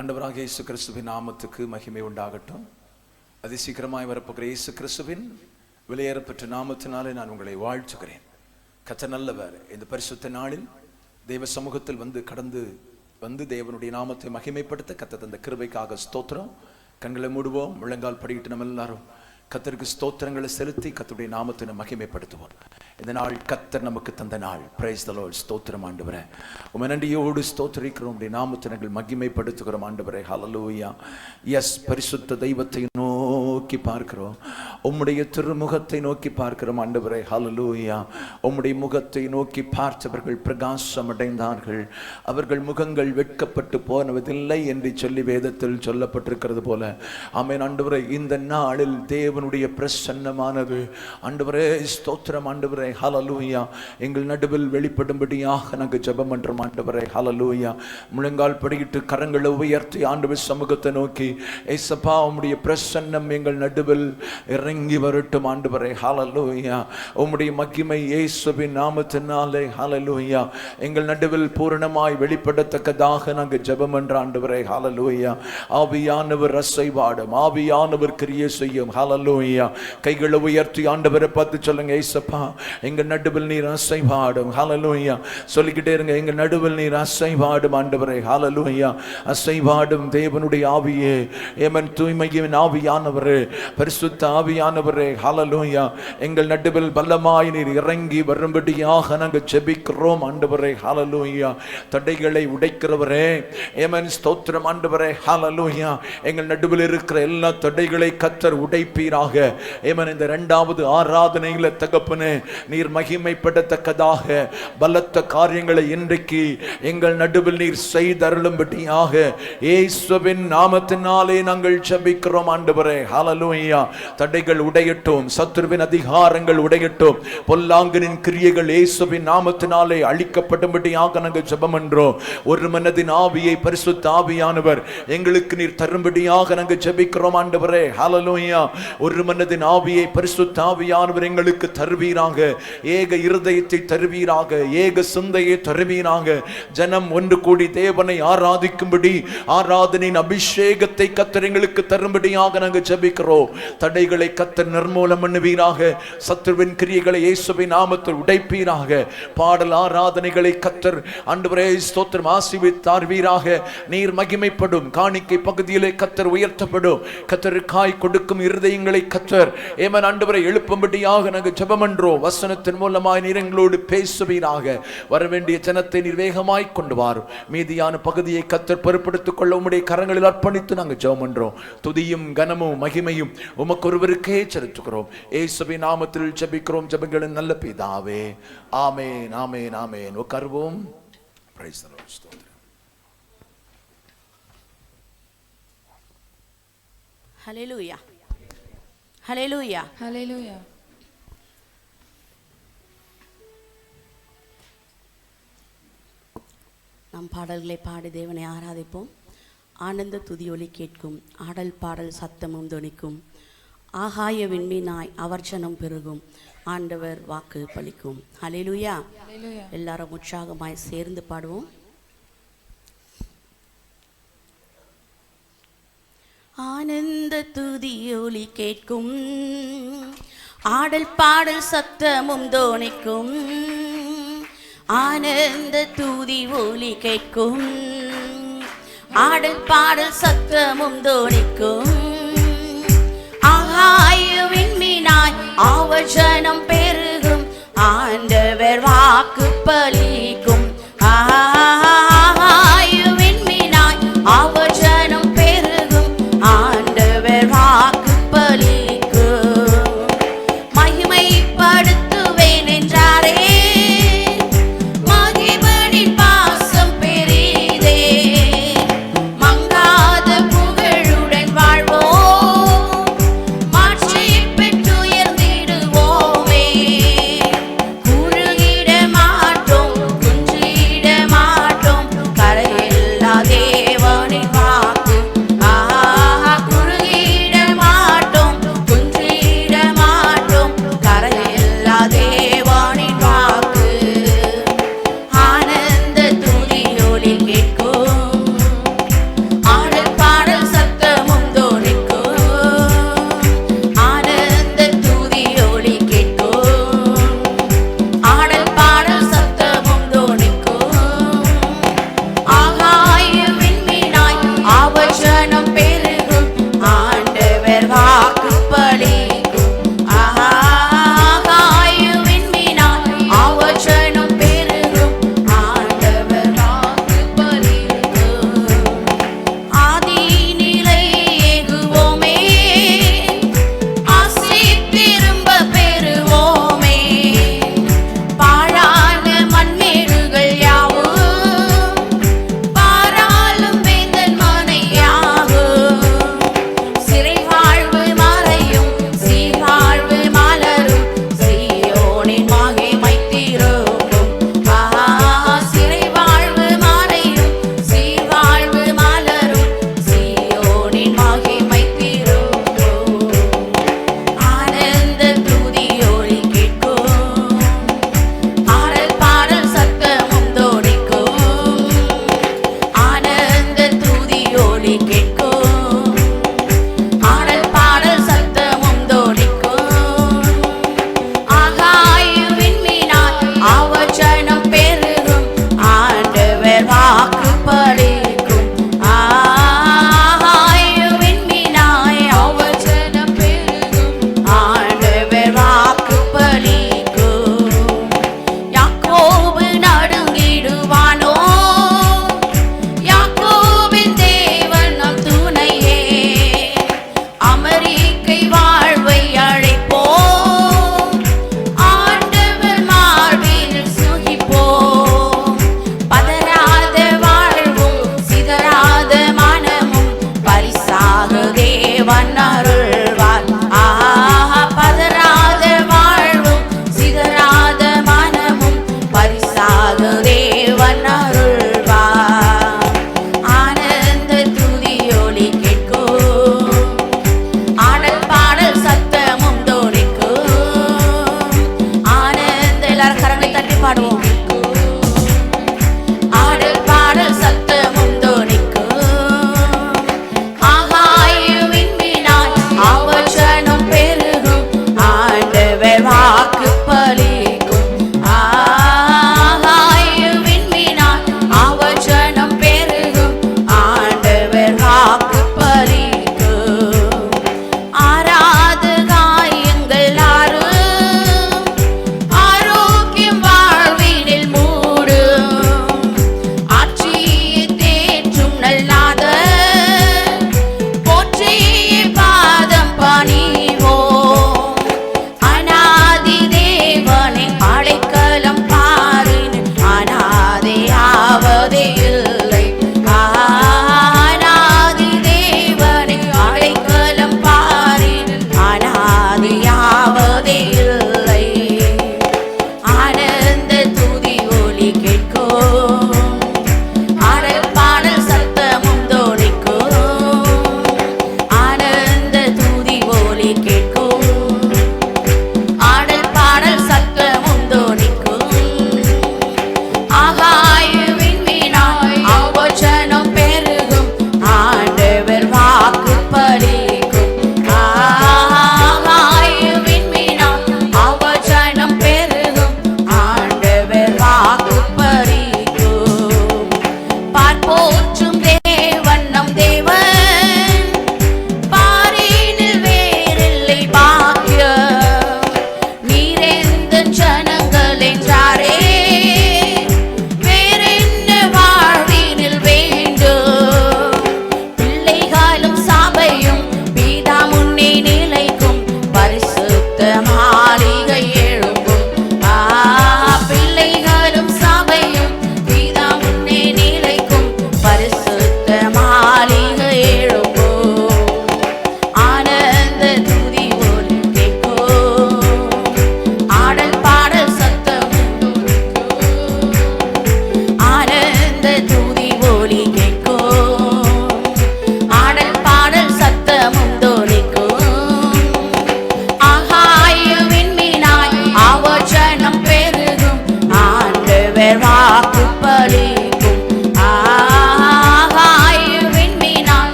ஆண்டவராகிய இயேசு கிறிஸ்துவின் நாமத்துக்கு மகிமை உண்டாகட்டும். அதிசீக்கிரமாய் வரப்போகிற இயேசு கிறிஸ்துவின் விலையேறப்பெற்ற நாமத்தினாலே நான் உங்களை வாழ்த்துகிறேன். கர்த்தர் நல்லவர். இந்த பரிசுத்த நாளில் தேவ சமூகத்தில் கடந்து தேவனுடைய நாமத்தை மகிமைப்படுத்த கர்த்தர் தந்த கிருபைக்காக ஸ்தோத்திரம். கண்களை மூடுவோம், முழங்கால் படிக்கிட்டு நம்ம எல்லாரும் கர்த்தருக்கு ஸ்தோத்திரங்களை செலுத்தி கர்த்தருடைய நாமத்தை மகிமைப்படுத்துவோம். இந்த நாள் கர்த்தர் நமக்கு தந்த நாள். Praise the Lord. ஸ்தோத்திரம் ஆண்டவரே, உம்மை நன்றியோடு ஸ்தோத்திரிக்கிறோம். உம்முடைய நாமத்தை நாங்கள் மகிமைப்படுத்துகிறோம் ஆண்டவரே. ஹல்லேலூயா. எஸ், பரிசுத்த தெய்வத்தை நோக்கி பார்க்கிறோம், உம்முடைய திருமுகத்தை நோக்கி பார்க்கிறோம் ஆண்டவரே. ஹல்லேலூயா. உம்முடைய முகத்தை நோக்கி பார்த்தவர்கள் பிரகாசம் அடைந்தார்கள், அவர்கள் முகங்கள் வெட்கப்பட்டு போனதில்லை என்று சொல்லி வேதத்தில் சொல்லப்பட்டிருக்கிறது போல. ஆமென் ஆண்டவரே. இந்த நாளில் தேவனுடைய பிரசன்னமானது ஆண்டவரே, ஸ்தோத்திரம் ஆண்டவரே. ஹல்லேலூயா. எங்கள் நடுவில் வெளிப்படும்படியாக நாங்கள் ஜெபம் பண்றோம் ஆண்டவரே. ஹல்லேலூயா. முழங்கால் படியிட்டு கரங்களை உயர்த்தி ஆண்டவர் சமூகத்தை நோக்கி, ஏசப்பா உம்முடைய பிரசன்னம் எங்கள் நடுவில் இறங்கி வரட்டும் ஆண்டவரே. ஹல்லேலூயா. உம்முடைய மகிமை இயேசுவின் நாமத்தினாலே ஹல்லேலூயா எங்கள் நடுவில் பூரணமாய் வெளிப்படத்தக்கதாக நாங்கள் ஜெபம் பண்ற ஆண்டவரே. ஹல்லேலூயா. ஆவியானவர் அசைவாடும், ஆவியானவர் கிரியை செய்யும். ஹல்லேலூயா. கைகளை உயர்த்தி ஆண்டவரை பார்த்து சொல்லுங்க, ஏசப்பா எங்க நடுவில் நீர் அசைவாடும். ஹல்லேலூயா. சொல்லிக்கிட்டே இருங்க, எங்க நடுவில் நீர் அசைவாடும் ஆண்டவரே. ஹல்லேலூயா. அசைவாடும் தேவனுடைய ஆவியே, ஏமன் தூய்மையின் ஆவியானவரே, பரிசுத்த ஆவியானவரே. ஹல்லேலூயா. எங்கள் நடுவில் பலமாய் நீர் இறங்கி வரும்படியாக நாங்கள் ஜெபிக்கிறோம் ஆண்டவரே. ஹல்லேலூயா. தடைகளை உடைக்கிறவரே, ஏமன் ஸ்தோத்திரம் ஆண்டவரே. ஹல்லேலூயா. எங்கள் நடுவில் இருக்கிற எல்லா தடைகளை கர்த்தர் உடைப்பீராக. ஏமன் இந்த இரண்டாவது ஆராதனையில தகப்பனே நீர் மகிமைப்படத்தக்கதாக பலத்த காரியங்களை இன்றைக்கு எங்கள் நடுவில் நீர் செய்தருளும்படியாக இயேசுவின் நாமத்தினாலே நாங்கள் ஜெபிக்கிறோம் ஆண்டவரே. ஹல்லேலூயா. தடைகள் உடையட்டும், சத்துருவின் அதிகாரங்கள் உடையட்டும், பொல்லாங்கனின் கிரியைகள் இயேசுவின் நாமத்தினாலே அழிக்கப்படும்படியாக நாங்கள் ஜெபம் பண்றோம். ஒரு மனதின் ஆவியை பரிசுத்த ஆவியானவர் எங்களுக்கு நீர் தரும்படியாக நாங்கள் ஜெபிக்கிறோம் ஆண்டவரே. ஹல்லேலூயா. ஒரு மனதின் ஆவியை பரிசுத்த ஆவியானவர் எங்களுக்கு தருவீராக. ஏக இருதயத்தை தருவீராக, ஏக சிந்தையை தருவீராக. ஜனம் ஒன்று கூடி தேவனை ஆராதிக்கும்படி ஆராதனையின் அபிஷேகத்தை கர்த்தர் எங்களுக்கு தரும்படியாக நாங்கள் ஜெபிக்கிறோம். தடைகளை கர்த்தர் நிர்மூலம் பண்ணுவீராக. சத்துருவின் கிரியைகளை இயேசுவின் நாமத்தில் உடைப்பீராக. பாடல் ஆராதனைகளை கர்த்தர் ஆண்டவரே ஸ்தோத்திரம் ஆசீர்வதித்தார்வீராக. நீர் மகிமைப்படும் காணிக்கை பகுதியிலே கர்த்தர் உயர்த்தப்படும். கர்த்தருக்காய் கொடுக்கும் இருதயங்களை கர்த்தர் ஏமன் ஆண்டவரை எழுப்பும்படியாக நாங்கள் ஜெபம் பண்றோம். வசனத்தின் மூலமாய் நீர் எங்களோடு பேசுவீராக. வரவேண்டிய ஜனத்தை நீர் வேகமாய் கொண்டு வாரும். மீதியான பகுதியை கர்த்தர் பொறுப்படுத்திக் கொள்ள உம்முடைய கரங்களில் அர்ப்பணித்து நாங்கள் ஜெபம் பண்றோம். துதியும் கனமும் மகிமையும் உமக்கு ஒருவருக்கே செலுத்துகிறோம். இயேசுவின் நாமத்தில் ஜெபிக்கிறோம் ஜெபங்களின் நல்ல பிதாவே. ஆமென், ஆமென், ஆமென். உட்காருவோம். Praise the Lord. ஸ்தோத்திரம். ஹல்லேலூயா. ஹல்லேலூயா. ஹல்லேலூயா. நம் பாடல்களை பாடி தேவனை ஆராதிப்போம். ஆனந்த துதியொலி கேட்கும், ஆடல் பாடல் சத்தமும் தொனிக்கும், ஆகாய விண்மீனாய் அவர்ச்சனம் பெருகும், ஆண்டவர் வாக்கு பலிக்கும். ஹல்லேலூயா. எல்லாரும் உற்சாகமாய் சேர்ந்து பாடுவோம். ஆனந்த துதியொலி கேட்கும், ஆடல் பாடல் சத்தமும் தோனிக்கும், ஆனந்த துதி ஒலி கேட்கும், ஆடல் பாடல் சத்தமும் தோனிக்கும், ஆகாய விண்மீனாய் ஆவர்ச்சனம் பெருகும், ஆண்டவர் வாக்கு பலிக்கும். ஆகாய விண்மீனாய் ஆவர்ச்சனம் பெருகும், ஆண்டவர் வாக்கு பலிக்கும். மகிமைப்படுத்துவேன் என்றாரே, வாழ்வோம், மாட்சியை பெற்று உயர்ந்திடுவோமே.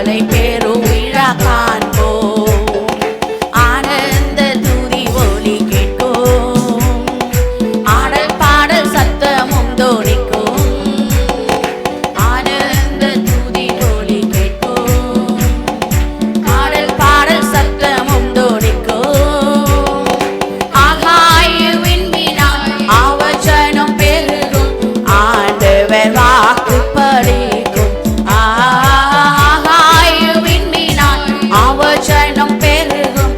விடுதலை பெருவிழா காண்போம். ஆனந்த துதி ஒலி கேட்கும், ஆடல் பாடல் சத்தமும் தோனிக்கும். ஆனந்த துதி ஒலி கேட்கும், ஆடல் பாடல் சத்தமும் தோனிக்கும். ஆகாய விண்மீனாய் அவசனம் பெருகும், ஆண்டவர் வாக்கு பலிக்கும். ஆகாய விண்மீனாய் அவசனம் பெருகும்,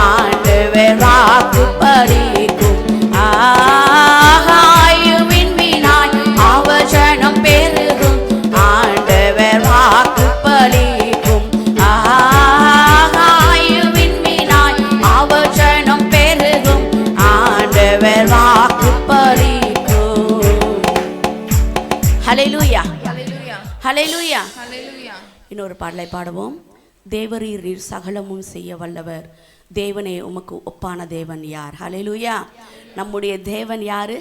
ஆண்டவர் வாக்கு பலிக்கும். ஆகாய விண்மீனாய் அவசனம் பெருகும், ஆண்டவர் வாக்கு பலிக்கும். ஆகாய விண்மீனாய் அவசனம் பெருகும், ஆண்டவர் வாக்கு பலிக்கும். ஹல்லேலூயா, ஹல்லேலூயா. இன்னொரு பாடலை பாடுவோம். தேவரீர் நீர் சகலமும் செய்ய வல்லவர், தேவனே உமக்கு ஒப்பான தேவன் யார்? ஹல்லேலூயா. நம்முடைய தேவன் யாரு?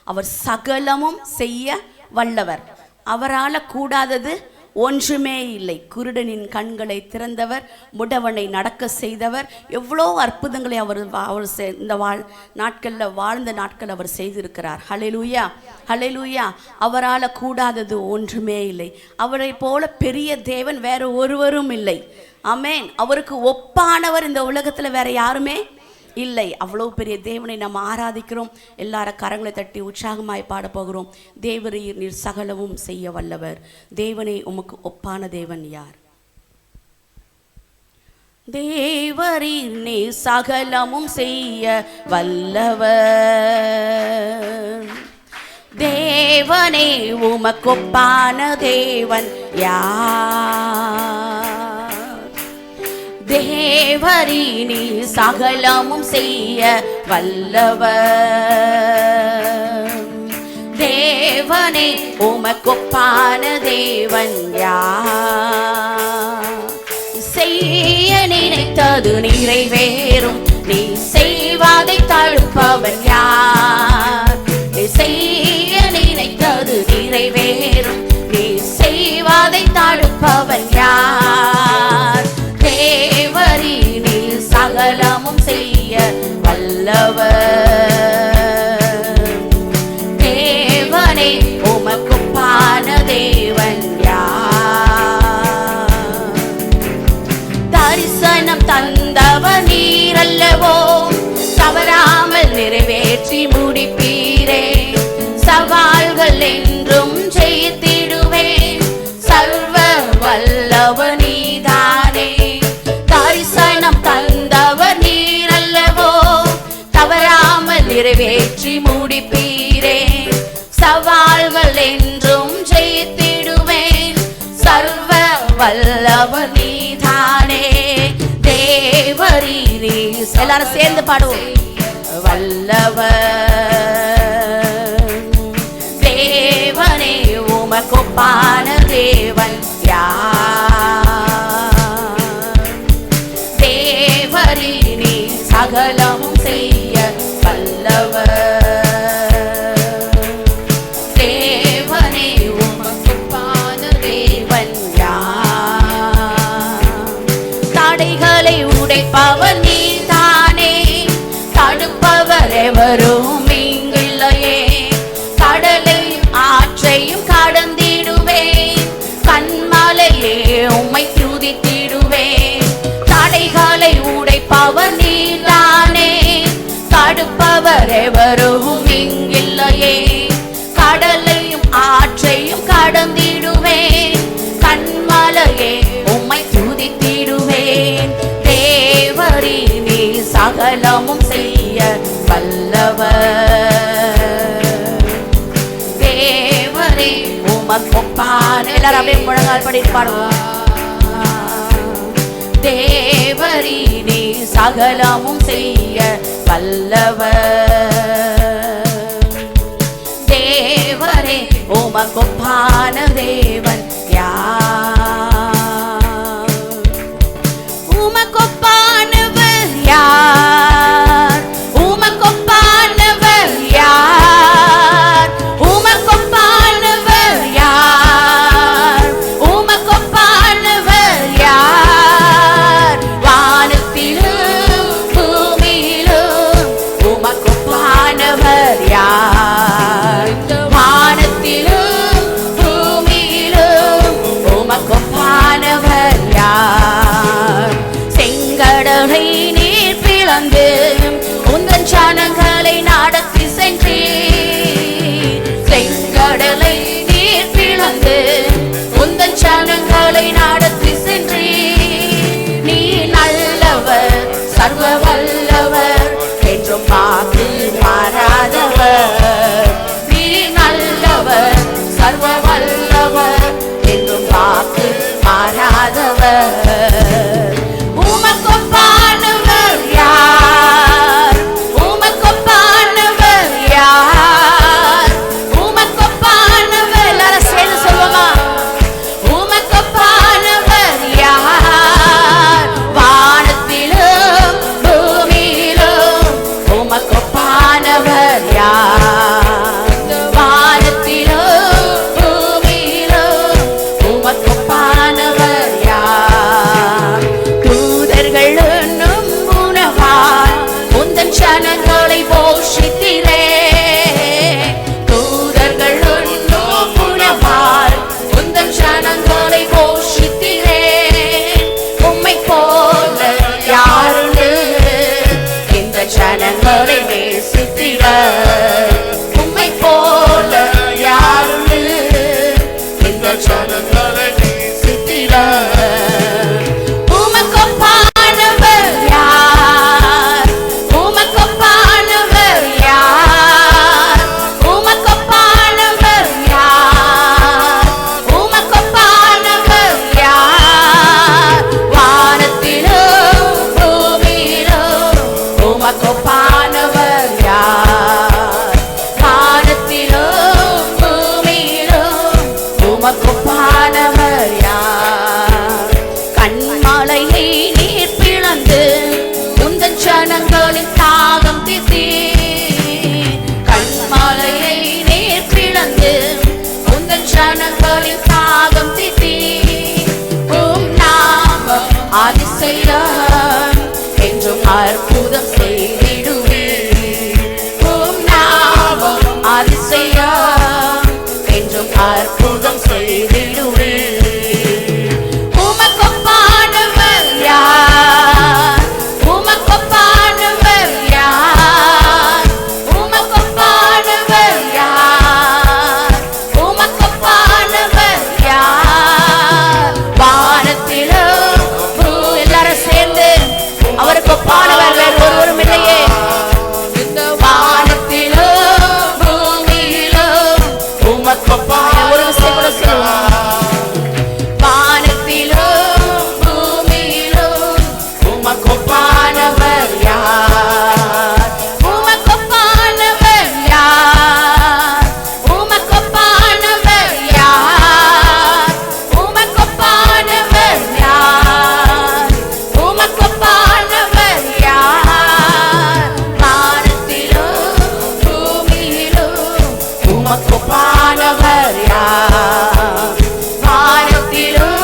அவர் சகலமும் செய்ய வல்லவர். அவரால் கூடாதது ஒன்றுமே இல்லை. குருடனின் கண்களை திறந்தவர், முடவனை நடக்க செய்தவர், எவ்வளோ அற்புதங்களை அவர் இந்த நாட்களில் வாழ்ந்த நாட்கள் அவர் செய்திருக்கிறார். ஹல்லேலூயா, ஹல்லேலூயா. அவரால் கூடாதது ஒன்றுமே இல்லை. அவரை போல பெரிய தேவன் வேற ஒருவரும் இல்லை. ஆமென். அவருக்கு ஒப்பானவர் இந்த உலகத்தில் வேற யாருமே இல்லை. அவ்வளோ பெரிய தேவனை நம்ம ஆராதிக்கிறோம். எல்லாரும் கரங்களை தட்டி உற்சாகமாய் பாட போகிறோம். தேவரீர் நீர் சகலமும் செய்ய வல்லவர், தேவனே உமக்கு ஒப்பான தேவன் யார்? தேவரீர் நீர் சகலமும் செய்ய வல்லவர், தேவனே உமக்கு ஒப்பான தேவன் யார்? தேவரீனி சகலமும் செய்ய வல்லவர், தேவனே உமக்கொப்பான தேவன் யார்? செய்ய நினைத்தது நிறைவேறும், நீ செய்வதை தடுப்பவன் யார்? நீ செய்ய நினைத்தது நிறைவேறும், நீ செய்வதை தடுப்பவன் யார்? தேவரீனி சகலமும் செய்ய வல்லவர், தேவனே உமக்கொப்பான தேவன் யார்? தரிசனம் தந்தவர் நீரல்லவோ, தவறாமல் நிறைவேற்றி முடிப்பீரே. சவால்கள் என்றும் ஜெயித்திடுவேன், சர்வ வல்லவர் நீதானே. தரிசனம் தந்தவர் நீரல்லவோ, தவறாமல் நிறைவேற்றி முடிப்பீரே. சவால்கள் என்றும் ஜெயித்திடுவேன், சர்வ வல்லவர் நீதானே. தேவரீரே, எல்லாரும் சேர்ந்து பாடுவோம். வல்லவர், தேவனே உமக்கொப்பான தேவன் யார்? தேவரீனி சகலமும் செய்ய வல்லவர், தேவனே உமக்கொப்பான தேவன் யார்? தடைகளை உடைப்பவர் நீதானே, தடுப்பவர் எவரும் இங்கில்லையே. கடலையும் ஆற்றையும் கடந்திடுவேன், கண்மலையே உம்மை துதித்திடுவேன். தடைகளை உடைப்பவர் நீதானே, தடுப்பவர் எவரும் இங்கில்லையே. கடலையும் ஆற்றையும் கடந்திடுவேன், கண்மலையே உம்மை துதித்திடுவேன். தேவரீனி சகலமும் செய்ய வல்லவர், தேவரே உமக்கொப்பான. எல்லாரும் அப்படியே முழங்கால் படி பாடுவோம். தேவரீனி சகலமும் செய்ய வல்லவர், தேவரே உமக்கொப்பான தேவன் யார்? உமக்கொப்பானவர் யார்? உமக்கொப்பானவர் யார்? உமக்கொப்பானவர் யார்? உமக்கொப்பானவர் ஒப்பானவர், உமக்கு ஒப்பானவர் யார்? உமக்கு ஒப்பானவர் யார்? உமக்கு ஒப்பானவர், எல்லாரும் சேர்ந்து சொல்லுமா? உமக்கு ஒப்பானவர் யார்? வானத்திலும் பூமியிலும் உமக்கு ஒப்பானவர் யார்? வானத்திலும் பூமியிலும் உமக்கு ஒப்பானவர் யார்? தூதர்கள் என்னும் உணவால் உந்தன் ஜனங்களை போஷித்திரே. தூதர்கள் என்னும் உணவால் உந்தன் ஜனங்களை போஷித்திரே. உம்மை போல யாருண்டு இந்த ஜனங்களை நேசித்திட? உம்மை போல யாருண்டு இந்த ஜனங்களை நேசித்திட? உமக்கு ஒப்பானவர் யார்? உமக்கு ஒப்பானவர் யார்? உமக்கு ஒப்பானவர் யார்? உமக்கு ஒப்பானவர் யார்? வானத்திலும் பூமியிலும் உமக்கு ஒப்பானவர் யார்? வானத்திலும் பூமியிலும் உமக்கு ஒப்பானவர் யார்? கண்மலையை நீர் பிளந்து உந்தன் ஜனங்களின் தாகம் தீர்த்தீர். கண்மலையை நீர் பிளந்து உந்தன் ஜனங்களின் தாகம் தீர்த்தீர். உம் நாமம் அதிசயம் என்றும் அற்புதம் செய்திடுவீர். உம் நாமம் அதிசயம் என்றும் அற்புதம் செய்திடுவீர். உமக்கு ஒப்பானவர் யார்? உமக்கு ஒப்பானவர் யார்? உமக்கு ஒப்பானவர் யார்? உமக்கு ஒப்பானவர் யார்? வானத்திலும் எல்லாரும் சேர்ந்து அவருக்கு ஒப்பானவர் வேறு ஒருவரும் இல்லையே. வானத்திலும் பூமியிலும் உமக்கு ஒப்பானவர், ஒரு விஷயம் கூட சொல்லுவோம். வானத்திலும் பூமியிலும் உமக்கு ஒப்பானவர் யார்? உமக்கு ஒப்பானவர் யார்? உமக்கு ஒப்பானவர் யார்? உமக்கு ஒப்பானவர் யார்? உமக்கு ஒப்பானவர் யார்? வானத்திலும் பூமியிலும் உமக்கு ஒப்பானவர் யார்? வானத்திலும்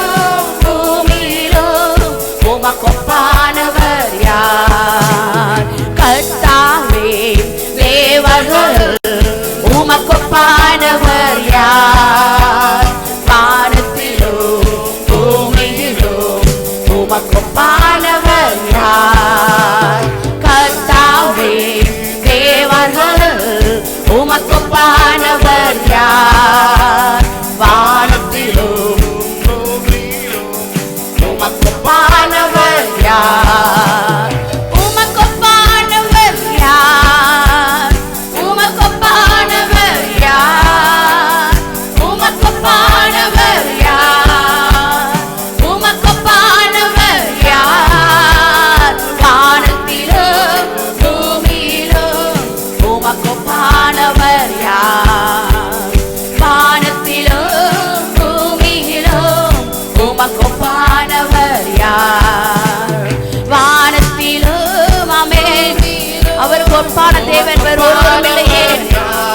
பூமியிலும் உமக்கு ஒப்பானவர் யார்? கர்த்தாவே தேவர்கள் உமக்கு ஒப்பானவர் யார்? வானத்திலும் பூமியிலும் உமக்கு ஒப்பானவர் யார்? கர்த்தாவே தேவர்கள் உமக்கு ஒப்பானவர் யார்? வானத்திலும் உமக்கு ஒப்பானவர் யார்? உமக்கு ஒப்பானவர் யார்? உமக்கு ஒப்பானவர் யார்? உமக்கு ஒப்பானவர் யார்? உமக்கு ஒப்பானவர் யார்? வானத்திலும் பூமியிலும் உமக்கு ஒப்பானவர் யார்? வானத்திலும் பூமியிலும் உமக்கு ஒப்பானவர் யார்? வானத்திலும் ஆமென். அவருக்கு ஒப்பான தேவன் வேறு ஒருவரும் இல்லையே.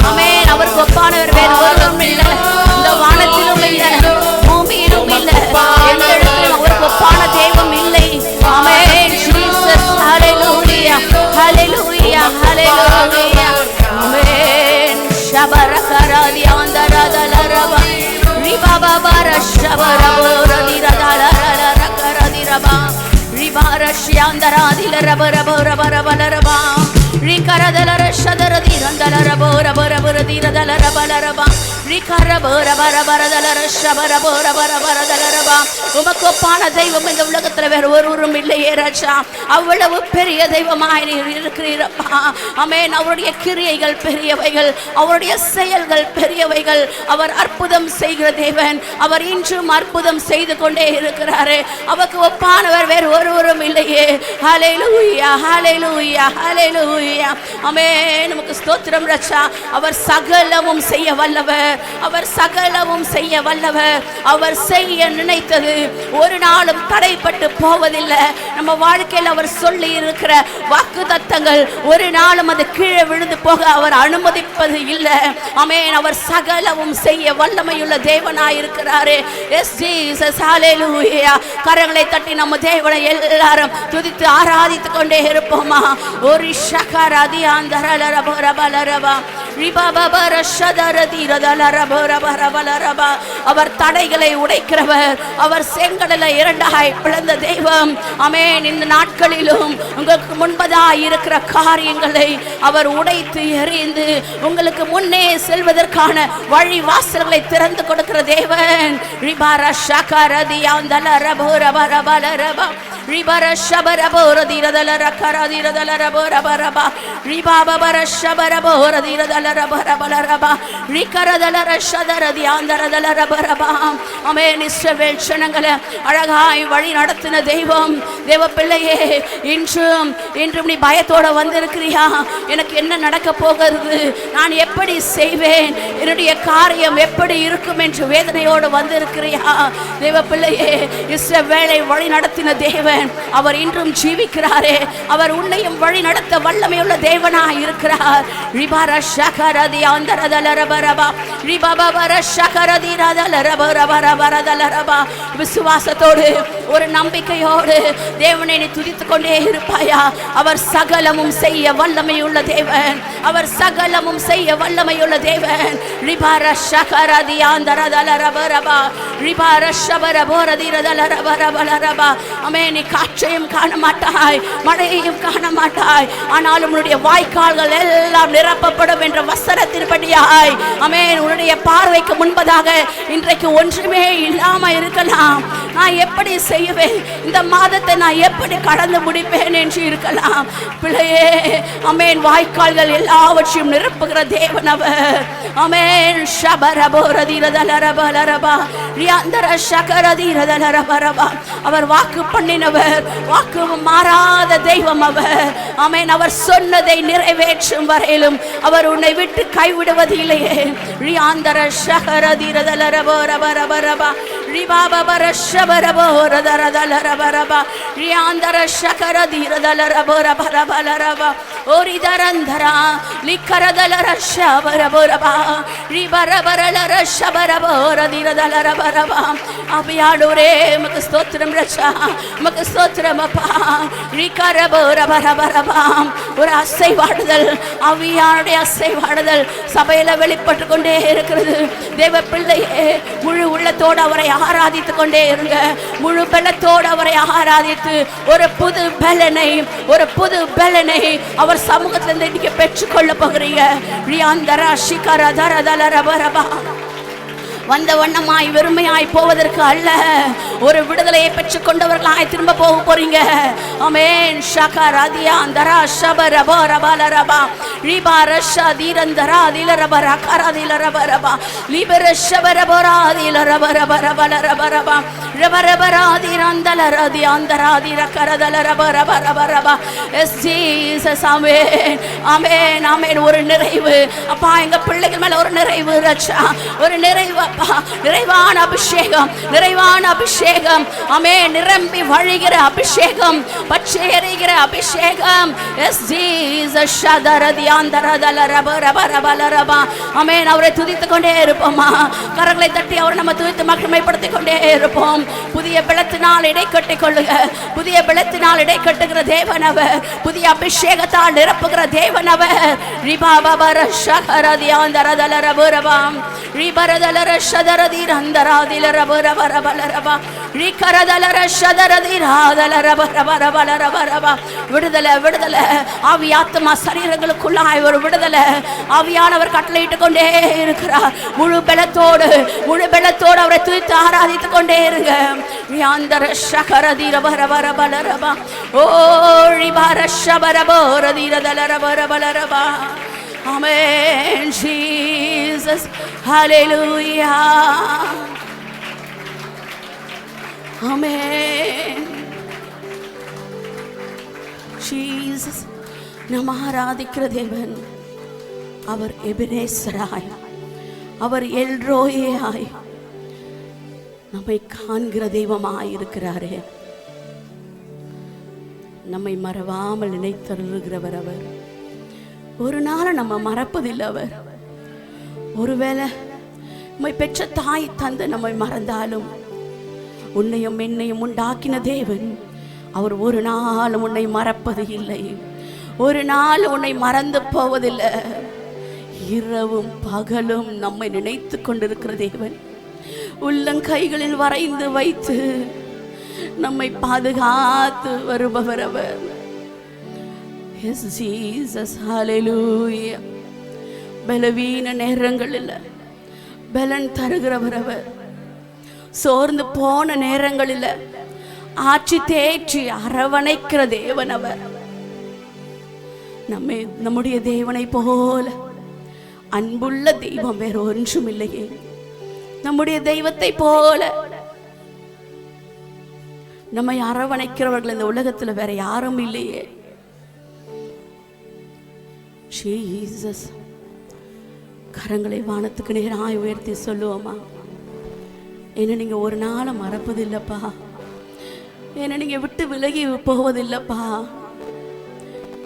ஆமென். அவருக்கு ஒப்பானவர் வேறு ஒருவரும் இல்லை. இந்த வானத்திலும் இல்லை, பூமியிலும் இல்லை, எந்த இடத்திலும் அவருக்கு ஒப்பான தெய்வம் இல்லை. ஆமென். ஜீசஸ் ஹalleluya, ஹalleluya, ஹalleluya. ஆமென். ஷபரகராதி ஆந்தரதலரபா ரிபாபர ஷபரபரதிரதலரகரதிரபா ரிபாரஷ்யாந்தராதிலரபரபரபரபரபா ரிகரதலரஷதரதிரந்தலரபரபரபரதிரதலரபலரபா உமக்கு ஒப்பான தெய்வம் இந்த உலகத்துல வேற ஒருவரும் இல்லையே ராஜா. அவ்வளவு பெரிய தெய்வமாய் இருக்கிறீரப்பா. ஆமென். அவருடைய கிரியைகள் பெரியவைகள், அவருடைய செயல்கள் பெரியவைகள். அவர் அற்புதம் செய்கிற தேவன். அவர் இன்றும் அற்புதம் செய்து கொண்டே இருக்கிறாரே. அவருக்கு ஒப்பானவர் வேறு ஒருவரும் இல்லையே. ஹல்லேலூயா, ஹல்லேலூயா, ஹல்லேலூயா. ஆமென். நமக்கு ஸ்தோத்திரம் ராஜா. அவர் சகலமும் செய்ய வல்லவர். அவர் சகலமும் செய்ய வல்லவர். அவர் செய்ய நினைத்தது ஒரு நாளும் தடைப்பட்டு போவதில்லை. நம்ம வாழ்க்கையில் அவர் சொல்லி இருக்கிற வாக்குத்தத்தங்கள் ஒரு நாளும் அது கீழே விழுந்து போக அவர் அனுமதிப்பது இல்லை. ஆமென். அவர் சகலமும் செய்ய வல்லமையுள்ள தேவனாய் இருக்கிறாரே. எஸ் ஜீசஸ், ஹல்லேலூயா. கரங்களை தட்டி நம்ம தேவனை எல்லாரும் துதித்து ஆராதித்துக் கொண்டே இருப்போமா. ஒரு ஷகரதி ஆந்தரலரபரபலரபா அவர் தடைகளை உடைக்கிறவர். அவர் செங்கடலை இரண்டாய் பிளந்த தெய்வம். ஆமென். இந்த நாட்களிலும் உங்களுக்கு முன்பதாய் இருக்கிற காரியங்களை அவர் உடைத்து எறிந்து உங்களுக்கு முன்னே செல்வதற்கான வழி வாசல்களை திறந்து கொடுக்கிற தேவன். அழகாய் வழி நடத்தின தெய்வம். தேவ பிள்ளையே, இன்றும் நீ பயத்தோட வந்திருக்கிறியா? எனக்கு என்ன நடக்க போகிறது, நான் எப்படி செய்வேன், என்னுடைய காரியம் எப்படி இருக்கும் என்று வேதனையோடு வந்திருக்கிறியா? தேவ பிள்ளையே, இஸ்ரவேலை வழி நடத்தின தேவன் அவர் இன்றும் ஜீவிக்கிறாரே. அவர் உன்னையும் வழி நடத்த வல்லமையுள்ள தேவனாய் இருக்கிறார். விசுவாசத்தோடு ஒரு நம்பிக்கையோடு தேவனை நீ துதித்துக் கொண்டே இருப்பாயா? அவர் சகலமும் செய்ய வல்லமையுள்ள தேவன். அவர் சகலமும் செய்ய வல்லமையுள்ள தேவன். நீ காற்றையும் காண மாட்டாய், மழையையும் காண மாட்டாய், ஆனாலும் உன்னுடைய வாய்க்கால்கள் எல்லாம் நிரப்பப்படும் என்ற வசனத்தின்படியாய் ஆமென். உன்னுடைய பார்வைக்கு முன்பதாக இன்றைக்கு ஒன்றுமே இல்லாம இருக்கலாம். நான் எப்படி செய்வேன், இந்த மாதத்தை நான் எப்படி கடந்து முடிப்பேன் என்று இருக்கலாம். பிள்ளையே, ஆமென். வாய்க்கால்கள் எல்லாவற்றையும் நிரப்புகிற தேவன் அவர். ஆமென். அவர் வாக்கு பண்ணினவர், வாக்கு மாறாத தெய்வம் அவர். ஆமென். அவர் சொன்னதை நிறைவேற்றும் வரையிலும் அவர் உன்னை விட்டு கைவிடுவது இல்லையே. ஒரு அசைவாடுதல், ஆவியானுடைய அசைவாடுதல் சபையில வெளிப்பட்டு கொண்டே இருக்கிறது. தேவ பிள்ளையே, முழு உள்ளத்தோடு அவரை ஆராதித்துக் கொண்டே இருங்க. முழு பலத்தோடு அவரை ஆராதித்து ஒரு புது பலனை அவர் சமூகத்திலிருந்து நீங்க பெற்றுக்கொள்ள போகிறீங்க. வந்த வண்ணமாய் வெறுமையாய் போவதற்கு அல்ல, ஒரு விடுதலையை பெற்றுக் கொண்டவர்களாய் திரும்ப போக போறீங்க. ஆமென். ஷகரதியா அந்தரா ஷபரபா ரபலரபா ரிபாரஷா தீரந்தரா திலரபரா கரதிலரபரபா லிபரஷபரபரா திலரபரபரபலரபரபா ரபரபரா திரந்தலரதி அந்தராதி ரகரதலரபரபரபரபா. Yes Jesus. Amen, amen, amen. ஒரு நிறைவு அப்பா, எங்க பிள்ளைகள் மேல ஒரு நிறைவு ரட்சா, ஒரு நிறைவு அப்பா. நிறைவான அபிஷேகம், நிறைவான அபிஷேகம். ஆமென். நிரம்பி வழிகிற அபிஷேகம், பச்சை எரிகிற அபிஷேகம். Yes Jesus. ஷதரதி அந்தரதலரபரபரபலரபா. ஆமென். அவரை துதித்துக் கொண்டே இருப்போமா? கரங்களை தட்டி அவரை நம்ம துதித்து மகிமைப்படுத்திக் கொண்டே இருப்போம். புதிய பலத்தினால் இடை கட்டிக் கொள்ளுங்க. புதிய பலத்தினால் இடை கட்டுகிற தேவன் அவர். புதிய அபிஷேகத்தால் நிரப்புகிற தேவன் அவர். ரிபாபர ஷகரதியாந்தரதலரபுரபாம் ரிபரதலர ஷதரதிரந்தராதிலரபுரபரபலரபா ரிகரதலர ஷதரதிராதலரபரபரபலரபரபா. விடுதலை விடுதலை ஆவி ஆத்மா சரீரங்களுக்குள்ளாய் ஒரு விடுதலை ஆவியானவர் கட்டளையிட்டு கொண்டே இருக்கிறார். முழு பலத்தோடு அவரை துதித்து ஆராதித்துக் கொண்டே இருங்க. Amen. Jesus. Hallelujah. Amen. Jesus. நாம் ஆராதிக்கிற தேவன் அவர் எபினேசராய், அவர் எல்ரோயாய் நம்மை காண்கிற தெய்வமாய் இருக்கிறாரே. நம்மை மறவாமல் நினைத்தருகிறவர் அவர். ஒரு நாள் நம்ம மறப்பதில்லை அவர். ஒருவேளை நம்மை பெற்ற தாய் தந்தை நம்மை மறந்தாலும் உன்னையும் என்னையும் உண்டாக்கின தேவன் அவர் ஒரு நாள் உன்னை மறப்பது இல்லை. ஒரு நாள் உன்னை மறந்து போவதில்லை. இரவும் பகலும் நம்மை நினைத்து கொண்டிருக்கிற தேவன் உள்ளங்கைகளில் வரைந்து வைத்து நம்மை பாதுகாத்து வருபவர் அவர். Yes, Jesus. Hallelujah. பலவீன நேரங்களில் பலன் தருகிறவர் அவர். சோர்ந்து போன நேரங்களில் ஆட்சி தேற்றி அரவணைக்கிற தேவன் அவர். நம்முடைய தேவனை போல அன்புள்ள தெய்வம் வேற ஒன்றும் இல்லையே. நம்முடைய தெய்வத்தை போல நம்மை அரவணைக்கிறவர்கள் இந்த உலகத்தில் வேற யாரும் இல்லையே. Jesus. கரங்களை வானத்துக்கு நேராய் உயர்த்தி சொல்லுவோமா, என்ன நீங்க ஒரு நாளை மறப்பதில்லைப்பா, என்ன நீங்க விட்டு விலகி போவதில்லைப்பா,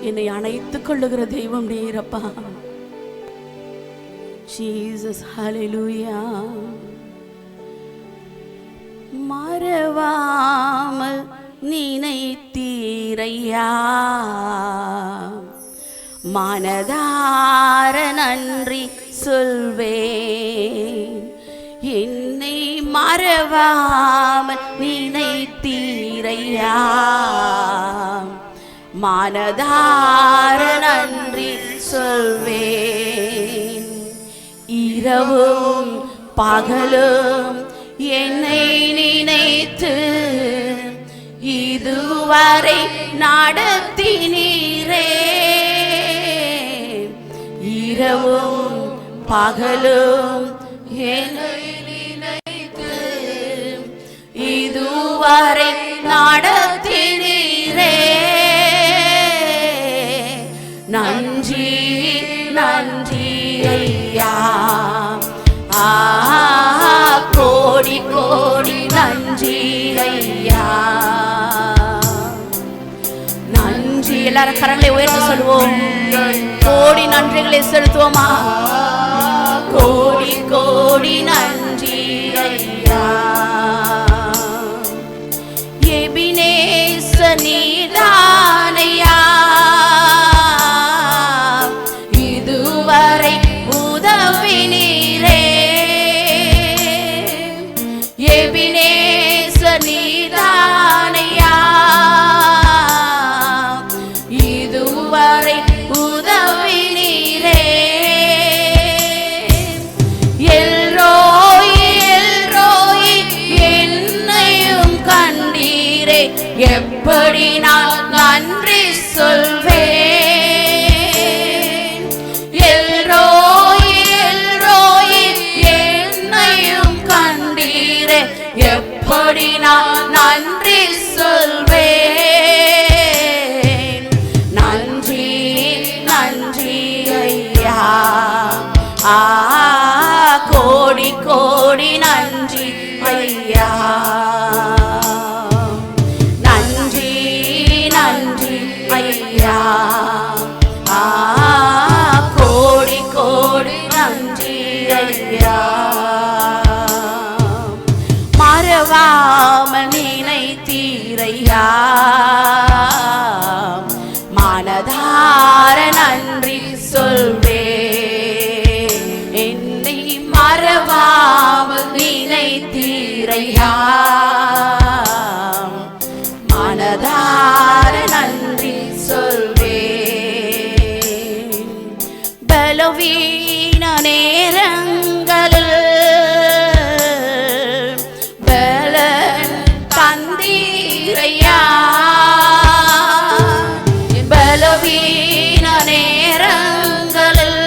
என்னை அணைத்துக் கொள்ளுகிற தெய்வம் நீரப்பா. Jesus. Hallelujah. மறவாமல் நினைத்தீரையா, மனதார நன்றி சொல்வேன். என்னை மறவாமல் நினைத்தீரையா, மனதார நன்றி சொல்வேன். இரவும் பகலும் என்னை நினைத்து இதுவரை நடத்தினீரே. இரவும் பகலும் என்னை நினைத்து இதுவரை நடத்தினீரே. நன்றி நன்றி ஐயா, கோடி கோடி நன்றி ஐயா. நன்றி. எல்லாரும் கரங்களை உயர்த்தி சொல்லுவோம். கோடி நன்றிகளை செலுத்துவோமா. கோடி கோடி நன்றி ஐயா. எபினேச நீதானையா, இதுவரை உதவினீரே. எபினேச நீதானையா, இதுவரை உதவினீரே. எல்ரோயி எல்ரோயி என்னையும் கண்டீரே. எப்படி நான் நன்றி சொல்வேன். எல்ரோயி எல்ரோயி என்னையும் கண்டீரே. எப்படி நான் நன்றி சொல்வேன். நன்றி நன்றி ஐயா. கோடி கோடி நன்றி ஐயா. நன்றி நன்றி ஐயா. ஐயா, மனதார நன்றி சொல்வே. என்னை மறவாமல் நினைத்தீரையா, மனதார நன்றி சொல்வே. பலவீன நேரங்களில் பலன் தந்தீரையா, பலவீன நேரங்களில்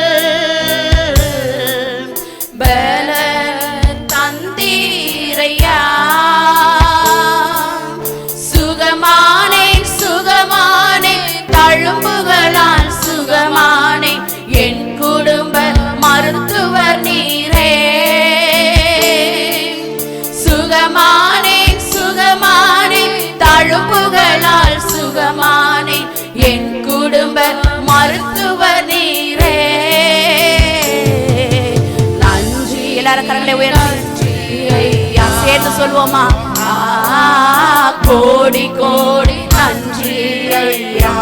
பலன் தந்தீரையா. சுகமானேன் சுகமானேன் தழும்புகளால் சுகமானேன், என் குடும்ப மருத்துவர் நீரே. சுகமானேன் சுகமானேன் தழும்புகளால் சுகமானேன், என் குடும்ப மருத்துவர் நீரே. நன்றி. எல்லாரும் கரங்களை உயர்த்தி ஐயா சேர்ந்து சொல்வோமா? கோடி கோடி நன்றி ஐயா,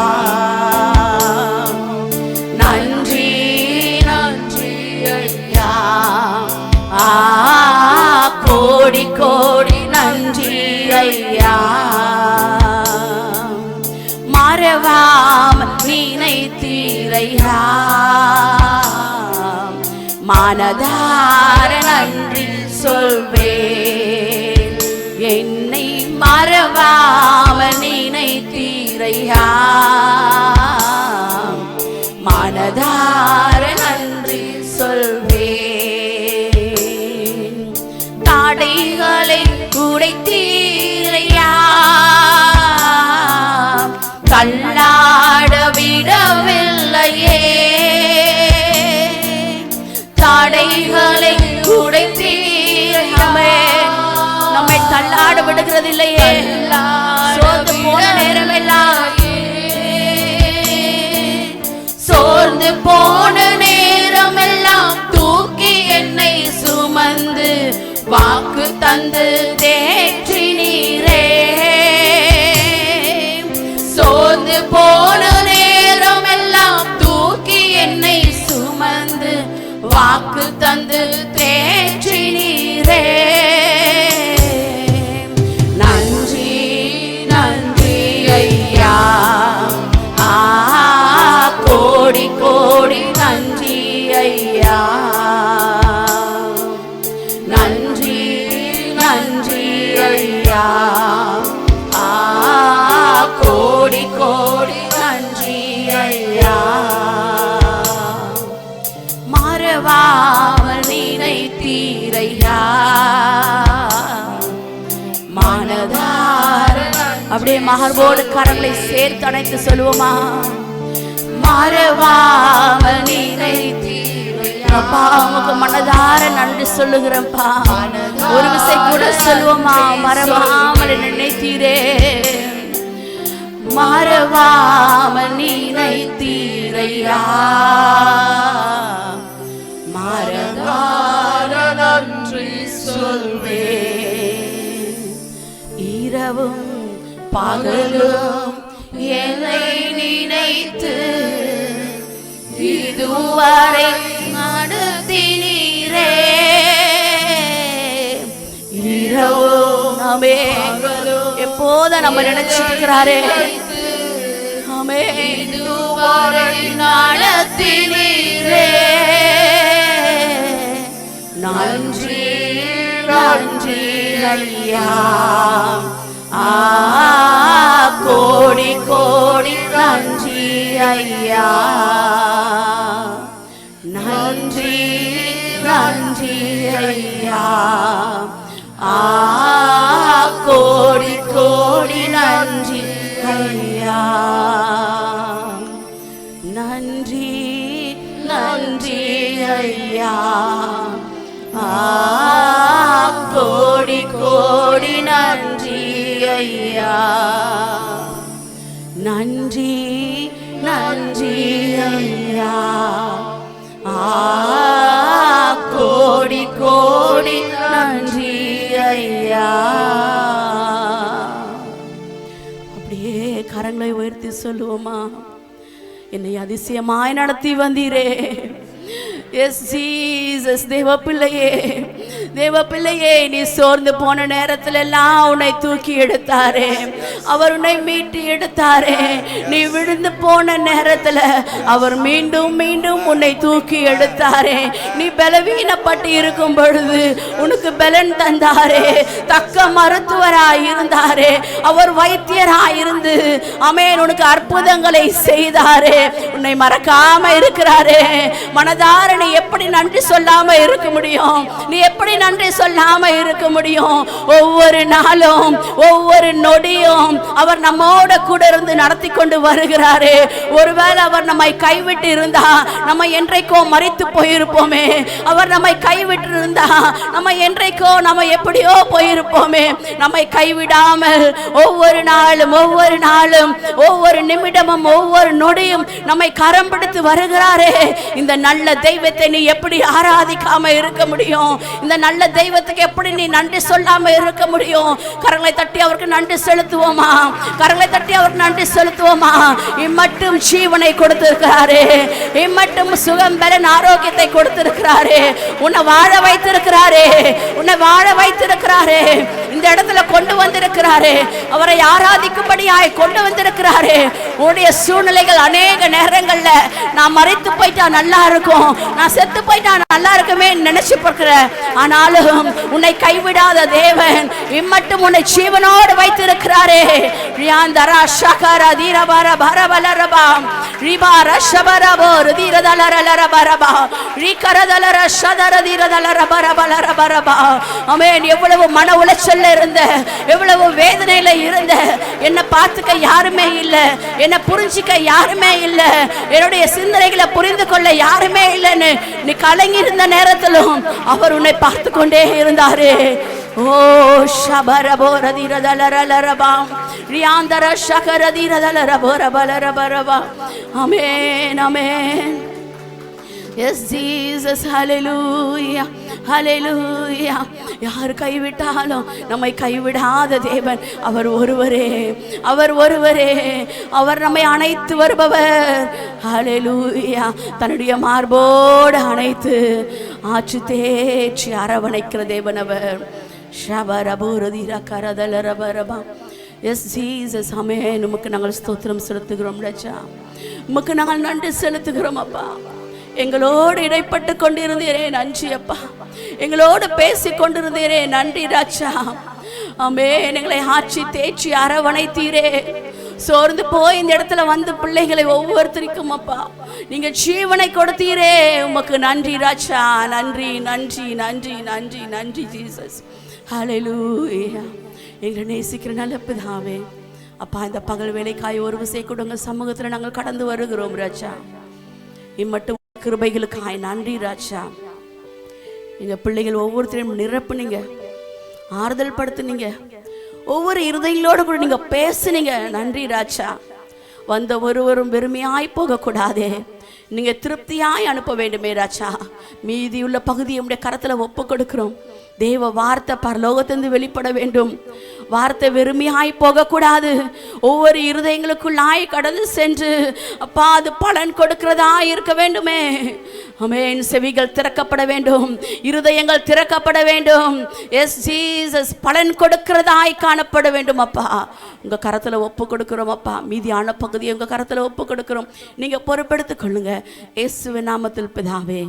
நன்றி நன்றி ஐயா, கோடி கோடி நன்றி ஐயா. மறவாமல் நினைத்தீரையா, மனதார நன்றி சொல்வேன். என்னை மறவாமல் நினைத்தீரையா, மனதார நன்றி சொல்வேன். தடைகளை உடைத்தீரையா, தள்ளாட விடவில்லையே. தடைகளை உடைத்தீரையாமே, நம்மை தள்ளாட விடுகிறது இல்லையே. சோர்ந்து போன நேரமெல்லாம், சோர்ந்து போன நேரமெல்லாம் தூக்கி என்னை சுமந்து வாக்கு தந்து தேற்றி நீரே. சோர்ந்து போன நேரமெல்லாம் தூக்கி என்னை சுமந்து வாக்கு தந்து தேற்றி நீரே. நன்றி நன்றி ஐயா, கோடி கோடி நன்றி ஐயா, நன்றி நன்றி ஐயா, கோடி கோடி நன்றி ஐயா. மறவாமல் நினைத்தீரையா, மனதார. அப்படியே மகர்வோடு கரங்களை சேர்த்து அணைத்து சொல்லுவோமா? மறவாமல் நினைத்தீரையா, உமக்கு மனதார நன்றி சொல்லுகிறப்பா. ஒரு விசை கூட சொல்லுவோமா? மறவாமல் நினைத்தீரே, மறவாமல் நினைத்தீரையா, மறவாத நன்றி சொல்வேன். இரவும் பகலும் என்னை நினைத்து இதுவரை நடத்தினீரே. இரவும் நாமே எப்போதும் நம்ம நினைச்சிருக்கிறாரே. ஆமே, இதுவரை நடத்தினீரே. நன்றி நன்றி ஐயா, கோடி கோடி நன்றி ஐயா, நன்றி நன்றி ஐயா, கோடி கோடி நன்றி ஐயா, நன்றி நன்றி ஐயா, கோடி கோடி நன்றி ஐயா, நன்றி நன்றி ஐயா, கோடி கோடி நன்றி ஐயா. அப்படியே கரங்களை உயர்த்தி சொல்லுவோமா? என்னை அதிசயமாய் நடத்தி வந்தீரே. Yes Jesus. தேவ பிள்ளையே, தேவ பிள்ளையே, நீ சோர்ந்து போன நேரத்தில் எல்லாம் உன்னை தூக்கி எடுத்தாரே, அவர் உன்னை மீட்டு எடுத்தாரே. நீ விழுந்து போன நேரத்தில் அவர் மீண்டும் மீண்டும் உன்னை தூக்கி எடுத்தாரே. நீ பலவீனப்பட்டு இருக்கும் பொழுது உனக்கு பலன் தந்தாரே. தக்க மருத்துவராய் இருந்தாரே, அவர் வைத்தியராய் இருந்து ஆமென் உனக்கு அற்புதங்களை செய்தாரே. உன்னை மறக்காம இருக்கிறாரே. மனதார நீ எப்படி நன்றி சொல்லாம இருக்க முடியும்? நீ எப்படி நன்றி சொல்லாம இருக்க முடியும்? ஒவ்வொரு நாளும் ஒவ்வொரு நொடியும் அவர் நம்மோட கூட இருந்து நடத்தி கொண்டு வருகிறாரே. ஒருவேளை அவர் நம்மை கைவிட்டு இருந்தா நம்ம என்றைக்கோ மரித்து போயிருப்போமே. அவர் நம்மை கைவிட்டு இருந்தா நம்ம என்றைக்கோ நம்ம எப்படியோ போயிருப்போமே. நம்மை கைவிடாமல் ஒவ்வொரு நாளும் ஒவ்வொரு நாளும் ஒவ்வொரு நிமிடமும் ஒவ்வொரு நொடியும் நம்மை கரம் பிடித்து வருகிறாரே. இந்த நல்ல தெய்வத்தை நீ எப்படி ஆராதிக்காம இருக்க முடியும்? இந்த நல்ல தெய்வத்துக்கு எப்படி நீ நன்றி சொல்லாம இருக்க முடியும்? கரங்களை தட்டி அவருக்கு நன்றி செலுத்துவோமா? கரங்களை தட்டி அவருக்கு நன்றி செலுத்துவோமா? இம்மட்டும் ஜீவனை கொடுத்திருக்கிறாரே, இம்மட்டும் சுகம் பலன் ஆரோக்கியத்தை கொடுத்திருக்கிறாரே, உன்னை வாழ வைத்திருக்கிறாரே, உன்னை வாழ வைத்திருக்கிறாரே, இந்த இடத்துல கொண்டு வந்திருக்கிறாரே, அவரை ஆராதிக்கும்படியாய் கொண்டு வந்திருக்கிறாரே. உன்னுடைய சூழ்நிலைகள் அநேக நேரங்கள்ல நான் மறைத்து போயிட்டா நல்லா இருக்கும், நான் செத்து போயிட்டா நல்லா இருக்குமே நினைச்சு பார்க்கிற. ஆனாலும் உன்னை கைவிடாத தேவன் இம்மட்டும் உன்னை ஜீவனோடு வைத்திருக்கிறாரே. ரியாந்தரா ஷகரா தீரபர பரபலரபா ரிபார ஷபரபோ ருதிரதலரலரபரபா ரிகரதலர ஷதர தீரதலரபரபலரபரபா. ஆமென். எவ்வளவு மன உளைச்சல்ல இருந்த, எவ்வளவு வேதனையில இருந்த, என்னை பார்த்துக்க யாருமே இல்லை, என்னை புரிஞ்சிக்க யாருமே இல்லை, என்னுடைய சிந்தனைகளை புரிந்து கொள்ள யாருமே இல்லைன்னு நீ கலங்கி இருந்த நேரத்திலும் அவர் உன்னை பார்த்து கொண்டே இருந்தாரே. ஓ ஷபரபோரதிரதலரலரபாம் ரியாந்தர ஷகரதிரதலரபோரபலரபரபா. ஆமென், ஆமென். S Jesus. ஹல்லேலூயா, ஹல்லேலூயா. யார் கைவிட்டாலும் நம்மை கைவிடாத தேவன் அவர் ஒருவரே, அவர் ஒருவரே. அவர் நம்மை அணைத்து வருபவர். ஹல்லேலூயா. தன்னுடைய மார்போடு அணைத்து ஆற்று தேற்றி அரவணைக்கிற தேவன் அவர். ஷபரபோரதிர கரதலரபரபா. S Jesus. ஆமென். உமக்கு நாங்கள் ஸ்தோத்திரம் செலுத்துகிறோம் ராஜா, உமக்கு நாங்கள் நன்றி செலுத்துகிறோம் அப்பா. எங்களோடு இடைப்பட்டு கொண்டிருந்தீரே நன்றி அப்பா, எங்களோடு பேசி கொண்டிருந்தீரே நன்றி ராஜா. ஆமென். எங்களை ஆட்சி தேய்ச்சி அரவணைத்தீரே. சோர்ந்து போய் இந்த இடத்துல வந்து பிள்ளைகளை ஒவ்வொருத்தருக்கும் அப்பா நீங்க ஜீவனை கொடுத்தீரே. உமக்கு நன்றி ராஜா, நன்றி நன்றி நன்றி நன்றி நன்றி ஜீசஸ். ஹல்லேலூயா. எங்களை நேசிக்கிற நல்ல பிதாவே அப்பா, இந்த பகல் வேலைக்காய் ஒரு விசை கொடுங்க சமூகத்தில் நாங்கள் கடந்து வருகிறோம் ராஜா. இம்மட்டும் கிருபைகளுக்காய் நன்றி ராஜா. எங்க பிள்ளைகள் ஒவ்வொருத்தரையும் நிரப்புனீங்க, ஆறுதல் படுத்துனீங்க, ஒவ்வொரு இருதயங்களோடு கூட நீங்க பேசுனீங்க. நன்றி ராஜா. வந்த ஒருவரும் வெறுமையாய் போகக்கூடாதே, நீங்க திருப்தியாய் அனுப்ப வேண்டுமே ராஜா. மீதியுள்ள பகுதியை உடைய கரத்துல ஒப்பு கொடுக்கிறோம். தேவ வார்த்தை பரலோகத்திலிருந்து வெளிப்பட வேண்டும். வார்த்தை வெறுமையாய் போகக்கூடாது. ஒவ்வொரு இருதயங்களுக்குள்ளாய் கடந்து சென்று அப்பா அது பலன் கொடுக்கிறதா இருக்க வேண்டுமே. ஆமென். செவிகள் திறக்கப்பட வேண்டும், இருதயங்கள் திறக்கப்பட வேண்டும். S Jesus. பலன் கொடுக்கிறதாய் காணப்பட வேண்டும் அப்பா. உங்க கரத்துல ஒப்பு கொடுக்கிறோம் அப்பா. மீதியான பகுதியை உங்க கரத்துல ஒப்பு கொடுக்கிறோம். நீங்க பொறுப்பெடுத்துக் கொள்ளுங்க. இயேசுவின் நாமத்தில் பிதாவே.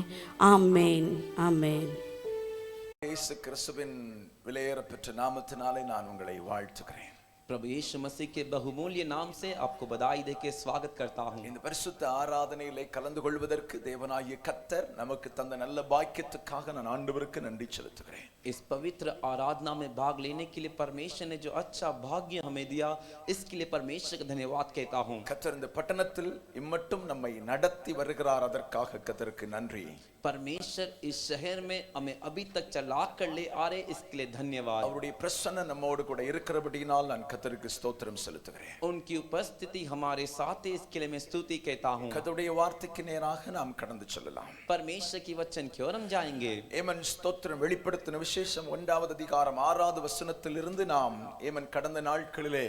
ஆமென், ஆமென். இயேசு கிறிஸ்துவின் விலையேறப்பெற்ற நாமத்தினாலே நான் உங்களை வாழ்த்துகிறேன். प्रभु यीशु मसीह के बहुमूल्य नाम से आपको बधाई देके स्वागत करता हूं. இந்த பரிசுத்த ஆராதனையிலே கலந்து கொள்வதற்கு தேவனாகிய கர்த்தர் நமக்கு தந்த நல்ல பாக்கியத்துக்காக நான் ஆண்டவருக்கு நன்றி செலுத்துகிறேன். इस पवित्र आराधना में भाग लेने के लिए परमेश्वर ने जो अच्छा भाग्य हमें दिया, इसके लिए परमेश्वर का धन्यवाद कहता हूं. கர்த்தர் இந்த பட்டணத்தில் இம்மட்டும் நம்மை நடத்தி வருகிறார், அதற்காக கர்த்தருக்கு நன்றி. परमेश्वर इस शहर में हमें अभी तक चला कर ले आ रहे, इसके लिए धन्यवाद. அவருடைய பிரசன்னம் நம்மோடு கூட இருக்கிறபடியால் நான் கர்த்தருக்கு ஸ்தோத்திரம் செலுத்துகிறேன். उनकी उपस्थिति हमारे साथ है, इसके लिए मैं स्तुति कहता हूँ. கர்த்தருடைய வார்த்தைக்கு நேராக நாம் கடந்து செல்லலாம். परमेश्वर की वचन की ओर हम जाएंगे. ஏமன் ஸ்தோத்திரம் வெளிப்படுத்தின விசேஷம் 1வது அதிகாரம் 6வது வசனத்திலிருந்து நாம் ஏமன் கடந்த நாட்களிலே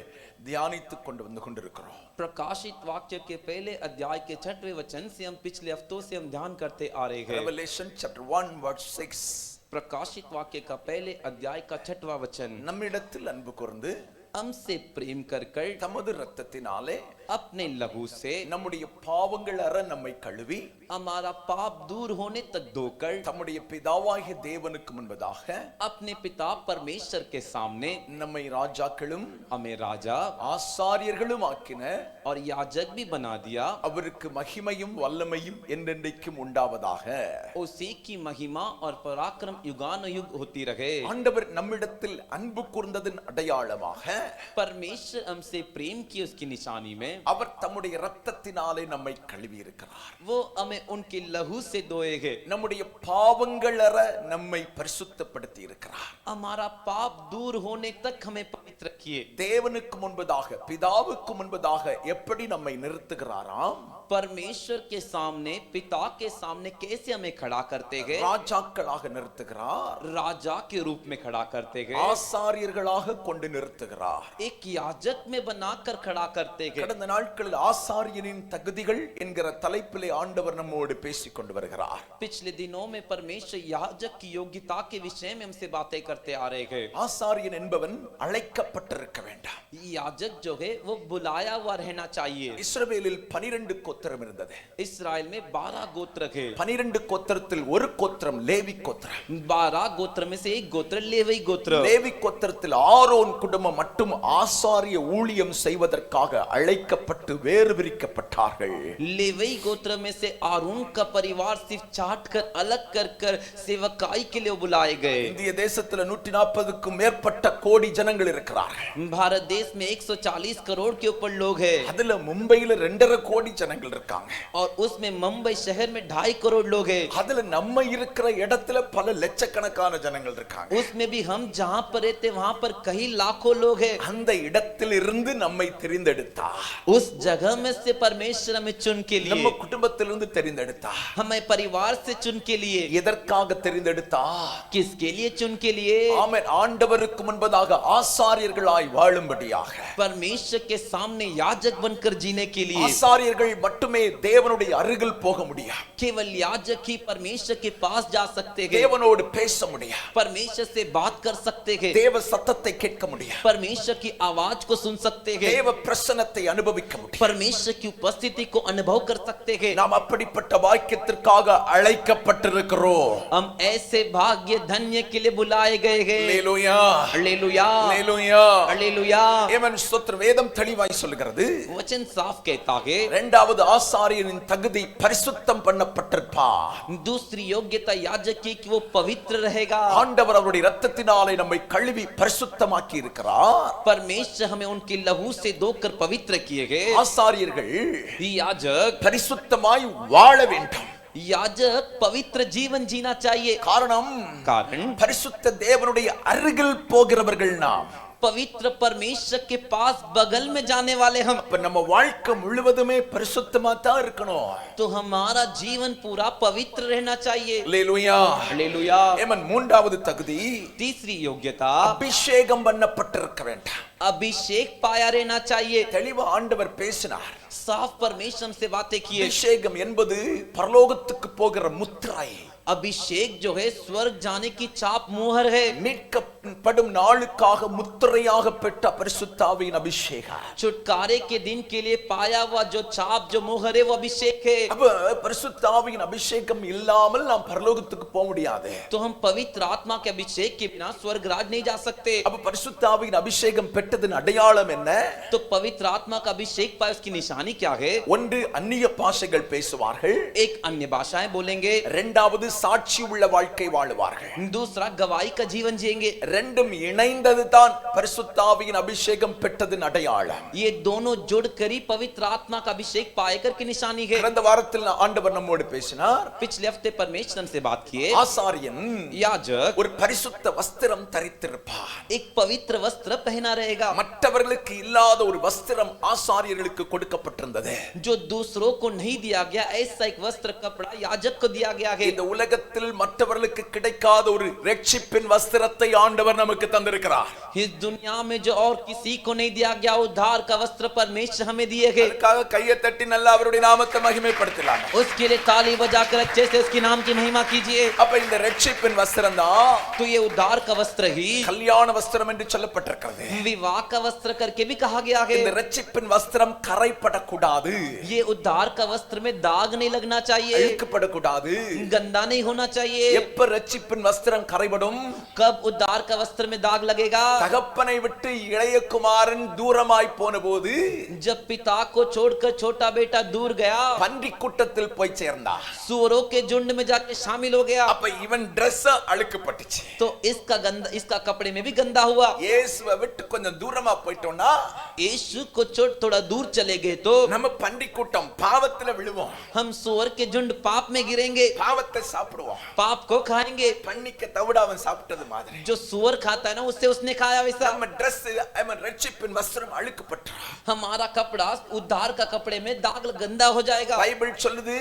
தியானித்துக் கொண்டு கொண்டிருக்கிறோம். प्रकाशित वाक्य के पहले अध्याय के 6वें वचन से हम पिछले हफ्तों से हम ध्यान करते आ रहे हैं. Revelation chapter 1 verse 6. प्रकाशित वाक्य का पहले अध्याय का 6वां वचन. நம்மிடத்தில் அன்பு கூர்ந்து हमसे प्रेम कर कर தமது இரத்தத்தினாலே अपने लहू से நம்முடைய பாவங்கள் அற நம்மை கழுவி हमारा पाप दूर होने तक धोकर தம்முடைய பிதாவாகிய தேவனுக்கு முன்பதாக अपने पिता परमेश्वर के सामने நம்மை ராஜாக்களும் हमें राजा ஆசாரியர்களும் ஆக்கின और याजक भी बना दिया. அவருக்கு மகிமையும் வல்லமையும் என்றென்றைக்கும் உண்டாவதாக. उसी की महिमा और पराक्रम युगानुयुग होती रहे. ஆண்டவர் நம்மிடத்தில் அன்பு கூர்ந்ததின் அடையாளமாக परमेश्वर हमसे प्रेम की उसकी निशानी में அவர் தம்முடைய இரத்தத்தினாலே நம்மை கழுவி இருக்கிறார். वो हमें उनके लहू से धोएगे. நம்முடைய பாவங்கள் அற நம்மை பரிசுத்தப்படுத்தி இருக்கிறார். हमारा पाप दूर होने तक हमें पवित्र किए. தேவனுக்கு முன்பதாக பிதாவுக்கு முன்பதாக எப்படி நம்மை நிறுத்துகிறாராம்? परमेश्वर के सामने पिता के सामने कैसे हमें खड़ा करते हैं? ராஜாக்களாக நிறுத்துகிறார். राजा के रूप में खड़ा करते हैं. ஆசாரியர்களாக கொண்டு நிறுத்துகிறார். एक याजक में बनाकर खड़ा करते हैं. கடந்த நாட்களில் ஆசாரியனின் தகுதிகள் என்கிற தலைப்பிலே ஆண்டவர் நம்மோடு பேசிக் கொண்டு வருகிறார். पिछले दिनों में परमेश्वर याजक की योग्यता के विषय में हमसे बातें करते आ रहे हैं. ஆசாரியன் என்பவன் அழைக்கப்பட்டிருக்க வேண்டாம். याजक जो है वो बुलाया हुआ रहना चाहिए. இஸ்ரவேலில் 12 கோத்திரம் இருந்தது. इस्राएल में 12 गोत्र है. 12 கோத்திரத்தில் ஒரு கோத்திரம் லேவி கோத்திரம். 12 गोत्र में से एक गोत्र लेवी गोत्र. லேவி கோத்திரத்தில் ஆரோன் குடும்பம் மட்டும் ஆசாரிய ஊழியம் செய்வதற்காக அழைக்கப்பட்டு வேறு பிரிக்கப்பட்டார்கள். लेवी गोत्र में से आरून का परिवार सिर्फ चाट कर अलग कर कर सेवकाई के लिए बुलाए गए. இந்திய தேசத்தில் 140க்கும் மேற்பட்ட கோடி ஜனங்கள் இருக்கிறார்கள். भारत देश में 140 करोड़ के ऊपर लोग हैं. அதுல மும்பையில 2.5 கோடி ஜனங்கள் இருக்காங்க. और उसमें मुंबई शहर में 2.5 करोड़ लोग हैं. அதுல நம்ம இருக்கிற இடத்துல பல லட்சக்கணக்கான ஜனங்கள் இருக்காங்க. उसमें भी हम जहां पर रहते वहां पर कई लाखों लोग हैं. அந்த இடத்தில் இருந்து நம்மை தெரிந்தெடுத்தார். उस जगह में से परमेश्वर हमें चुन के लिए, நம்ம குடும்பத்திலிருந்து தெரிந்தெடுத்தார். हमें परिवार से चुन के लिए. எதற்காக தெரிந்தெடுத்தார்? किसके लिए चुन के लिए? ஆமென். ஆண்டவருக்கு முன்பதாக ஆசாரியர்களாய் வாழும்படியாக. परमेश्वर के सामने याजक बनकर जीने के लिए. ஆசாரியர்கள் மட்டுமே தேவனுடைய அருகில் போக முடியும். केवल याजक ही परमेश्वर के पास जा सकते हैं. தேவனோடு பேச முடியும். परमेश्वर से बात कर सकते हैं. தேவ சத்தத்தை கேட்க முடியும். परमेश्वर की आवाज को सुन सकते हैं. தேவ பிரசன்னத்தை அனுபவிக்க முடியும். परमेश्वर की उपस्थिति को अनुभव कर सकते हैं. நாம் அப்படிப்பட்ட வாக்கியத்திற்காக அழைக்கப்பட்டிருக்கிறோம். हम ऐसे भाग्य धन्य के लिए बुलाए गए हैं. அல்லேலூயா, हालेलुया, அல்லேலூயா, हालेलुया. ஆமென். ஸ்தோத்திரம். வேதம் தெளிவாய் சொல்கிறது. वचन साफ कहता है இரண்டாவது ஆசாரியனின் தகுதி பரிசுத்தம் பண்ணப்பட்டிருப்பார். दूसरी योग्यता याजक की कि वो पवित्र रहेगा. ஆண்டவர் அவருடைய இரத்தத்தினாலே நம்மை கழுவி பரிசுத்தமாக்கி இருக்கிறார். परमेश्वर हमें उनके लहू से धोकर पवित्र किए गए. ஆசாரியர்கள் याजक பரிசுத்தமாய் வாழ வேண்டும். याजक पवित्र जीवन जीना चाहिए. காரணம், कारण பரிசுத்த தேவனுடைய அருகில் போகிறவர்கள் நாம். पवित्र परमेश्वर के पास बगल में जाने वाले हम. அப்ப நம்ம வாழ்க்கை முழுவதுமே பரிசுத்தமா தான் இருக்கணும். तो हमारा जीवन पूरा पवित्र रहना चाहिए. அல்லேலூயா, हालेलुया. ஆமென். மூன்றாவது தகுதி तीसरी योग्यता அபிஷேகம் பண்ணப்பட்டிருக்க வேண்டும். अभिषेक पाया रहना चाहिए. தெளிவா ஆண்டவர் பேசினார். साफ परमेश्वर से बातें किए. அபிஷேகம் என்பது பரலோகத்துக்கு போகிற முத்திரை. अभिषेक जो है स्वर्ग जाने की चाप मुहर है. மீட்கப்படும் நாளுக்காக முத்திரையாக பெற்ற பரிசுத்த ஆவியின் அபிஷேகம். छुटकारे के दिन के लिए पाया हुआ जो चाप जो मुहर है वो अभिषेक है. அப்ப பரிசுத்த ஆவியின் அபிஷேகம் இல்லாமல் நாம் பரலோகத்துக்கு போக முடியாது. तो हम पवित्र आत्मा के अभिषेक के बिना स्वर्ग राज नहीं जा सकते. அப்ப பரிசுத்த ஆவியின் அபிஷேகம் பெற்றதன் அடையாளம் என்ன? तो पवित्र आत्मा का अभिषेक पाए उसकी निशानी क्या है? ஒன்று, அந்நிய பாஷைகள் பேசுவார்கள். एक अन्य भाषाएं बोलेंगे. இரண்டாவது, சாட்சி உள்ள வாழ்க்கை வாழுவார்கள். दूसरा गवाही का जीवन जिएंगे. ரெண்டும் இணைந்தது தான் பரிசுத்த ஆவியின் அபிஷேகம் பெற்றதன் அடையாளம். ये दोनों जुड़कर ही पवित्र आत्मा का अभिषेक पाएकर की निशानी है. கடந்த வாரத்தில் ஆண்டவர் நம்மோடு பேசினார். पिछले हफ्ते परमेश्वर से बात किए. ஆசாரியன் याजक ஒரு பரிசுத்த வஸ்திரம் தரித்திருப்பார். एक पवित्र वस्त्र पहना रहेगा. जाएगा। மற்றவர்களுக்கு இல்லாத ஒரு வஸ்திரம் ஆசாரியர்களுக்கு கொடுக்கப்பட்டிருந்தது. जो दूसरों को नहीं दिया गया ऐसा एक वस्त्र कपड़ा याजक को दिया गया है। இந்த உலகத்தில் மற்றவர்களுக்கு கிடைக்காத ஒரு ரட்சிப்பின் வஸ்திரத்தை ஆண்டவர் நமக்கு தந்திருக்கிறார். इस दुनिया में जो और किसी को नहीं दिया गया उद्धार का वस्त्र परमेश्वर हमें दिए गए। அதுக்காக கையை தட்டி நல்லா அவருடைய நாமத்தை மகிமைப்படுத்தலாம். उसके लिए ताली बजाकर अच्छे से उसके नाम की महिमा कीजिए। அப்ப இந்த ரட்சிப்பின் வஸ்திரம் தான் तो ये उद्धार का वस्त्र ही கல்யாண வஸ்திரம் என்று சொல்லப்பட்டிருக்கிறது. विवाह का वस्त्र करके भी कहा गया है। இந்த ரட்சிப்பின் வஸ்திரம் கரைப்படக்கூடாது, ये उद्धार का वस्त्र में दाग नहीं लगना चाहिए, அழுக்குப்படக்கூடாது. गंदा नहीं होना चाहिए। எப்ப ரட்சிப்பின் வஸ்திரம் கரைபடும்? कब उद्धार का वस्त्र में दाग लगेगा? தகப்பனை விட்டு இளைய குமாரன் தூரமாய் போன போது, जब पिता को छोड़कर छोटा बेटा दूर गया, பன்றி கூட்டத்தில் போய் சேர்ந்தான். सूअरों के झुंड में जाके शामिल हो गया, அப்ப இவன் Dress அழுக்குப்பட்டுச்சு. तो इसका कपड़े में भी गंदा हुआ। இயேசுவை விட்டு கொஞ்சம் தூரமா போயிட்டோம்னா, यीशु को छोड़ थोड़ा दूर चले गए तो நம்ம பன்றி கூட்டம் பாவத்துல விழுவோம், हम सूअर के झुंड पाप में गिरेंगे, பாவத்தை சாப்பிடுவோம். पाप को खाएंगे। பன்னிக்க தவிட அவன் சாப்பிட்டது மாதிரி जो सूअर खाता है ना उससे उसने खाया वैसा நம்ம Dress ரட்சிப்பின் வஸ்திரம் அழுக்குப்பட்டு हमारा कपड़ा उद्धार का कपड़े में दाग गंदा हो जाएगा। பைபிள் சொல்லுது,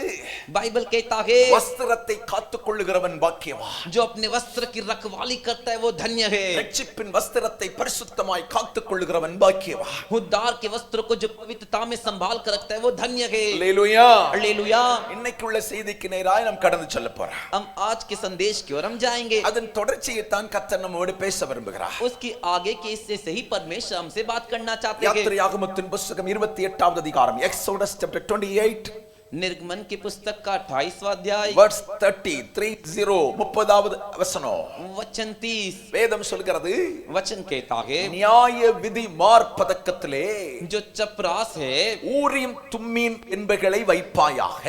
बाइबल कहता है வஸ்திரத்தை காத்துக் கொள்ளுகிறவன் பாக்கியவான். जो अपने वस्त्र की रखवाली करता है वो धन्य है। ரட்சிப்பின் வஸ்திரத்தை பரிசுத்தமாய் காத்துக் கொள்ளுகிறவன் பாக்கியவான். उद्धार के वस्त्र को जो पवित्रता में संभाल कर रखता है वो धन्य है। அல்லேலூயா. हालेलुया। இன்னைக்கு உள்ள செய்திக்கு நேராய் நாம் கடந்து செல்ல போறோம். हम आज के संदेश की ओर हम जाएंगे। அதன் தொடர்ச்சியை தான் கர்த்தர் நம்மோடு பேச விரும்புகிறார். उसकी आगे के हिस्से से ही परमेश्वर हमसे बात करना चाहते हैं। யாத்திரையாகமத்தின் புத்தகம் 28வது அதிகாரம், Exodus chapter 28 निर्गमन की पुस्तक का 28वां अध्याय verse 30வது வசனம். वचन 30 வேதம் சொல்கிறது, वचन कहता है நியாய விதி மார்பதக்கத்திலே जो चपरास है ஊரீம் தும்மீம் என்பவைகளை வைப்பாயாக.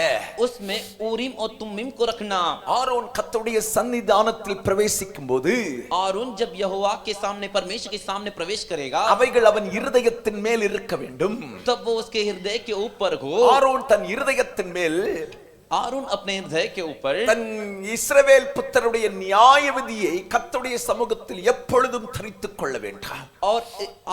उसमें ऊरीम और तुमीम को रखना। ஆரோன் கர்த்தருடைய சன்னிதானத்தில் பிரவேசிக்கும் போது आरोन जब यहोवा के सामने परमेश्वर के सामने प्रवेश करेगा அவைகள் அவன் இருதயத்தின் மேல் இருக்க வேண்டும். तब वो उसके हृदय के ऊपर हो। ஆரோன் தன் இருதயத்தின் மேல் आरोन अपने हृदय के ऊपर தன் இஸ்ரவேல் புத்தருடைய நியாய விதியை கர்த்தருடைய சமூகத்தில் எப்பொழுதும் தரித்துக் கொள்ள வேண்டும். और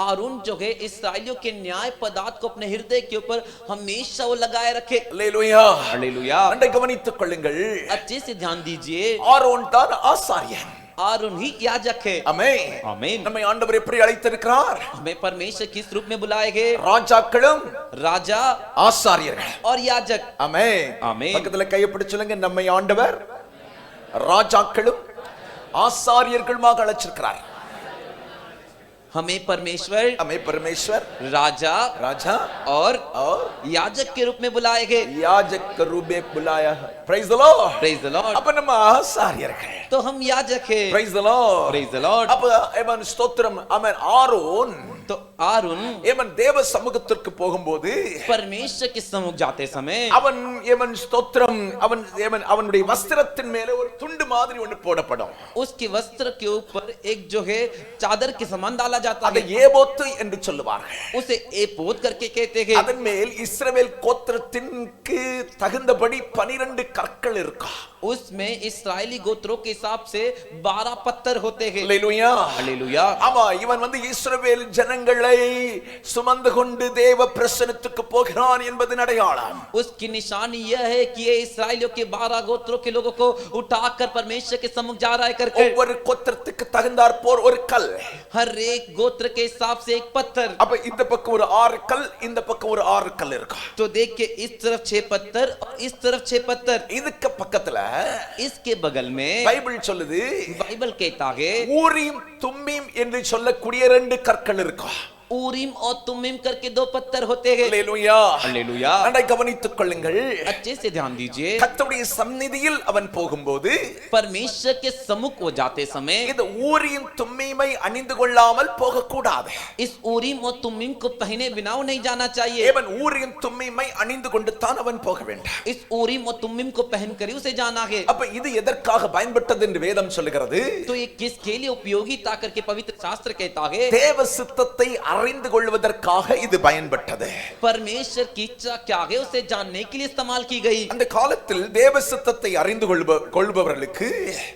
आरोन जो है इस्राएलियों के न्याय पदार्थ को अपने हृदय के ऊपर हमेशा वो लगाए रखे। அல்லேலூயா. हालेलुया। அண்டை கவனித்துக் கொள்ளுங்கள், अच्छे से ध्यान दीजिए, ஆரோன் தான் ஆசாரியன். आरोन ही याजक है। ஆமென். आमीन। நம்மை ஆண்டவர் எப்படி அழைத்திருக்கிறார்? हमें परमेश्वर किस रूप में बुलाए गए? ராஜாக்களும் राजा ஆசாரியர்கள். और याजक। ஆமென். ஆமென். பக்கத்துல கையை பிடிச்சு சொல்லுங்க, நம்மை ஆண்டவர் ராஜாக்களும் ஆசாரியர்களுமாக அழைச்சிருக்கிறார். हमें परमेश्वर राजा और याजक के रूप में बुलाए गए। याजक के रूप में बुलाया है। Praise the Lord. Praise the Lord. அப்ப நம்ம ஆசாரியர்கள், तो हम याजक हैं। Praise the Lord. Praise the Lord. அப்ப அவன் ஸ்தோத்திரம், அவன் ஆரோன், तो आरोन அவன் தேவ சமூகத்திற்கு போகும்போது परमेश्वर के सम्मुख जाते समय அவன் ஸ்தோத்திரம், அவனுடைய வஸ்திரத்தின் மேலே ஒரு துண்டு மாதிரி ஒன்று போடப்படும். उसके वस्त्र के ऊपर एक जो है चादर के समान डाला जाता அதை है। ஏபோத்து என்று சொல்லுவார்கள். उसे एपोद करके कहते हैं। அதன் மேல் இஸ்ரவேல் கோத்திரத்திற்கு தகுந்தபடி 12 கற்கள் இருக்கும். उसमें इस्राएली गोत्रों के हिसाब से 12 पत्थर होते हैं। அல்லேலூயா. हालेलुया। ஆமா, இவன் இஸ்ரவேல் ஜனங்களை சுமந்து கொண்டு தேவ பிரசன்னத்துக்கு போகிறான் என்பது அடையாளம். उसकी निशानी यह है कि ये इस्राएलियों के 12 गोत्रों के लोगों को उठाकर परमेश्वर के सम्मुख जा रहा है करके। ஒவ்வொரு கோத்திரத்துக்கு தகுந்தாற் போர் ஒரு கல். हर एक गोत्र के हिसाब से एक पत्थर। அப்ப இந்த பக்கம் ஒரு 6 கல், இந்த பக்கம் ஒரு 6 கல் இருக்கும். तो देख के इस तरफ 6 पत्थर और इस तरफ 6 पत्थर। இதுக்கு பக்கத்துல इसके बगल में பைபிள் சொல்லுது, बाइबल कहता है ஊரீம் தும்மீம் என்று சொல்லக்கூடிய 2 கற்கள் இருக்கும். ऊरीम और तुमीम करके 2 पत्थर होते हैं। அல்லேலூயா. हालेलुया। நன்றாய் கவனித்துக் கொள்ளுங்கள். अच्छे से ध्यान दीजिए, கர்த்தருடைய சந்நிதியில் அவன் போகும்போது परमेश्वर के सम्मुख वो जाते समय இந்த ஊரீம் தும்மீமை அணிந்து கொள்ளாமல் போக கூடாது. इस ऊरीम और तुमीम को पहने बिना नहीं जाना चाहिए। அவன் ஊரீம் தும்மீமை அணிந்து கொண்டு தான் அவன் போக வேண்டும். इस ऊरीम और तुमीम को पहन कर ही उसे जाना है। அப்ப இது எதற்காக பயன்பட்டது என்று வேதம் சொல்லுகிறது? तो ये किसके लिए उपयोगिता करके पवित्र शास्त्र कहता है? தேவ சித்தத்தை அறிந்து கொள்வதற்காக இது பயன்பட்டது. परमेश्वर की इच्छा क्या है उसे जानने के लिए इस्तेमाल की गई. அந்த காலத்தில் தேவ சித்தத்தை அறிந்து கொள்பவர்களுக்கு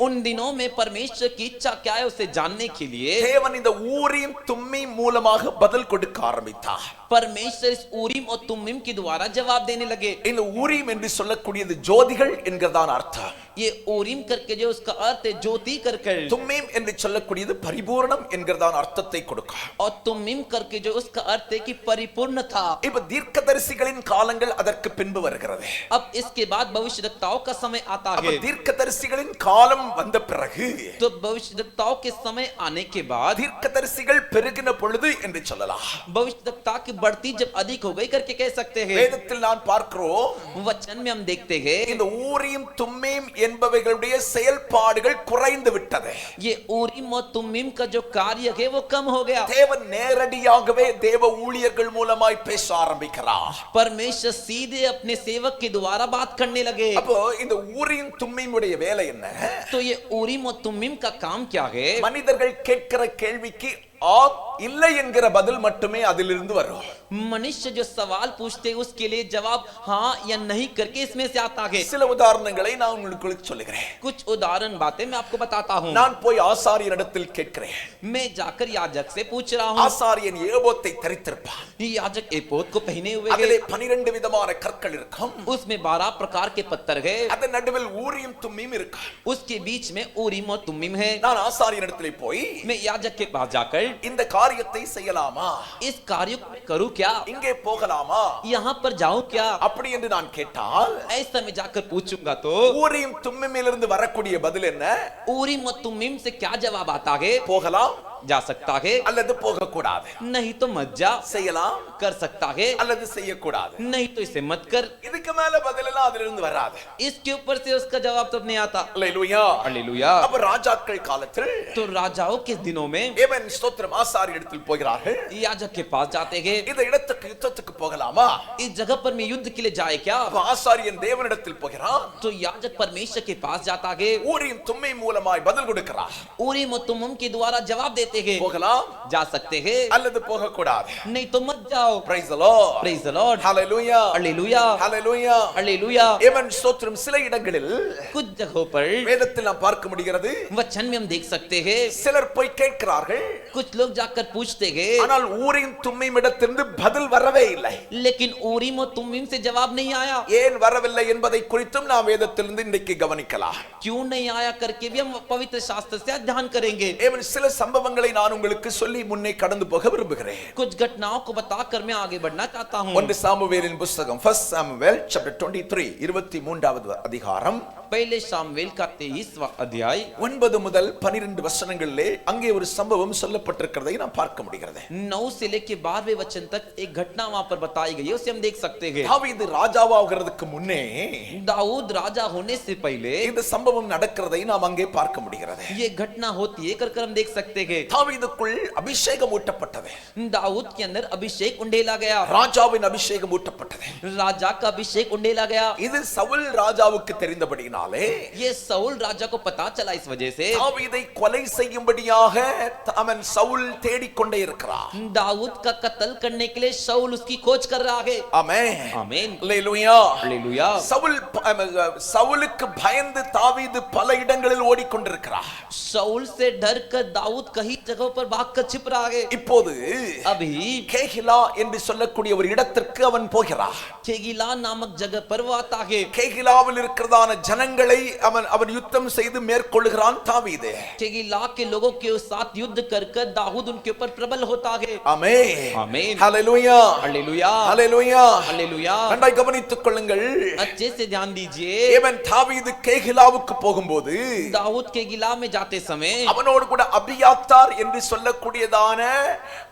उन दिनों में परमेश्वर की इच्छा क्या है उसे जानने के लिए தேவன் இந்த ஊரீம் தும்மீம் மூலமாக பதில் கொடுக்க ஆரம்பித்தார். परमेश्वर इस ऊरीम और तुम्मीम के द्वारा जवाब देने लगे. இந்த ஊரீம் என்று சொல்லக்கூடியது ஜோதிகள் என்கிறதான அர்த்தம். ये ऊरीम करके जो उसका अर्थ है ज्योति करके, தும்மீம் என்று சொல்லக்கூடியது பரிபூரணம் என்கிறதான அர்த்தத்தை கொடுக்கும். और तुम्मीम करके जो उसका अर्थ है कि परिपूर्ण था. இப்ப தீர்க்கதரிசிகளின் காலங்கள் அதற்கு பின்பு வருகிறது. अब इसके बाद भविष्यद्वक्ताओं का समय आता அப்ப है. தீர்க்கதரிசிகளின் காலம் வந்த பிறகு तो भविष्यद्वक्ताओं के समय आने के बाद தீர்க்கதரிசிகள் பெருகின பொழுது என்று சொல்லலாம். भविष्यद्वक्ता की बढ़ती जब अधिक हो गई करके कह सकते हैं. வேதத்தில் நான் பார்க்கிறோம், वचन में हम देखते हैं இந்த ஊரீம் தும்மீம் என்பவைகளுடைய செயல்பாடுகள் குறைந்து விட்டது. ये ऊरीम और तुम्मीम का जो कार्य है वो कम हो गया. தேவன் நேரடியாகவே தேவ ஊழியர்கள் மூலமாய் பேச ஆரம்பிக்கிறார். परमेश्वर सीधे अपने सेवक के द्वारा बात करने लगे. அப்போ இந்த ஊரீம் தும்மீம் உடைய வேலை என்ன? तो ये ऊरीम और तुम्मीम का काम क्या है? மனிதர்கள் கேட்கிற கேள்விக்கு ஆம் இல்லை என்கிற பதில் மட்டுமே அதிலிருந்து வரும். मनुष्य जो सवाल पूछते उसके लिए जवाब हाँ या नहीं करके इसमें से आता है. சில உதாரணங்களை நான் உங்களுக்கு சொல்லுகிறேன். कुछ उदाहरण बातें मैं आपको बताता हूँ. நான் போய் ஆசாரியனிடத்தில் கேட்கிறேன். मैं जाकर याजक से पूछ रहा हूँ. ஆசாரியன் ஏபோத்தை தரித்திருப்பான். याजक एपोद को पहने हुए அதிலே है. 12 விதமான கற்கள் இருக்கும். उसमें 12 प्रकार के पत्थर है. அதன் நடுவில் ஊரீம் தும்மீம் இருக்கும். उसके बीच में ऊरीम और तुम्मीम है. நான் ஆசாரியனிடத்தில் போய் मैं याजक के पास जाकर இந்த காரியத்தை செய்யலாமா, इस कार्य को करूं क्या, இங்கே போகலாமா, यहाँ पर जाऊं क्या, அப்படி என்று நான் கேட்டால் ऐसा मैं जाकर पूछूंगा तो ஊரீம் தும்மீமிலிருந்து வரக்கூடிய பதில் என்ன? ऊरीम और तुम्मीम से क्या जवाब आता है? போகலாம் जा सकता है, அல்லது போக கூடாது, नहीं तो मत जा, செய்யலாம் कर सकता है, அல்லது செய்யக்கூடாது. नहीं तो इसे मत कर. இதுக்கு மேல பதில் எல்லாம் அதிலிருந்து வராது. इसके ऊपर से उसका जवाब तब नहीं आता. அல்லேலூயா. हालेलुया. அப்ப ராஜாக்கள் காலத்தில் तो राजाओं के दिनों में தேவன் ஸ்தோத்திரம் ஆசாரியனிடத்தில் போகிறார்கள். याजक के पास जाते हैं. இந்த இடத்துக்கு யுத்தத்துக்கு போகலாமா? इस जगह पर मैं युद्ध के लिए जाए क्या? அப்ப ஆசாரியன் தேவனிடத்தில் போகிறான். तो याजक परमेश्वर के पास जाता है. ஊரீம் தும்மீம் மூலமாய் பதில் கொடுக்கிறார். ऊरीम और तुम्मीम के द्वारा जवाब देते हैं. போகலாம் जा सकते हैं, அல்லது போக கூடாது. नहीं तो मत जाओ. Praise the Lord. Praise the Lord. Hallelujah. Hallelujah. Hallelujah. Hallelujah. தேவன் ஸ்தோத்திரம் சில இடங்களில் कुछ जगहों पर வேதத்தில் நாம் பார்க்க முடிகிறது. वचन में हम देख सकते हैं சிலர் போய் கேட்கிறார்கள், कुछ लोग जाकर पूछते हैं, ஆனால் ஊரீம் தும்மீம் இடத்திலிருந்து பதில் வரவே இல்லை. लेकिन ऊरीम और तुम्मीम से जवाब नहीं आया. ஏன் வரவில்லை என்பதை குறித்தும் நாம் வேதத்திலிருந்து இன்றைக்கு கவனிக்கலாம். क्यों नहीं आया करके भी हम पवित्र शास्त्र से अध्ययन करेंगे. தேவன் சில சம்பவங்களை நான் உங்களுக்கு சொல்லி முன்னே கடந்து போக விரும்புகிறேன். कुछ घटनाओं को बताकर मैं आगे बढ़ना चाहता हूँ. 1 சாமுவேலின் புத்தகம் 1 சாமுவேல் chapter 23 23வது அதிகாரம் पहले शामुएल का 23वां अध्याय 9 முதல் 12 வசனங்களிலே அங்கே ஒரு சம்பவம் சொல்லப்பட்டிருக்கிறதை நாம் பார்க்க முடிகிறது. 9 से लेकर 12वें वचन तक एक घटना वहां पर बताई गई है, उसे हम देख सकते हैं. தாவீது ராஜாவாகிறதுக்கு முன்னே दाऊद राजा होने से पहले இந்த சம்பவம் நடக்கிறதை நாம் அங்கே பார்க்க முடிகிறது. ये घटना होती है कर हम देख सकते हैं. தாவீதுக்குள் அபிஷேகம் ஊட்டப்பட்டது. दाऊद के अंदर अभिषेक उंडेला गया. ராஜாவின் அபிஷேகம் ஊட்டப்பட்டது. राजा का अभिषेक उंडेला गया. இது சவுல் ராஜாவுக்கு தெரிந்தபடினாலே ये साउल राजा को पता चला, इस वजह से தாவீதை கொலை செய்யும்படியாக அவன் சவுல் தேடிக்கொண்டே இருக்கிறார். दाऊद का कत्ल करने के लिए शाऊल उसकी खोज कर रहा है. ஆமென். आमीन. அல்லேலூயா. हालेलुया. சவுலுக்கு பயந்து தாவீது பல இடங்களில் ஓடிக்கொண்டிருக்கிறார். शाऊल से डर कर दाऊद कई जगहों पर भागकर छिप रहा है. இப்போது अभी கேகிலா என்று சொல்லக்கூடிய ஒரு இடத்திற்கு அவன் போகிறார். केगिला नामक जगह पर वो आता है. கேகிலாவில் இருக்கிறதான ஜனங்களை அவன் யுத்தம் செய்து மேற்கொள்கிறான் தாவீது. केगिला के लोगों के साथ युद्ध कर दाऊद उनके ऊपर प्रबल होता है. ஆமென். आमीन. ஹalleluya. हालेलुया. ஹalleluya. हालेलुया. நன்றாய் கவனித்துக் கொள்ளுங்கள். अच्छे से ध्यान दीजिए. இவன் தாவீது கேகிலாவுக்கு போகும்போது दाऊद केगिला में जाते समय அவனோடு கூட அபியாத்தார் என்று சொல்லக்கூடியதான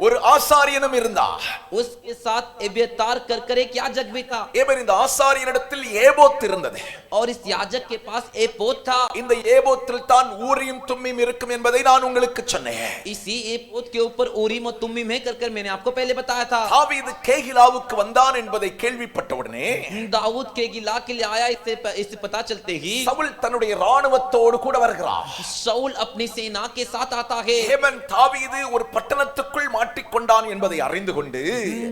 ஒரு ஆசாரியனும் இருந்தார். उसके साथ एब्यातार कर एक याजक भी था. இவன் இந்த ஆசாரியனிடத்தில் ஏபோத் இருந்தது. और इस याजक के पास एपोद था. இந்த ஏபோத்தில் தான் ஊரீம் தும்மீம் இருக்கும் என்பதை நான் உங்களுக்கு சொன்னேன். इसी एपोद के ऊपर ऊरीम और तुम्मीम है कर मैंने आपको पहले बताया था. தாவீது கேகிலாவுக்கு வந்தான் என்பதை கேள்விப்பட்ட உடனே दाऊद केगिला के लिए आया, इससे पता चलते ही சவுல் தன்னுடைய ராணுவத்தோடு கூட வருகிறார். शाऊल अपनी सेना के साथ आता है. ஏமன் தாவீது ஒரு பட்டணத்துக்குள் மாட்டிக்கொண்டான் என்பதை அறிந்து கொண்டு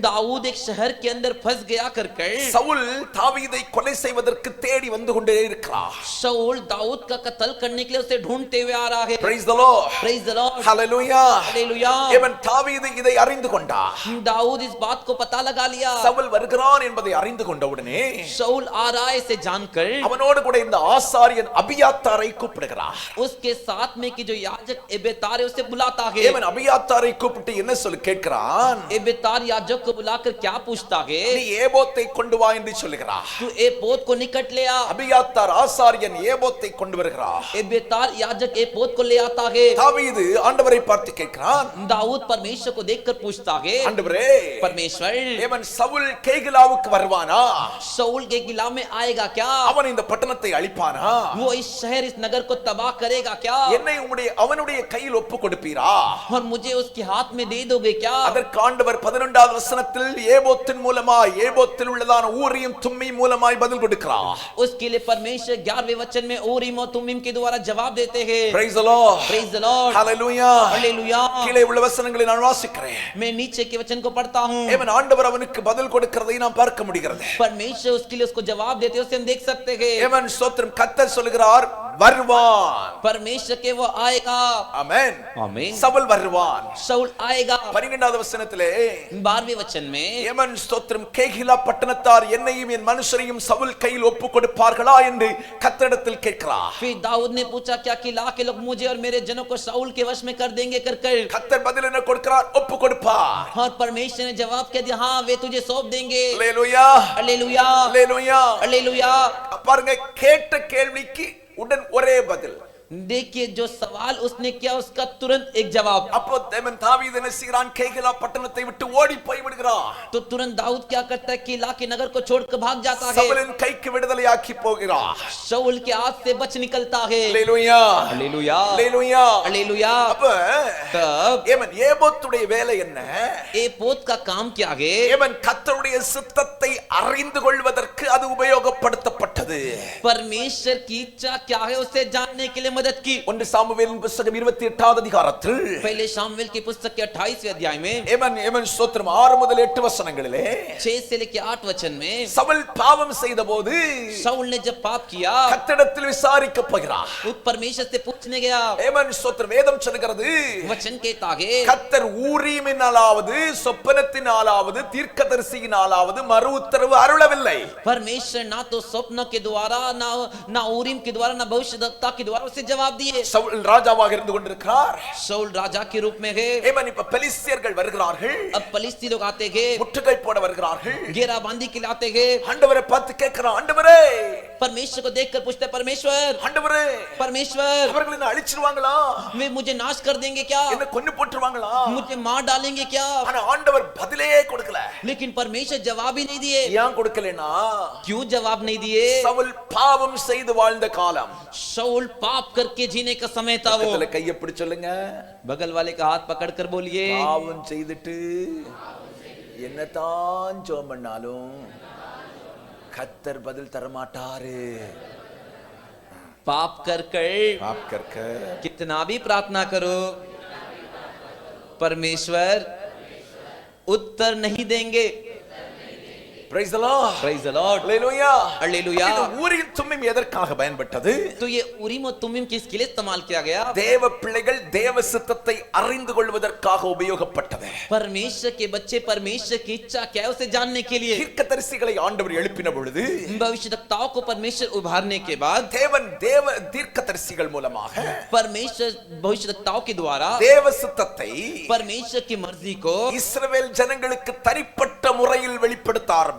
दाऊद एक शहर के अंदर फंस गया करकर சவுல் தாவீதை கொலை செய்வதற்கு தேடி வந்து கொண்டே இருக்கிறார். शाऊल दाऊद का कत्ल करने के लिए उसे ढूंढते हुए आ रहा है. Praise the Lord. Praise the Lord. Hallelujah. Hallelujah. Yemen தாவீது இதை அறிந்து கொண்டார். दाऊद इस बात को पता लगा लिया. சவுல் வருகிறான் என்பதை அறிந்து கொண்டவுடனே शाऊल आ रहा है इसे जानकर அவனோடு கூட இந்த ஆசாரியன் அபியாத்தாரை கூப்பிடுகிறார். उसके साथ में कि जो याजक एबेतार है उसे बुलाता है. ஏமன் அபியாத்தாரை கூப்பிட்டு என்ன சொல்லி கேட்கிறான்? एबेतार याजक को बुलाकर क्या पूछता है? நீ ஏபோத்தை கொண்டு வா என்று சொல்லுகிறார். तू एपोद को निकट ले आ. அபியாத்தார் ஆசாரியன் ஏபோத்தை கொண்டு வருகிறார். एबेतार याजक एपोद को ले आता है. தாவீது ஆண்டவரை பார்த்து கேட்கிறான். दाऊद परमेश्वर को देखकर पूछता है, ஆண்டவரே परमेश्वर ஏமன் சவுல் கேகிலாவுக்கு வருவானா? शाऊल के किला में आएगा क्या? அவன் இந்த பட்டணத்தை அழிப்பானா? वो इस शहर इस नगर को तबाह करेगा क्या? என்னை அவனுடைய கையில் ஒப்பு கொடுப்பீரா? और मुझे उसके हाथ में दे दोगे क्या? அதற்கு ஆண்டவர் 11வது வசனத்தில் ஏபோத்தின் மூலமாய் ஏபோத்தில் உள்ளதான ஊரியும் தும்மி மூலமாய் பதில் கொடுக்கிறார். उसके लिए परमेश्वर 11वें वचन में ऊरीम और तुमीम के द्वारा जवाब देते हैं. Praise the Lord. Praise the Lord. Hallelujah. Hallelujah. கீழே உள்ள வசனங்களை நான் வாசிக்கிறேன். मैं नीचे के वचन को पढ़ता हूं. ஏமன் ஆண்டவர் அவனுக்கு பதில் கொடுக்கிறதை நாம் பார்க்க முடிகிறது. परमेश्वर उसके लिए उसको जवाब देते हैं, उसे हम देख सकते हैं. ஏமன் ஸ்தோத்திரம் கர்த்தர் சொல்கிறார் வருவான். परमेश्वर के वो आएगा. ஆமென். आमीन. சவுல் வருவான். शाऊल आएगा. 12வது வசனத்திலே 12वें वचन में ஏமன் ஸ்தோத்திரம் கேகிலா பட்டணத்தார் என்னையும் என் மனுஷரையும் சவுல் கையில் ஒப்பு கொடுப்பார்களா என்று கர்த்தரிடத்தில் கேட்கிறார். फिर दाऊद ने पूछा क्या किला के लोग मुझे और मेरे जनों को शाऊल के वश में कर देंगे कर कर. கர்த்தர் பதில் என்ன கொடுக்கிறார்? ஒப்பு கொடுப்பார். और परमेश्वर ने जवाब कह दिया, हाँ वे तुझे सौंप देंगे. அல்லேலூயா. हालेलुया. அல்லேலூயா. हालेलुया. பாருங்க கேட்ட கேள்விக்கு உடன் ஒரே பதில். देखिए जो सवाल उसने किया उसका तुरंत एक जवाब. அப்போ தேவன் தாவீது என்ன செய்கிறான்? கேகிலா பட்டணத்தை விட்டு ஓடி போய் விடுகிறான். तो तुरंत दाऊद क्या करता है? किला के नगर को छोड़कर भाग जाता है. சவுலின் கைக்கு விடுதலையாக்கி போகிறார். शाऊल के हाथ से बच निकलता है. அல்லேலூயா. हालेलुया. அல்லேலூயா. हालेलुया. அப்ப तब ஏமன் ஏபோத்துடைய வேலை என்ன? एपोद का काम क्या है? ஏமன் கர்த்தருடைய சித்தத்தை அறிந்து கொள்வதற்கு அது உபயோகப்படுத்தப்பட்டது. परमेश्वर की इच्छा क्या है उसे जानने के लिए मदद की. 1 சாமுவேலின் புத்தகம் 28வது அதிகாரத்தில் पहले शामुएल की पुस्तक के 28वें अध्याय में ஏமன் ஸ்தோத்திரம் 6 முதல் 8 வசனங்களிலே 6 से लेकर 8 वचन में சவுல் பாவம் செய்தபோது शाऊल ने जब पाप किया கர்த்தரிடத்தில் விசாரிக்க போகிறார். वो परमेश्वर से पूछने गया. ஏமன் ஸ்தோத்திரம் வேதம் சொல்கிறது वचन कहता है கர்த்தர் ஊரீமினாலாவது சொப்பனத்தினாலாவது தீர்க்கதரிசியினாலாவது மறு உத்தரவு அருளவில்லை. परमेश्वर ना तो स्वप्न के द्वारा ना ऊरीम के द्वारा ना भविष्यद्वक्ता के द्वारा उसे जवाब दिए. சவுல் ராஜாவாக இருந்து கொண்டிருக்கிறார். शाऊल राजा के रूप में है. ஏமன் இப்ப பெலிஸ்தியர்கள் வருகிறார்கள். अब फलिस्ती लोग आते हैं, முற்றுகை போட வருகிறார்கள். घेराबंदी के लिए आते हैं. ஆண்டவரை பார்த்து கேட்கிறான், ஆண்டவரே परमेश्वर को देखकर पूछते हैं, परमेश्वर ஆண்டவரே परमेश्वर அவர்கள் என்ன அழிச்சிருவாங்களா? वे मुझे नाश कर देंगे क्या? என்ன கொன்னு போட்டுருவாங்களா? मुझे मार डालेंगे क्या? ஆனா ஆண்டவர் பதிலே கொடுக்கல. लेकिन परमेश्वर जवाब ही नहीं दिए. ஏன் கொடுக்கலனா? क्यों जवाब नहीं दिए? சவுல் பாவம் செய்து வாழ்ந்த காலம். शाऊल पाप करके जीने का समय था. वो பக்கத்துல கையை பிடிச்சு சொல்லுங்க, बगल वाले का हाथ पकड़कर बोलिए, பாவம் செய்துட்டு என்னதான் ஜெபம் பண்ணாலும் கர்த்தர் பதில் தர மாட்டாரு. पाप कर பாப் கர்க்க कितना भी प्रार्थना करो परमेश्वर उत्तर नहीं देंगे. Praise the Lord. Praise the Lord. Hallelujah. Hallelujah. இந்த ஊரின் தும்மிம் எதற்காக பயன்பட்டது? तो ये उरीम और तुमीम किसके लिए इस्तेमाल किया गया? தேவ பிள்ளைகள் தேவ சித்தத்தை அறிந்து கொள்வதற்காக உபயோகப்பட்டது. परमेश्वर के बच्चे परमेश्वर की इच्छा क्या है उसे जानने के लिए. தீர்க்கதரிசிகளை ஆண்டவர் எழுப்பின பொழுது भविष्यद्वक्ताओं को परमेश्वर उभारने के बाद தேவன் தேவ தீர்க்கதரிசிகள் மூலமாக परमेश्वर भविष्यद्वक्ताओं के द्वारा தேவ சித்தத்தை परमेश्वर की मर्जी को இஸ்ரவேல் ஜனங்களுக்கு தனிப்பட்ட முறையில் வெளிப்படுத்த ஆரம்பித்தார்.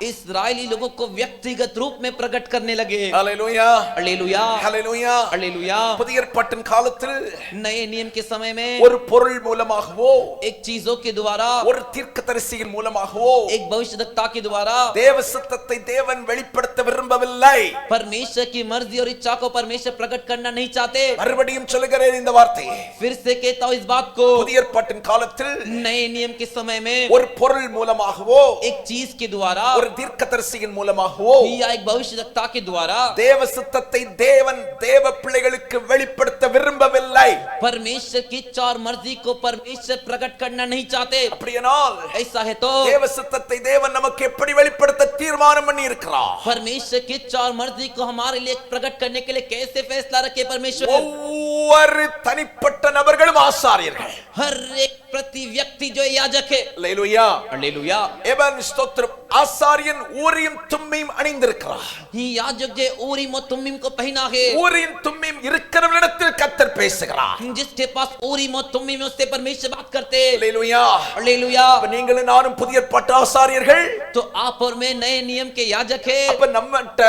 इस्राएली लोगों को व्यक्तिगत रूप में प्रकट करने लगे. ஹalleluya. हालेलुया. ஹalleluya. हालेलुया. புதிய ஏற்பாட்டின் காலத்தில் नए नियम के समय में ஒரு பொருள் மூலமாகவோ एक चीजों के द्वारा ஒரு தீர்க்கதரிசியின் மூலமாகவோ एक भविष्यद्वक्ता के द्वारा தேவ சித்தத்தை தேவன் வெளிப்படுத்த விரும்பவில்லை. परमेश्वर की मर्जी और इच्छा को परमेश्वर प्रकट करना नहीं चाहते. மறுபடியும் சொல்லுகிறேன் இந்த வார்த்தையை. फिर से कहता हूं इस बात को, புதிய ஏற்பாட்டின் காலத்தில் नए नियम के समय में ஒரு பொருள் மூலமாக மூலமாகவோ एक चीज के द्वारा ஒரு தீர்க்கதரிசியின் மூலமாகவோ या एक भविष्यवक्ता के द्वारा தேவ சித்தத்தை தேவன் தேவ பிள்ளைகளுக்கு வெளிப்படுத்த விரும்பவில்லை. परमेश्वर की इच्छा और मर्जी को परमेश्वर प्रकट करना नहीं चाहते. அப்படியானால் ऐसा है तो தேவ சித்தத்தை தேவன் நமக்கு எப்படி வெளிப்படுத்த தீர்மானம் பண்ணி இருக்கிறார்? परमेश्वर की इच्छा और मर्जी को हमारे लिए प्रकट करने के लिए कैसे फैसला रखे परमेश्वर? ஒவ்வொரு தனிப்பட்ட நபர்களும் ஆசாரியர்கள். हर एक प्रति व्यक्ति जो याजक है. அல்லேலூயா हालेलुया. எபன் ஸ்தோத்திரம். ஆசாரியன் ஊரீம் தும்மீம் அணிந்திருக்கிறார். ही याजक जो ऊरीम और तुमीम को पहना है. ஊரீம் தும்மீம் இருக்கிறவரிடத்தில் கர்த்தர் பேசுகிறார். जिसके पास ऊरीम और तुमीम है उससे परमेश्वर बात करते हैं. அல்லேலூயா. हालेलुया. அப்ப நீங்களும் நானும் புதிய ஏற்பாட்டு ஆசாரியர்கள். तो आप और मैं नए नियम के याजक है. அப்ப நம்மட்ட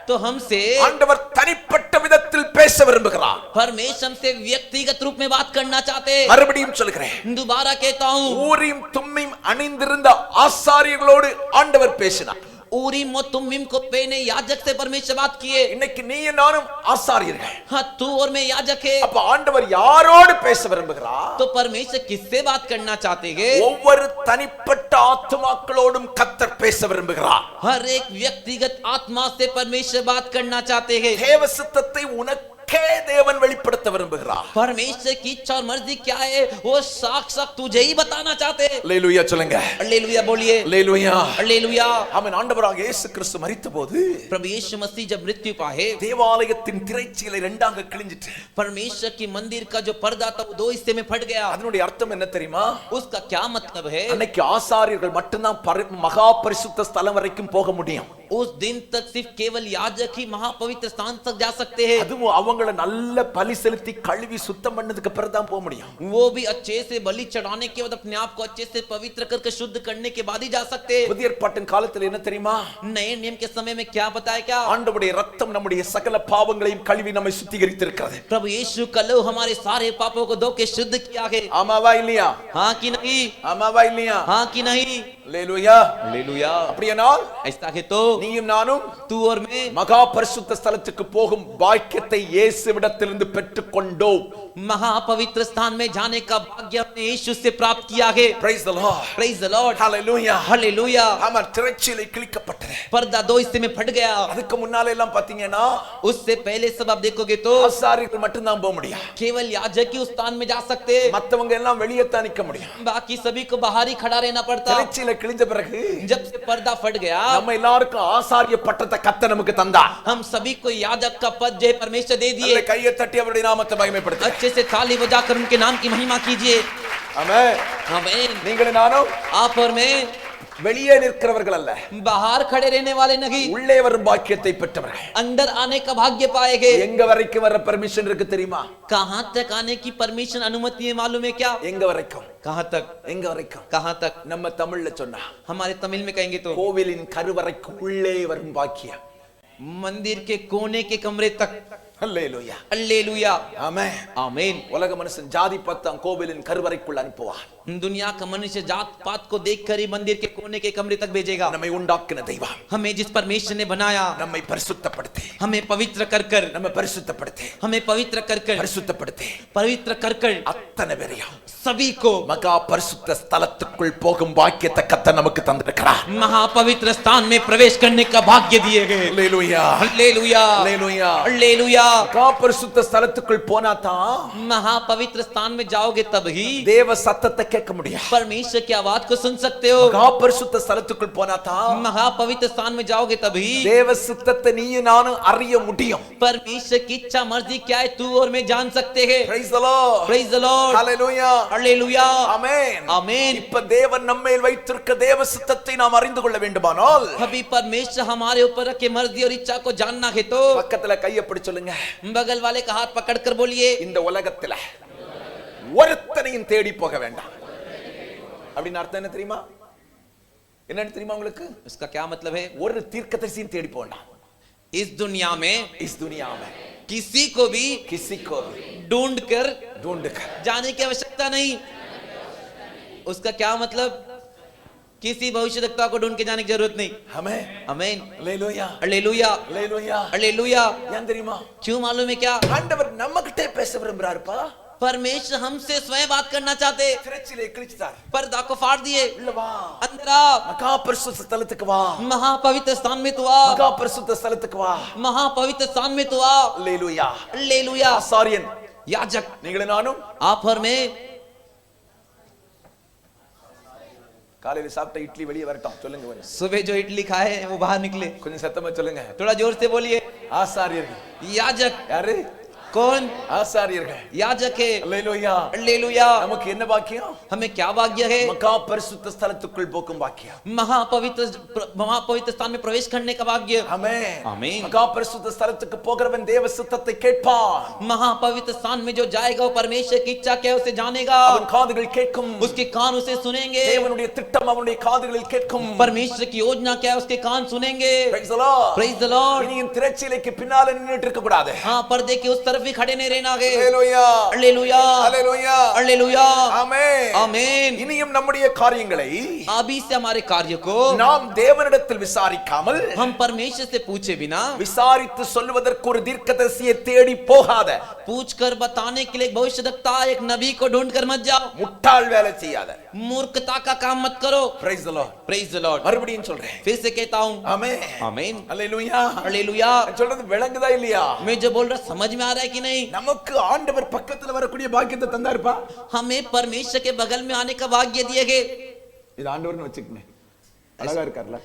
तो हमसे ஆண்டவர் தனிப்பட்ட விதத்தில் பேச விரும்புகிறார். परमेश्वर हमसे व्यक्तिगत रूप में बात करना चाहते हैं. மறுபடியும் சொல்கிறேன். दोबारा कहता हूँ ஊரீம் தும்மீம் அணிந்திருந்த ஆசாரியர்களோடு ஆண்டவர் பேசினார். ऊरीम और तुमीम को पहने याजक से परमेश्वर बात किए. இன்னைக்கு நீயும் நானும் ஆசாரியர்கள். हाँ तू और मैं याजक है. அப்ப ஆண்டவர் யாரோடு பேச விரும்புகிறார்? तो परमेश्वर किससे बात करना चाहते हैं? ஒவ்வொரு தனிப்பட்ட ஆத்துமாக்களோடும் கர்த்தர் பேச விரும்புகிறார். हर एक व्यक्तिगत आत्मा से परमेश्वर बात करना चाहते हैं. தேவ சித்தத்தை உனக்கே தேவன் வெளிப்படுத்த விரும்புகிறார். परमेश्वर की इच्छा और मर्जी क्या है वो साक्षात तुझे ही बताना चाहते हैं. அல்லேலூயா சொல்லுங்க. हालेलुया बोलिए. அல்லேலூயா. हालेलुया. ஆமென். ஆண்டவராகிய இயேசு கிறிஸ்து மரித்தபோது प्रभु यीशु मसीह जब मृत्यु पाए தேவாலயத்தின் திரைச்சீலை இரண்டாக கிழிஞ்சிட்டு. परमेश्वर की मंदिर का जो पर्दा था वो दो हिस्से में फट गया. அதனுடைய அர்த்தம் என்ன தெரியுமா? उसका क्या मतलब है? அன்னைக்கு ஆசாரியர்கள் மட்டும்தான் மகா பரிசுத்த ஸ்தலம் வரைக்கும் போக முடியும். उस दिन तक सिर्फ केवल याजक ही महापवित्र स्थान तक जा सकते हैं. அதுவும் அவங்கள நல்ல பலி செலுத்தி கழுவி சுத்தம் பண்ணதுக்கு அப்புறம் தான் போக முடியும். वो भी अच्छे से बलि चढ़ाने के बाद अपने आप को अच्छे से पवित्र करके शुद्ध करने के बाद ही जा सकते हैं. புதிய ஏற்பாட்டின் காலத்துல என்ன தெரியுமா? नए नियम के समय में क्या बताया क्या? ஆண்டவருடைய ரத்தம் நம்முடைய சகல பாவங்களையும் கழுவி நம்மை சுத்திகரித்திருக்கிறது. प्रभु यीशु का लहू हमारे सारे पापों को धो के शुद्ध किया है. ஆமாவா இல்லையா? हाँ कि नहीं? ஆமாவா இல்லையா? हाँ कि नहीं? அல்லேலூயா. हालेलुया. அப்படியானால் ऐसा है तो நீயும் நானும் तू और मैं மகா பரிசுத்த ஸ்தலத்துக்கு போகும் பாக்கியத்தை இயேசுவிடத்திலிருந்து பெற்றுக்கொண்டோம். महापवित्र स्थान में जाने का भाग्य हमने यीशु से प्राप्त किया है. Praise the Lord. Praise the Lord. Hallelujah. Hallelujah. ஆமாம். திரைச்சீலை கிழிக்கப்பட்டது. पर्दा दो हिस्से में फट गया. அதுக்கு முன்னால எல்லாம் பாத்தீங்கன்னா उससे पहले सब आप देखोगे तो ஆசாரியர்கள் மட்டும் தான் போக முடியும். केवल याजक ही उस स्थान में जा सकते हैं. மத்தவங்க எல்லாம் வெளியே தான் நிக்க முடியும். बाकी सभी को बाहर ही खड़ा रहना पड़ता. திரைச்சீலை கிழிஞ்ச பிறகு जब से पर्दा फट गया நம்ம எல்லாருக்கும் ஆசாரிய பட்டத்தை கர்த்தர் நமக்கு தந்தார். हम सभी को याजक का पद जो है परमेश्वर दे दिए. நல்ல கையை தட்டி அவருடைய நாமத்தை மகிமைப்படுத்துங்க. अच्छे से ताली बजाकर उनके नाम की महिमा कीजिए. ஆமென். आमीन. நீங்களும் நானும் आप और मैं வெளியே நிற்கிறவர்கள் அல்ல, बाहर खड़े रहने वाले नहीं, உள்ளே வரும் பாக்கியத்தை பெற்றவர்கள். अंदर आने का भाग्य पाएंगे. எங்க வரைக்கும் வர பெர்மிஷன் இருக்கு தெரியுமா? कहां तक आने की परमिशन अनुमति है मालूम है क्या? எங்க வரைக்கும்? कहां तक? எங்க வரைக்கும்? कहां तक? நம்ம தமிழ்ல சொன்னா हमारे तमिल में कहेंगे तो கோவிலின் கருவறைக்கு உள்ளே வரும் பாக்கியம். मंदिर के कोने के कमरे तक. அல்லேலூயா. हालेलुया. ஆமென். आमीन. உலக மனுஷன் ஜாதி பத்தாம் கோவிலின் கருவறைக்குள் அனுப்புவார். दुनिया का मनुष्य जात पात को देखकर ही मंदिर के कोने के कमरे तक भेजेगा. நம்மை உண்டாக்கின தெய்வம் हमें जिस परमेश्वर ने बनाया, நம்மை பரிசுத்தப்படுத்தி, हमें पवित्र कर कर, நம்ம பரிசுத்தப்படுத்தி, हमें पवित्र कर कर, பரிசுத்தப்படுத்தி पवित्र कर कर அத்தனை பேரையும் सभी को மகா பரிசுத்த ஸ்தலத்துக்குள் போகும் பாக்கியத்தை கர்த்தர் நமக்கு தந்திருக்கிறார். महापवित्र स्थान में प्रवेश करने का भाग्य दिए गए. அல்லேலூயா. हालेलुया. அல்லேலூயா. हालेलुया. மகா பரிசுத்த ஸ்தலத்துக்குள் போனா தான் महापवित्र स्थान में जाओगे तब ही தேவ சத்தத்தை கேட்க முடியும். परमेश्वर की आवाज को सुन सकते हो. மகா பரிசுத்த ஸ்தலத்துக்குள் போனா தான் महापवित्र स्थान में जाओगे तब ही தேவ சித்தத்தை நீயும் நானும் அறிய முடியும். परमेश्वर की इच्छा मर्जी क्या है तू और मैं जान सकते हैं. Praise the Lord. Praise the Lord. Hallelujah. Hallelujah. Amen. Amen. இப்ப தேவன் நம்மேல் வைத்திருக்க தேவ சித்தத்தை நாம் அறிந்து கொள்ள வேண்டுமானால் अभी परमेश्वर हमारे ऊपर रखे मर्जी और इच्छा को जानना है तो பக்கத்துல கையை பிடிச்சு சொல்லுங்க, बगल वाले का हाथ पकड़कर बोलिए, இந்த உலகத்துல ஒருத்தனையும் தேடி போக வேண்டாம். அப்படின்னு அர்த்தம் என்ன தெரியுமா? என்னன்னு தெரியுமா உங்களுக்கு? उसका क्या मतलब है? ஒரு தீர்க்கதரிசியும் தேடி போக வேண்டாம். इस दुनिया में इस दुनिया में किसी को भी किसी को भी ढूंढ कर जाने की आवश्यकता नहीं. उसका क्या मतलब? किसी भविष्यवक्ता को ढूंढ के जाने की जरूरत नहीं. हमें आमीन. அல்லேலூயா. हालेलुया. அல்லேலூயா. हालेलुया. ஏன் தெரியுமா? क्यों मालूम है क्या? ஆண்டவர் நம்மகிட்ட பேச விரும்புறாருப்பா. परमेश्वर हमसे स्वयं बात करना चाहते, திரைச்சீலை கிழிச்சார். पर्दा को फाड़ दिए, உள்ள வா, अंदर आ, மகா பரிசுத்த ஸ்தலத்துக்கு வா, महापवित्र स्थान में तू आ, மகா பரிசுத்த ஸ்தலத்துக்கு வா. महापवित्र स्थान में तू आ, அல்லேலூயா. हालेलुया। ஆசாரியன் याजक நீங்களும் நானும் आप और मैं காலையில சாப்பிட்ட இட்லி வெளியே வரட்டும் சொல்லுங்க கொஞ்சம். सुबह जो इडली खाए हैं वो बाहर निकले, கொஞ்சம் சத்தமா சொல்லுங்க. थोड़ा जोर से बोलिए। ஆசாரியர்கள் याजक யாரு? कौन? ஆசாரியர்கள். याजक है, அல்லேலூயா. हालेलुया। நமக்கு என்ன பாக்கியம்? हमें क्या भाग्य है? மகா பரிசுத்த ஸ்தலத்துக்குள் போகும் பாக்கியம். महापवित्र स्थान में प्रवेश करने का भाग्य। ஆமென். आमीन। மகா பரிசுத்த ஸ்தலத்துக்கு போகிறவன் தேவ சித்தத்தை கேட்பான். महापवित्र स्थान में जो जाएगा वो परमेश्वर की इच्छा क्या है उसे जानेगा, அவன் காதுகள் கேட்கும். उसके कान उसे सुनेंगे, தேவனுடைய திட்டம் அவனுடைய காதுகளில் கேட்கும். परमेश्वर की योजना क्या है उसके कान सुनेंगे। Praise the Lord. Praise the Lord। இனியும் திரைச்சீலைக்கு பின்னால நின்னுட்டு இருக்க கூடாது. हाँ, पर्दे के उस तरफ भी खड़े नहीं रहना है। அல்லேலூயா. हालेलुया, அல்லேலூயா. हालेलुया, ஆமென். आमीन। இனியும் நம்முடைய காரியங்களை अभी से हमारे कार्य को நாம் தேவனிடத்தில் விசாரிக்காமல் हम परमेश्वर से पूछे बिना, விசாரித்து சொல்வதற்கு ஒரு தீர்க்கதரிசியை தேடி போகாத, पूछ कर बताने के लिए एक भविष्यवक्ता एक नबी को ढूंढ कर मत जाओ, முட்டாள் வேலை செய்யாத. मूर्खता का काम मत करो। Praise the Lord. Praise the Lord। மறுபடியும் சொல்றேன். फिर से कहता हूँ, ஆமென். आमीन, அல்லேலூயா. हालेलुया। நான் சொல்றது விளங்குதா இல்லையா? मैं जो बोल रहा समझ में आ रहा है कि नहीं? நமக்கு ஆண்டவர் பக்கத்துல வரக்கூடிய பாக்கியத்தை தந்தாருப்பா. हमें परमेश्वर के बगल में आने का भाग्य दिए गए। இது ஆண்டவர்னு வச்சுக்கங்க. அழகா இருக்கார்ல?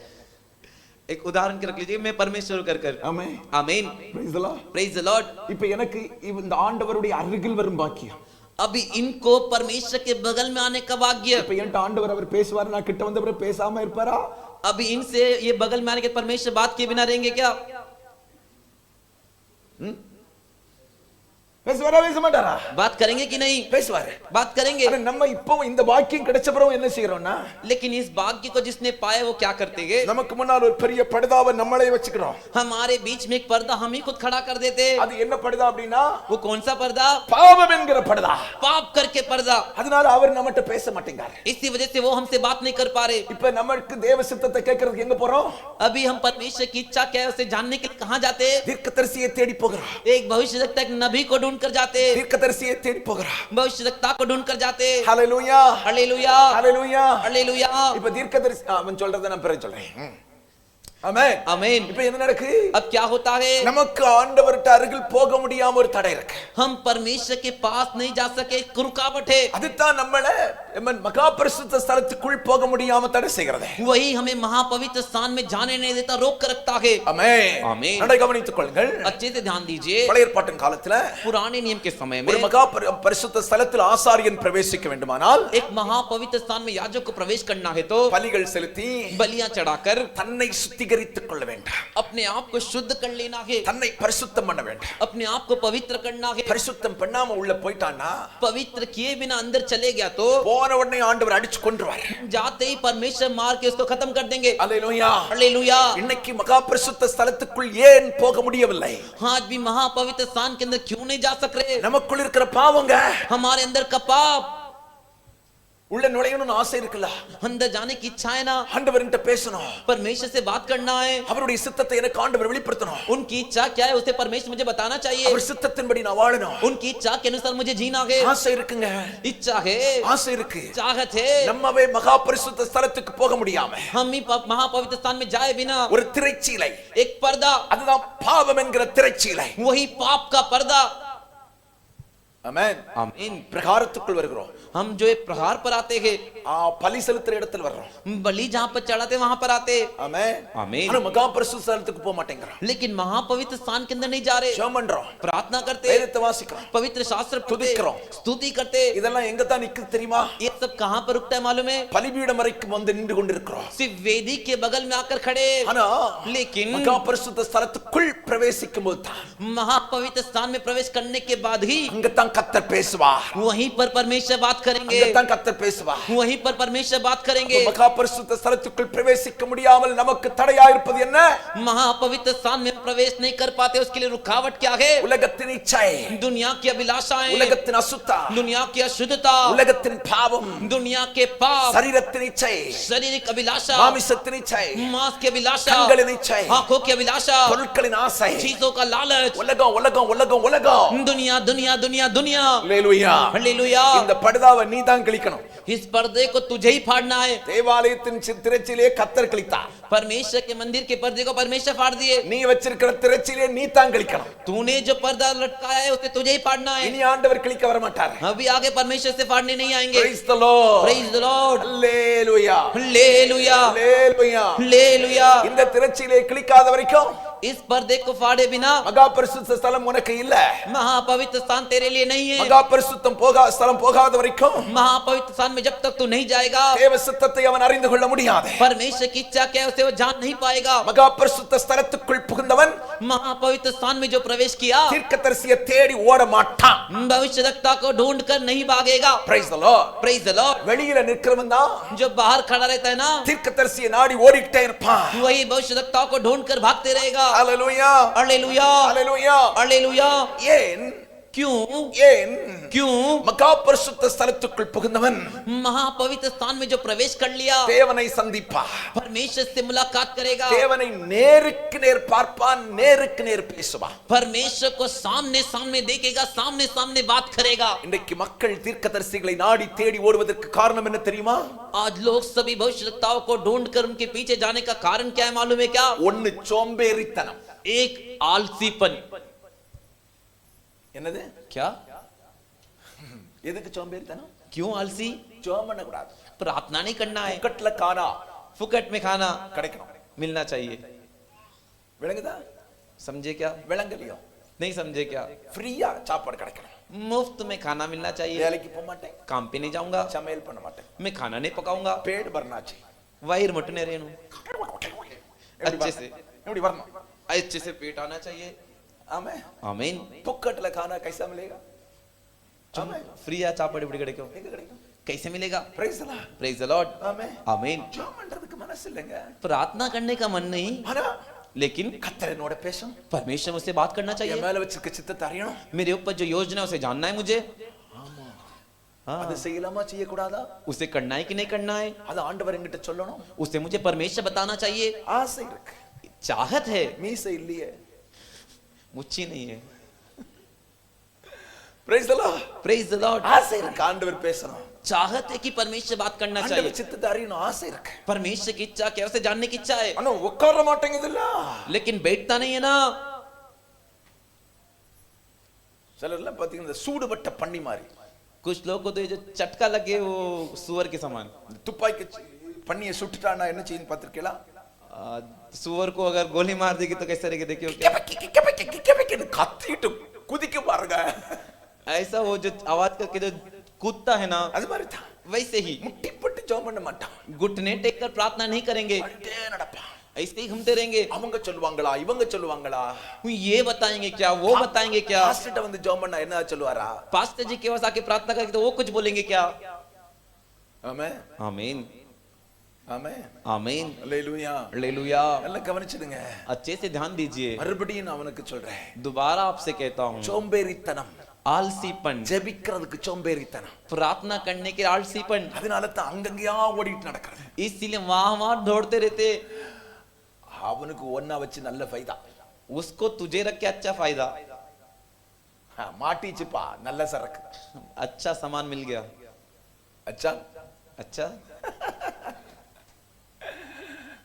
एक उदाहरण के रख लीजिए, मैं परमेश्वर कर कर। ஆமென். आमीन, Praise the Lord. Praise the Lord. இப்ப எனக்கு இந்த ஆண்டவருடைய அருகில் வரும் பாக்கியம். अभी इनको परमेश्वर के बगल में आने का भाग्य। இப்ப என்கிட்ட ஆண்டவர் அவர் பேசுவார், நான் கிட்ட வந்தவரை பேசாம இருப்பாரா? अभी इनसे ये बगल में आने के परमेश्वर बात किए बिना रहेंगे क्या? பேசுவாரா பேச மாட்டாரா? बात करेंगे कि नहीं? பேசுவாரு. बात करेंगे। ஆனா நம்ம இப்போ இந்த பாக்கியம் கிடைச்ச பிறகு என்ன செய்யறோம்னா, लेकिन इस भाग्य को जिसने पाया वो क्या करते हैं? நமக்கு முன்னால் ஒரு பெரிய படுதாவை நம்மளே வச்சுக்கிறோம். हमारे बीच में एक पर्दा हम ही खुद खड़ा कर देते। அது என்ன படுதா அப்படின்னா, वो कौन सा पर्दा? பாவம் என்கிற படுதா. पाप करके पर्दा। அதனால அவர் நம்மட்ட பேச மாட்டேங்காரு. इसी वजह से वो हमसे बात नहीं कर पा रहे। இப்ப நமக்கு தேவ சித்தத்தை கேட்கிறதுக்கு எங்க போறோம்? अभी हम परमेश्वर की इच्छा क्या है उसे जानने के लिए कहाँ जाते? தீர்க்கதரிசியை தேடி போகிறோம். एक भविष्यवक्ता एक नबी को ढूंढ कर जाते, தீர்க்கதரிசியை தேடி போகிறோம். भविष्यवक्ता को ढूंढ कर जाते। ஹalleluya. हालेलुया, ஹalleluya. हालेलुया। இப்ப தீர்க்கதரிசி அவன் சொல்றத நான் பிறகு சொல்றேன். ஆமென். आमीन। இப்ப என்ன நடக்கு? अब क्या होता है? நமக்கு ஆண்டவர்ட்ட அருகில் போக முடியாம ஒரு தடை இருக்கு. हम परमेश्वर के पास नहीं जा सके, एक रुकावट है। அதுதான் நம்மள மகா பரிசுத்த ஸ்தலத்துக்குள் போக முடியாம தடை செய்கிறது. वही हमें महापवित्र स्थान में जाने नहीं देता, रोक कर रखता है। ஆமென். आमीन। நடை கவனித்துக் கொள்ளுங்கள். अच्छे से ध्यान दीजिए। பழைய ஏற்பாட்டின் காலத்துல पुराने नियम के समय ஒரு में மகா பரிசுத்த ஸ்தலத்தில் ஆசாரியன் பிரவேசிக்க வேண்டுமானால் एक महापवित्र स्थान में याजक को प्रवेश करना है तो பலிகள் செலுத்தி बलियां चढ़ाकर தன்னை சுத்திகரித்துக் கொள்ள வேண்டும். अपने आप को शुद्ध कर लेना है, தன்னை பரிசுத்தம் பண்ண வேண்டும். अपने आप को पवित्र करना है। பரிசுத்தம் பண்ணாம உள்ள போய்ட்டானா पवित्र किए बिना अंदर चले गया तो போன உடனே ஆண்டவர் அடிச்சு கொன்றுவார். जाते ही परमेश्वर मार के उसको खत्म कर देंगे। அல்லேலூயா. हालेलुया। இன்னைக்கு மகா பரிசுத்த ஸ்தலத்துக்குள் ஏன் போக முடியவில்லை? आज भी महापवित्र स्थान के अंदर क्यों नहीं जा सक रहे? நமக்குள் இருக்கிற பாவங்க हमारे अंदर का पाप, உள்ள நுழையணும்னு ஆசை இருக்குல்ல, अंदर जाने की इच्छा है ना, ஆண்டவர்கிட்ட பேசணும், परमेश्वर से बात करना है, அவருடைய சித்தத்தை எனக்கு ஆண்டவர் வெளிப்படுத்தணும், उनकी इच्छा क्या है उसे परमेश्वर मुझे बताना चाहिए, அவர் சித்தத்தின்படி நான் வாழணும். उनकी इच्छा के अनुसार मुझे जीना है। ஆசை இருக்குங்க, इच्छा है, ஆசை இருக்கு. चाहत है। நம்மவே மகா பரிசுத்த ஸ்தலத்துக்கு போக முடியாம हम ही महापवित्र स्थान में जाए बिना ஒரு திரைச்சீலை, एक पर्दा, அதுதான் பாவம் என்கிற திரைச்சீலை. वही पाप का पर्दा। ஆமென். आमीन। பிரகாரத்துக்குள் வருகிறோம். हम जो एक प्रहार पर आते हैं, பலி செலுத்துற இடத்துல வர்றோம். बलि जहाँ पर चढ़ाते वहां पर आते। ஆமென். आमीन। ஆனா மகா பரிசுத்த ஸ்தலத்துக்கு போக மாட்டேங்கிறோம். लेकिन महापवित्र स्थान के अंदर नहीं जा रहे, ஜெபம் பண்றோம், प्रार्थना करते, வேதத்தை வாசிக்கிறோம், पवित्र शास्त्र पढ़ते, துதிக்கிறோம், स्तुति करते। இதெல்லாம் எங்க தான் நிக்குது தெரியுமா? ये सब कहाँ पर रुकता है मालूम है? பலிபீடம் வரைக்கும் வந்து நின்று கொண்டிருக்கிறோம். सिर्फ वेदी के बगल में आकर खड़े। ஆனா लेकिन மகா பரிசுத்த ஸ்தலத்துக்குள் பிரவேசிக்கும் போது தான் महापवित्र स्थान में प्रवेश करने के बाद ही அங்க தான் கர்த்தர் பேசுவார். वहीं पर परमेश्वर बात करेंगे, அங்க தான் கர்த்தர் பேசுவார். वहीं वहीं पर परमेश्वर बात करेंगे। மகா பரிசுத்த ஸ்தலத்துக்குள் பிரவேசிக்க முடியாமல் நமக்கு தடையா இருப்பது என்ன? महापवित्र स्थान में प्रवेश नहीं कर पाते, उसके लिए रुकावट क्या है? உலகத்தின் இச்சை, दुनिया की अभिलाषाएं, உலகத்தின் அசுத்தா, दुनिया की अशुद्धता, உலகத்தின் பாவம், दुनिया के पाप, சரீரத்தின் இச்சை, शारीरिक अभिलाषा, மாமிசத்தின் இச்சை, मांस की अभिलाषा, கண்களின் இச்சை, आंखों की अभिलाषा, பொருட்களின் ஆசை, चीजों का लालच, உலகம் உலகம் உலகம் உலகம், दुनिया दुनिया दुनिया दुनिया। அல்லேலூயா, हालेलुया। இந்த படுதாவை நீதான் கிழிக்கணும். इस पर्दे को तुझे ही फाड़ना है। தேவாலயத்தின் திரைச்சிலே கர்த்தர் கிழித்தார். परमेश्वर के मंदिर के पर्दे को परमेश्वर फाड़ दिए। நீ வச்சிருக்கிற திரைச்சிலே நீ தான் கிழிக்கணும். तूने जो पर्दा लटकाया है उसे तुझे ही फाड़ना है। இனி ஆண்டவர் கிழிக்க வர மாட்டார். अभी आगे परमेश्वर से फाड़ने नहीं आएंगे। Praise the Lord. Praise the Lord. Hallelujah, hallelujah, hallelujah. Hallelujah. இந்த திரைச்சிலே கிழிக்காத வரைக்கும் इस पर्दे को फाड़े बिना மகா பரிசுத்த ஸ்தலம் உனக்கு இல்ல. महापवित्र स्थान तेरे लिए नहीं है। மகா பரிசுத்தம் ஸ்தலம் போகாத வரைக்கும் महापवित्र स्थान में जब तक तू नहीं जाएगा தேவ சித்தத்தை அவன் அறிந்து கொள்ள முடியாது. परमेश्वर की इच्छा क्या है उसे वो जान नहीं पाएगा। மகா பரிசுத்த ஸ்தலத்துக்குள் புகுந்தவன் महापवित्र स्थान में जो प्रवेश किया தீர்க்கதரிசியை தேடி ஓட மாட்டான். भविष्यवक्ता को ढूंढ कर नहीं भागेगा। Praise the Lord. Praise the Lord। வெளியில நிற்கிறவன் தான் जो बाहर खड़ा रहता है ना தீர்க்கதரிசியை நாடி ஓடிட்டே இருப்பான். वही भविष्यवक्ता को ढूंढ कर भागते रहेगा। அல்லேலூயா, हालेलुया, அல்லேலூயா. हालेलुया। ஏன் क्यों ஏன் क्यों மகா பரிசுத்த ஸ்தலத்துக்குள் புகுந்தவன் महापवित्र स्थान में जो प्रवेश कर लिया தேவனை சந்திப்பான். परमेश्वर से मुलाकात करेगा। தேவனை நேருக்கு நேர் பார்ப்பான், நேருக்கு நேர் பேசுவான். परमेश्वर को सामने सामने देखेगा, सामने सामने बात करेगा। இன்றைக்கு மக்கள் தீர்க்கதரிசிகளை நாடி தேடி ஓடுவதற்கு காரணம் என்ன தெரியுமா? आज लोग सभी भविष्यवक्ताओं को ढूंढ कर उनके पीछे जाने का कारण क्या है मालूम है क्या? ஒன்னு சோம்பேறித்தனம். एक आलसीपन। என்னது? क्या? எதுக்கு சோம்பேறித்தனம்? क्यों आलसी? ஜெபம் பண்ண கூடாது. प्रार्थना नहीं करना है। கட்ல காணா फुकट में खाना கிடைக்கணும். मिलना चाहिए। விளங்குதா? समझे क्या? விளங்கலையோ? नहीं समझे क्या? ஃப்ரீயா சாப்பாடு கிடைக்கணும். मुफ्त में खाना मिलना चाहिए। வேலைக்கு போக மாட்டேன், काम पे नहीं जाऊंगा, சமையல் பண்ண மாட்டேன், मैं खाना नहीं पकाऊंगा, पेट भरना चाहिए. वही मटने रहूं, अच्छे से எப்படி வரணும்? अच्छे से पेट आना चाहिए। ஆமென். आमीन। புக்கட்ல காணா कैसा मिलेगा? ஆமென். फ्री சாப்பாடு எப்படி கிடைக்கும்? எங்க கிடைக்கும்? कैसे मिलेगा? Praise the Lord. Praise the Lord. Amen. आमीन। ஜெபம் பண்றதுக்கு மனசு இல்லைங்க. प्रार्थना करने का मन नहीं, ஆனா लेकिन கர்த்தர் என்னோட பேசணும். परमेश्वर मुझसे बात करना என் चाहिए। மேல வச்சிருக்க சித்தத்தை அறியணும். मेरे ऊपर जो योजना है उसे जानना है मुझे। அது செய்யலாமா செய்ய கூடாதா? उसे करना है कि नहीं करना है அது ஆண்டவர் என்கிட்ட சொல்லணும். उसे मुझे परमेश्वर बताना चाहिए। ஆசை இருக்கு, चाहत है, மீசை இல்லையே. मुच्छी नहीं है। Praise the Lord. Praise the Lord. ஆசை இருக்கு, ஆண்டவர் பேசணும். चाहत है कि परमेश्वर बात करना ஆண்டவர் चाहिए। சித்தத்தை அறியணும், ஆசை இருக்கு. परमेश्वर की इच्छा क्या है उसे जानने की इच्छा है, ஆனா உட்கார மாட்டேங்குதுல்ல. लेकिन बैठता नहीं है ना। சிலர்லாம் பாத்தீங்கன்னா இந்த சூடுபட்ட பண்ணி மாதிரி कुछ लोग को तो ये जो चटका लगे वो सुअर के समान। துப்பாக்கி பண்ணியை சுட்டுட்டானா என்ன செய்யுன்னு பார்த்திருக்கீங்களா? सुअर को अगर गोली मार देगी तो कैसे रहेगी देखियो क्या? கத்திட்டு குதிக்க பாருங்க. ऐसा वो जो आवाज करके जो कूदता है ना, அது மாதிரி தான். वैसे ही முட்டி போட்டு ஜெபம் பண்ண மாட்டான், घुटने टेक कर प्रार्थना नहीं करेंगे, அப்படியே நடப்பான். ऐसे ही घूमते रहेंगे। அவங்க சொல்லுவாங்களா இவங்க சொல்லுவாங்களா? ये बताएंगे क्या, वो बताएंगे क्या? பாஸ்டர்ட்ட வந்து ஜெபம் பண்ணா என்ன சொல்லுவாரா? पास्टर जी के पास आके प्रार्थना करेंगे तो वो कुछ बोलेंगे क्या? ஆமென், आमीन, ஆமென், आमीन, அல்லேலூயா. हालेलुया। நல்லா கவனிச்சிடுங்க. अच्छे से ध्यान दीजिए। மறுபடியும் நான் அவனுக்கு சொல்றேன், दोबारा आपसे कहता हूँ, சோம்பேறித்தனம், आलसीपन, ஜெபிக்கிறதுக்கு சோம்பேறித்தனம். प्रार्थना करने के आलसीपन, அதனால தான் அங்கங்கயா ஓடிட்டு நடக்கிறது. इसलिए वहां वहां दौड़ते रहते। அவனுக்கு ஒன்னா வச்சு நல்ல ஃபைதா, उसको तुझे रख के अच्छा फायदा, மாட்டிச்சுப்பா நல்ல சரக்கு. अच्छा सामान मिल गया। அச்சா अच्छा,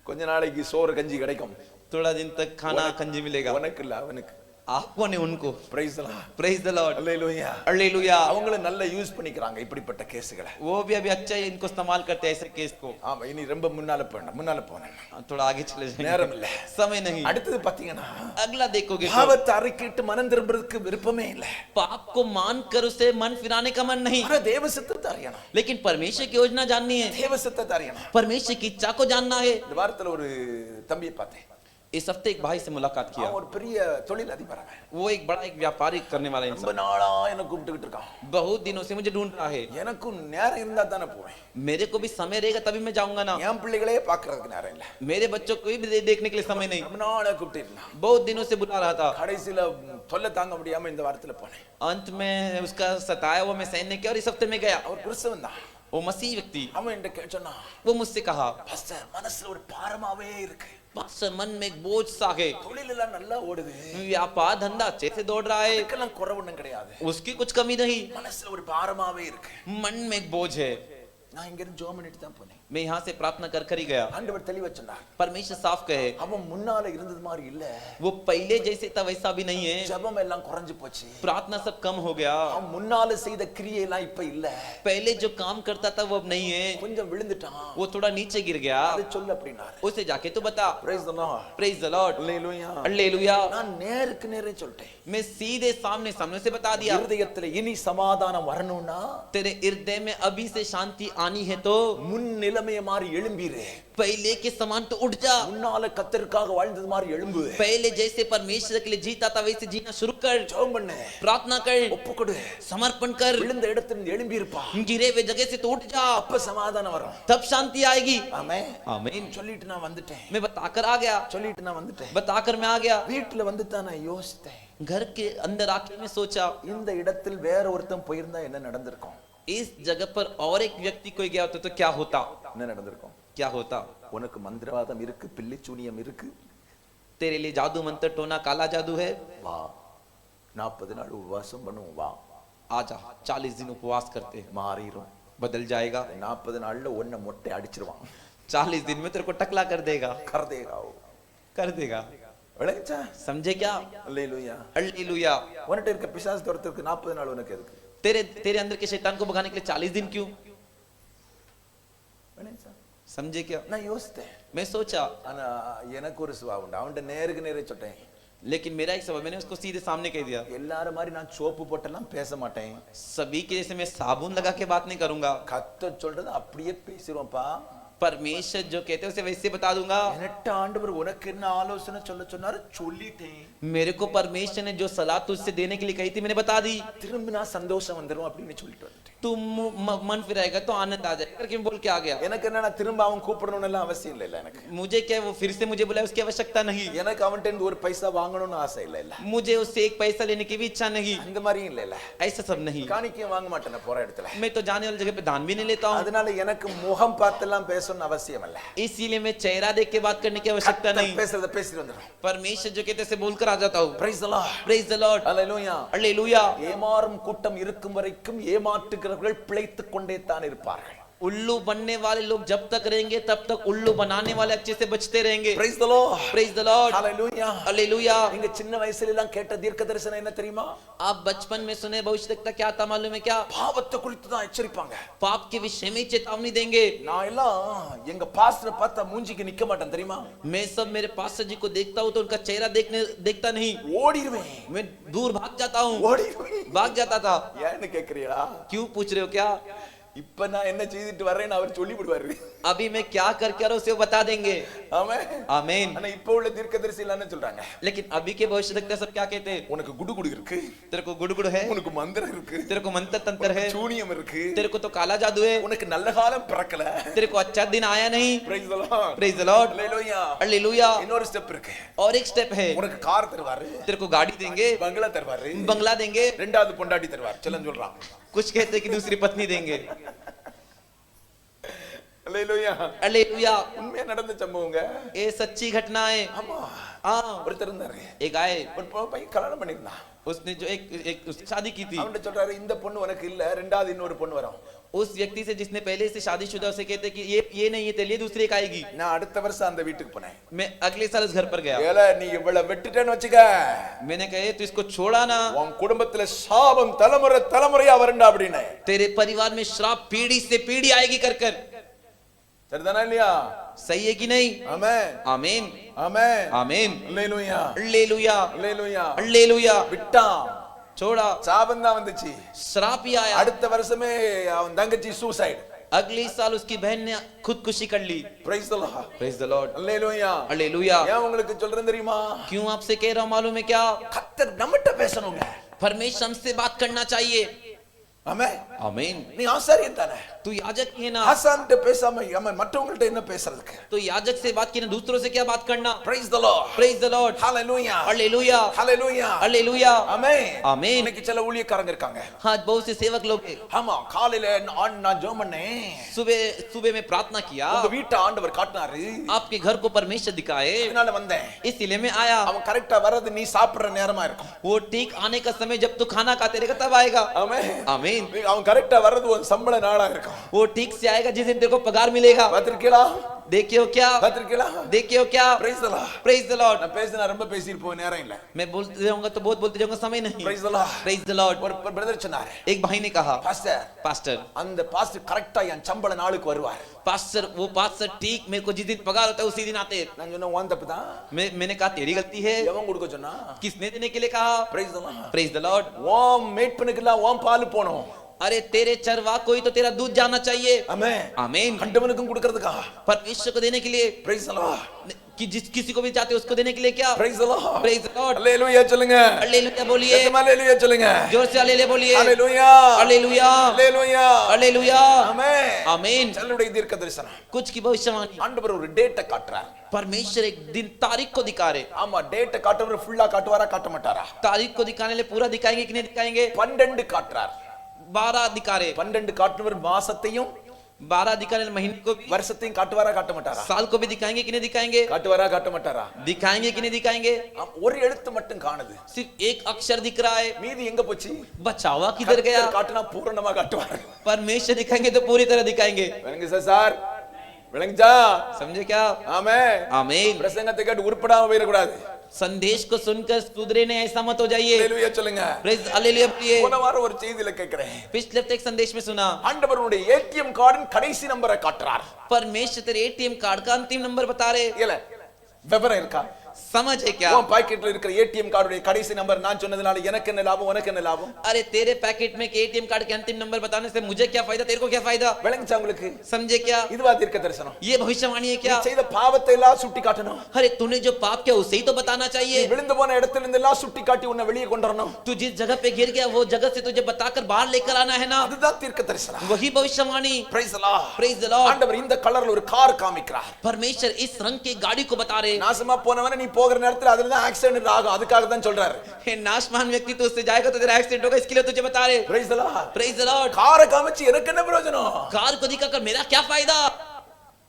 கொஞ்ச நாளைக்கு சோறு கஞ்சி கிடைக்கும், थोड़ा दिन तक खाना कंजी मिलेगा। உனக்கு இல்ல அவனுக்கு. आपको नहीं उनको। Praise the Lord. Praise the Lord, hallelujah. Hallelujah. அவங்கள நல்லா யூஸ் பண்ணிக்கறாங்க இப்படிப்பட்ட கேஸ்களை. वो भी अभी अच्छा इनको इस्तेमाल करते हैं ऐसे केस को। ஆமா, இனி ரொம்ப முன்னால போனேன். थोड़ा आगे चले जाएंगे, நேரம் இல்ல. समय नहीं। அடுத்து பாத்தீங்கன்னா अगला देखोगे तो பாவத்தை அறிக்கையிட்டு மனம் திரும்புறதுக்கு விருப்பமே இல்ல. पाप को मान कर उसे मन फिराने का मन नहीं, ஆனா தேவ சித்தத்தை அறியணும், लेकिन परमेश्वर की योजना जाननी है, தேவ சித்தத்தை அறியணும். परमेश्वर की इच्छा को जानना है। இந்த வாரத்துல ஒரு தம்பியை பார்த்தேன். इस हफ्ते एक भाई से मुलाकात किया। அவன் ஒரு பெரிய தொழில் அதிபர், वो एक बड़ा एक व्यापारी करने वाला ரொம்ப इंसान நாளா என்ன கூப்பிட்டுக்கிட்டு இருக்கான். बहुत दिनों से मुझे ढूंढ रहा है। எனக்கும் நேரம் இருந்தா தானே போவேன், मेरे को भी समय रहेगा तभी मैं जाऊंगा ना। என் பிள்ளைகளே பாக்குறதுக்கு நேரம் இல்ல, मेरे बच्चों को भी देखने के लिए समय नहीं। ரொம்ப நாளா கூப்பிட்டு இருந்தான். बहुत दिनों से बुला रहा था। கடைசியில தொல்லை தாங்க முடியாம இந்த வாரத்துல போனேன். अंत में उसका सताया हुआ मैं सहन नहीं किया और इस हफ्ते में गया। அவர் கிறிஸ்தவன் தான். वो मसीह व्यक्ति, அவன் என்கிட்ட சொன்னான், वो मुझसे कहा, பாஸ்டர் மனசுல ஒரு பாரமாவே இருக்கு, पास्टर मन में एक बोझ सा है। தொழில் எல்லாம் நல்லா ஓடுது, व्यापार धंधा अच्छे से दौड़ रहा है, இதுக்கெல்லாம் குறை ஒண்ணும் கிடையாது, उसकी कुछ कमी नहीं, மனசுல ஒரு பாரமாவே இருக்கு. मन में एक बोझ है। நான் இங்க இருந்து ஜெபம் பண்ணிட்டு தான் போனேன். मैं यहाँ से प्रार्थना कर कर ही गया। ஆண்டவர் தெளிவா சொன்னார், परमेश्वर साफ कहे, அவன் முன்னால இருந்தது மாதிரி இல்ல, वो पहले जैसे था वैसा भी नहीं है। ஜெபம் எல்லாம் குறைஞ்சு போச்சு, प्रार्थना सब कम हो गया, அவன் முன்னால செய்த கிரியை எல்லாம் இப்ப இல்ல, पहले जो काम करता था वो अब नहीं है, கொஞ்சம் விழுந்துட்டான், वो थोड़ा नीचे गिर गया। அது சொல்லு அப்படினார். उसे जाके तो बता। Praise the Lord. Praise the Lord, Hallelujah. Hallelujah. நான் நேருக்கு நேரே சொல்லிட்டேன், मैं सीधे सामने सामने से बता दिया, இருதயத்துல இனி சமாதானம் வரணும்னா तेरे हृदय में अभी से शांति आनी है तो முன் நிலைமைய மாதிரி எழும்பிரு, पहले के समान तो उठ जा। முன்னால கர்த்தருக்காக வாழ்ந்தது மாதிரி எழும்பு, पहले जैसे परमेश्वर के लिए जीता था वैसे जीना शुरू कर, ஜெபம் பண்ணு, प्रार्थना कर, ஒப்புக்கொடு, समर्पण कर, விழுந்த இடத்துல இருந்து எழும்பி இருப்பா, गिरे हुए जगह से तो उठ जा, அப்ப சமாதானம் வரும். तब शांति आएगी। ஆமென். आमीन। சொல்லிட்டு நான் வந்துட்டேன், मैं बताकर आ गया, சொல்லிட்டு நான் வந்துட்டேன். बताकर मैं आ गया। வீட்டுல வந்து தான் நான் யோசித்தேன், घर के अंदर आके मैं सोचा, இந்த இடத்தில் வேற ஒருத்தன் போயிருந்தா என்ன நடந்திருக்கும், इस जगह पर और एक व्यक्ति कोई गया होता तो क्या होता, என்ன நடந்திருக்கும். क्या होता। உனக்கு மந்திரவாதம் இருக்கு, பில்லிச்சூனியம் இருக்கு, तेरे लिए जादू मंत्र टोना काला जादू है, வா 40 நாள் உபவாசம் பண்ணுவோம், வா आजा 40 दिन उपवास करते हैं, மாறிடும். बदल जाएगा। 40 நாள்ல ஒன்ன மொட்டை அடிச்சிருவான், 40 दिन में तेरे को टकला कर देगा, கர்தேகா कर देगा। விளைச்சா. समझे क्या। அல்லேலூயா. हालेलुया। உன்கிட்ட இருக்க பிசாசு துரத்துறதுக்கு 40 நாள் உனக்கு எதுக்கு. तेरे तेरे अंदर के शैतान को भगाने के लिए 40 दिन क्यों। விளைச்சா. समझे क्या। நான் யோசித்தேன், मैं सोचा, ஆனா எனக்கு ஒரு சுவா உண்டு, அவன்கிட்ட நேருக்கு நேரே சொல்லிட்டேன், लेकिन मेरा एक सवाल, मैंने उसको सीधे सामने कह दिया, எல்லாரும் மாதிரி நான் சோப்பு போட்டெல்லாம் பேச மாட்டேன், सभी के जैसे मैं साबुन लगा के बात नहीं करूंगा, கர்த்தர் சொல்றது அப்படியே பேசிடுவோம்ப்பா. परमेश्वर जो कहते हैं उसे वैसे बता दूंगा। என்கிட்ட ஆண்டவர் உனக்கு என்ன ஆலோசனை சொல்ல சொன்னாரு சொல்லிட்டேன், मेरे को परमेश्वर ने जो सलाह तुझसे देने के लिए कही थी मैंने बता दी। திரும்பினா சந்தோஷம் வந்துரும் அப்படின்னு சொல்லிட்டு வந்துட்டேன். तुम मन फिराएगा तो आनंद आ जाएगा करके बोल के आ गया। எனக்கு என்ன திரும்ப அவன் கூப்பிடணும்னு எல்லாம் அவசியம் இல்ல, எனக்கு मुझे क्या वो फिर से मुझे बुलाए उसकी आवश्यकता नहीं, எனக்கு அவன்கிட்ட இருந்து ஒரு பைசா வாங்கணும்னு ஆசை இல்ல, இல்ல मुझे उससे एक पैसा लेने की भी इच्छा नहीं, அந்த மாதிரியும் இல்ல, இல்ல ऐसा सब नहीं। காணிக்கையும் வாங்க மாட்டேன் போற இடத்துல, मैं तो जाने वाली जगह पे दान भी नहीं लेता हूँ, அதனால எனக்கு முகம் பார்த்தெல்லாம் பேசணும்னு அவசியம் இல்ல, इसीलिए मैं चेहरा देख के बात करने की आवश्यकता नहीं, பேசுறத பேசிட்டு வந்துரும். परमेश्वर जो कहते हैं बोलकर आ जाता हूँ। Praise the Lord. Praise the Lord. Hallelujah. Hallelujah. ஏமாறும் கூட்டம் இருக்கும் வரைக்கும் ஏமாற்றுகிறவர்கள் பிழைத்துக் கொண்டே தான் இருப்பார்கள். उल्लू बनने वाले लोग जब तक रहेंगे तब तक उल्लू बनाने वाले अच्छे से बचते रहेंगे। Praise the Lord. Praise the Lord. Hallelujah. Hallelujah. நீங்க சின்ன வயசுல எல்லாம் கேட்ட தீர்க்க தரிசனம் என்ன தெரியுமா? आप बचपन में सुने भविष्यवक्ता क्या था मालूम है क्या। பாவத்தை குறித்து தான் எச்சரிப்பாங்க. पाप के विषय में चेतावनी देंगे। நான் எல்லாம் எங்க பாஸ்டரை பார்த்தா மூஞ்சிக்கு நிக்க மாட்டேன் தெரியுமா? मैं सब मेरे पास्टर जी को देखता हूँ तो उनका चेहरा देखता नहीं, ஓடிடுவேன், मैं दूर भाग जाता हूँ, ஓடிடுவேன். भाग जाता था। ஏன்னு கேக்குறீங்களா? क्यों पूछ रहे हो क्या। இப்ப நான் என்ன செய்துட்டு வரேன்னு அவர் சொல்லி விடுவாரு. अभी मैं क्या करके आ रहा हूं उसे बता देंगे। ஆமென். आमीन। ஆனா இப்ப உள்ள தீர்க்கதரிசி என்ன சொல்றாங்க? लेकिन अभी के भविष्यवक्ता सब क्या कहते हैं। உனக்கு குடுகுடு இருக்கு, तेरे को गुड़गुड़ है, உனக்கு மந்திரம் இருக்கு, तेरे को मंत्र तंत्र है, சூனியம் இருக்கு, तेरे को तो काला जादू है, உனக்கு நல்ல காலம் பிறக்கல. तेरे को अच्छा दिन आया नहीं। Praise the Lord. Praise the Lord. Hallelujah. Hallelujah. இன்னொரு ஸ்டெப் இருக்கு, और एक स्टेप है, உனக்கு கார் தருவாரு, तेरे को गाड़ी देंगे, பங்களா தருவாரு, बंगला देंगे, ரெண்டாவது பொண்டாட்டி தருவார் செல்லன் சொல்றான். कुछ कहते हैं कि दूसरी पत्नी देंगे। Hallelujah. हालेलुया। உண்மையா நடந்த சம்பவங்க. ये सच्ची घटना है। ஆமா, हाँ, ஒருத்தர் இருந்தாரு, एक आए, ஒரு பையன் கல்யாணம் பண்ணிருந்தான். उसने जो एक उसने शादी की थी, அவன்கிட்ட சொல்றாரு இந்த பொண்ணு உனக்கு இல்ல, ரெண்டாவது இன்னொரு பொண்ணு வரும். उस व्यक्ति से जिसने पहले से शादीशुदा उसे कहते कि ये नहीं, ये तेरे लिए दूसरी एक आएगी। நான் அடுத்த வருஷம் அந்த வீட்டுக்கு போனேன். मैं अगले साल उस घर पर गया, ஏல நீ இவ்வளவு வெட்டிட்டேன்னு வச்சுக்க, मैंने कहा तू इसको छोड़ा ना, உன் குடும்பத்துல சாபம் தலைமுறை தலைமுறையா வருண்டா அப்படின்னு. तेरे परिवार में श्राप पीढ़ी से पीढ़ी आएगी कर कर। சரிதானா இல்லையா? सही है कि नहीं। ஆமென். आमीन। ஆமென். आमीन। அல்லேலூயா. हालेलुया। அல்லேலூயா. हालेलुया। விட்டான், छोड़ा, சாபம் தான் வந்துச்சு. श्राप ही आया। அடுத்த வருஷமே அவன் தங்கச்சி சூசைட். अगले साल उसकी बहन ने खुदकुशी कर ली। Praise the Lord. Praise the Lord, Hallelujah. Hallelujah. ஏன் உங்களுக்கு சொல்றேன் தெரியுமா? क्यों आपसे कह रहा हूं मालूम है क्या? கர்த்தர் நம்மட்ட பேசணுங்க. परमेश्वर हमसे बात करना चाहिए। ஆமென். आमीन। நீ ஆசாரியன் தானே? तू याजक है ना, ஆசாரியன்ட்ட பேசாம அவன் மற்றவங்கள்ட்ட என்ன பேசுறதுக்கு? तो याजक से बात करना, दूसरों से क्या बात करना? Praise the Lord. Praise the Lord, Hallelujah. Hallelujah, Hallelujah. Hallelujah. ஆமென். ஆமென்। இன்னைக்கு சில ஊழியக்காரங்க இருக்காங்க. हाँ, बहुत से सेवक लोग हैं। ஆமா, காலையில நான் ஜெபம் பண்ணேன். सुबह में प्रार्थना किया, உங்க வீட்டை ஆண்டவர் காட்டினாரு. आपके घर को परमेश्वर दिखाए, இதனால வந்தேன். इसलिए मैं आया। அவன் கரெக்ட்டா வர்றது நீ சாப்பிடுற நேரமா இருக்கும். वो ठीक आने का समय जब तू खाना खाते रहेगा तब आएगा। ஆமென். आमीन। அவன் கரெக்ட்டா வர்றது உன் சம்பள நாளா இருக்கும். वो ठीक से आएगा जिस दिन तेरे को पगार मिलेगा। பாத்திருக்கீங்களா? देखियो क्या, பாத்திருக்கீங்களா? देखियो क्या। Praise the Lord. Praise the Lord. நான் பேசினா ரொம்ப பேசிட்டு போக நேரம் இல்ல. मैं बोलते जाऊंगा तो बहुत बोलते जाऊंगा, समय नहीं। Praise the Lord. Praise the Lord. ஒரு பிரதர் சொன்னாரு. एक भाई ने कहा, பாஸ்டர், पास्टर, அந்த பாஸ்டர் கரெக்ட்டா என் சம்பள நாளுக்கு வருவார். पास्टर, वो पास्टर ठीक मेरे को जिस दिन पगार होता है उसी दिन आते। நான் சொன்னேன் உன் தப்பு தான். मैंने कहा तेरी गलती है। எவன் கொடுக்க சொன்னா? किसने देने के लिए कहा? Praise the Lord. Praise the Lord. உன் மேய்ப்பனுக்குலாம் உன் பால் போணும். अरे तेरे चरवा कोई तो तेरा दूध जाना चाहिए। ஆமென். आमीन। கண்டவனுக்கும் கொடுக்கிறதுக்கா? परमेश्वर को देने के लिए, Praise the Lord. कि जिस किसी को भी चाहते हो उसको देने के लिए क्या? Praise the Lord. Praise the Lord. Hallelujah சொல்லுங்க. हालेलुया बोलिए, Hallelujah சொல்லுங்க. जोर से हालेलुया बोलिए। Hallelujah. Hallelujah, Hallelujah. हालेलुया। ஆமென். आमीन। சிலருடைய தீர்க்க தரிசனம். कुछ की भविष्यवाणी, ஆண்டவர் ஒரு டேட்டை காட்டுறார். परमेश्वर एक दिन तारीख को दिखा रहे। ஆமா, டேட்டை காட்டுறவர் ஃபுல்லா காட்டுவாரா காட்ட மாட்டாரா? तारीख को दिखाने लिए पूरा दिखाएंगे कि नहीं दिखाएंगे? 12 காட்டுறார். 12 दिखा रहे। 12 காட்டுறவர் மாசத்தையும் 12 दिखाने वाले महीने को भी, வருஷத்தையும் காட்டுவாரா காட்ட மாட்டாரா? साल को भी दिखाएंगे कि नहीं दिखाएंगे? காட்டுவாரா காட்ட மாட்டாரா? दिखाएंगे कि नहीं दिखाएंगे? ஒரு எழுத்து மட்டும் காணுது. सिर्फ एक अक्षर दिख रहा है। மீதி எங்க போச்சு? बचावा किधर गया? கர்த்தர் காட்டுனா பூரணமா காட்டுவார். परमेश्वर दिखाएंगे तो पूरी तरह दिखाएंगे। விளங்கு சார், விளங்குச்சா? समझे क्या? ஆமென். आमीन। பிரசங்கத்தை கேட்டு உருப்படாம போயிடக்கூடாது. संदेश को सुनकर सुधरे नहीं, ऐसा मत हो जाइए। ஹalleluya சொல்லுங்க. प्रेज हालेलुया बोलिए। போன வாரம் ஒரு செய்தியில கேக்குறேன். पिछले हफ्ते एक संदेश में सुना, ஆண்டவருடைய ஏடிஎம் கார்டின் கடைசி நம்பரை காட்டுறார். परमेश्वर तेरे एटीएम कार्ड का अंतिम नंबर बता रहे। இல்ல விவரம் இருக்கா? समझ है क्या? உன் பாக்கெட்ல இருக்கிற ஏடிஎம் கார்டுடைய கடைசி நம்பர் நான் சொன்னதுனால எனக்கு என்ன லாபம், உனக்கு என்ன லாபம்? अरे तेरे पैकेट में एटीएम कार्ड के अंतिम नंबर बताने से मुझे क्या फायदा, तेरे को क्या फायदा? விளங்குச்சா உங்களுக்கு? समझे क्या? இதுவா தீர்க்க தரிசனம்? ये भविष्यवाणी है நீ क्या? செய்த பாவத்தை எல்லாம் சுட்டி காட்டணும். अरे तूने जो पाप किया उसे ही तो बताना நீ चाहिए। விழுந்து போன இடத்துல இருந்து எல்லாம் சுட்டி காட்டி உன்னை வெளியே கொண்டு வரணும். तू जिस जगह पे गिर गया वो जगह से तुझे बताकर बाहर लेकर आना है ना, அதுதான் தீர்க்க தரிசனம். वही भविष्यवाणी। Praise the Lord. Praise the Lord. ஆண்டவர் இந்த கலர்ல ஒரு கார் காமிக்கிறார். परमेश्वर इस रंग की गाड़ी को बता रहे। நாசமா போனவனே நீ போகிற நேரத்துல அதுல தான் ஆக்சிடென்ட் ஆகும். அதுக்காக தான் சொல்றாரு. हे नाशवान व्यक्ति तो उससे जाएगा तो तेरा एक्सीडेंट होगा, इसके लिए तुझे बता रहे। Praise the Lord. Praise the Lord. காரை காமிச்சு எனக்கு என்ன பிரயோஜனம்? कार को दिखाकर मेरा क्या फायदा?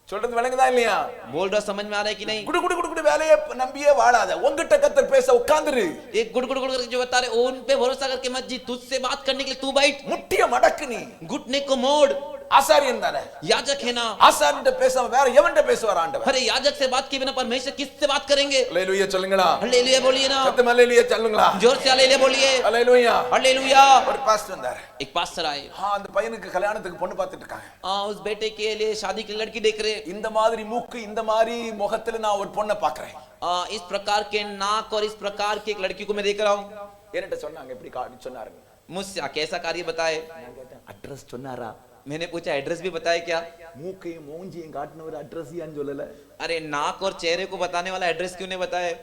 சொல்றது விளங்குதா இல்லையா? बोल रहा समझ में आ रहा है कि नहीं? குடு குடு குடு குடு வேலையை நம்பியே வாழாத. உன்கிட்ட கர்த்தர் பேச உட்கார்ந்துரு. एक गुड़ गुड़ गुड़ करके जो बता रहे उन पे भरोसा करके मत जी, तुझसे बात करने के लिए तू बैठ, முட்டிய மடக்கு நீ. घुटने को मोड़। ஆசாரியன் தானே? याजक है ना, ஆசாரியன்ட்ட பேசாம வேற எவன்ட்ட பேசுவார் ஆண்டவர்? अरे याजक से बात किए बिना परमेश्वर किससे बात करेंगे? ஹalleluya சொல்லுங்களா? हालेलुया बोलिए ना, சத்தமா ஹalleluya சொல்லுங்களா? जोर से हालेलुया बोलिए। ஹalleluya. हालेलुया। ஒரு பாஸ்டர் வந்தார். एक पास्टर आए, அந்த பையனுக்கு கல்யாணத்துக்கு பொண்ணு பார்த்துட்டு இருக்காங்க. उस बेटे के लिए शादी की लड़की देख रहे। இந்த மாதிரி மூக்கு இந்த மாதிரி முகத்துல நான் ஒரு பொண்ணை பார்க்கறேன். इस प्रकार के नाक और इस प्रकार की एक लड़की को मैं देख रहा हूँ। என்கிட்ட சொன்னாங்க இப்படி சொன்னாருங்க. मुझसे कैसा कार्य बताए? அட்ரஸ் சொன்னாரா? मैंने पूछा एड्रेस भी बताया क्या? மூக்கையும் மூஞ்சியும் காட்டினவர் அட்ரஸ் ஏன்னு சொல்லல? अरे नाक और चेहरे को बताने वाला एड्रेस क्यों नहीं बताया?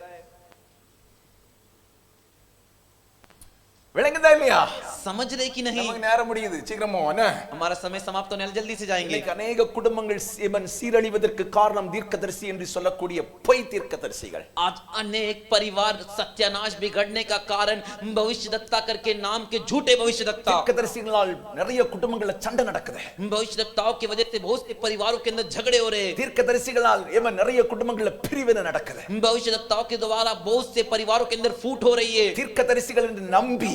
விளங்குதா இல்லையா? समझ रहे कि नहीं? நமக்கு நேரம் முடியுது சீக்கிரமா என்ன? हमारा समय समाप्त होने वाला, जल्दी से जाएंगे। இன்னைக்கு अनेक குடும்பங்கள் சீரழிவதற்கு காரணம் தீர்க்கதரிசி என்று சொல்லக்கூடிய பொய் தீர்க்கதரிசிகள். आज अनेक परिवार सत्यानाश बिगड़ने का कारण भविष्यद्वक्ता करके नाम के झूठे भविष्यद्वक्ता। தீர்க்கதரிசிகளால் நிறைய குடும்பங்கள்ல சண்டை நடக்குது. भविष्यद्वक्ताओं की वजह से बहुत से परिवारों के अंदर झगड़े हो रहे हैं। தீர்க்கதரிசிகளால் நிறைய குடும்பங்கள்ல பிரிவினை நடக்குது. भविष्यद्वक्ताओं के द्वारा बहुत से परिवारों के अंदर फूट हो रही है। தீர்க்கதரிசிகள் என்று நம்பி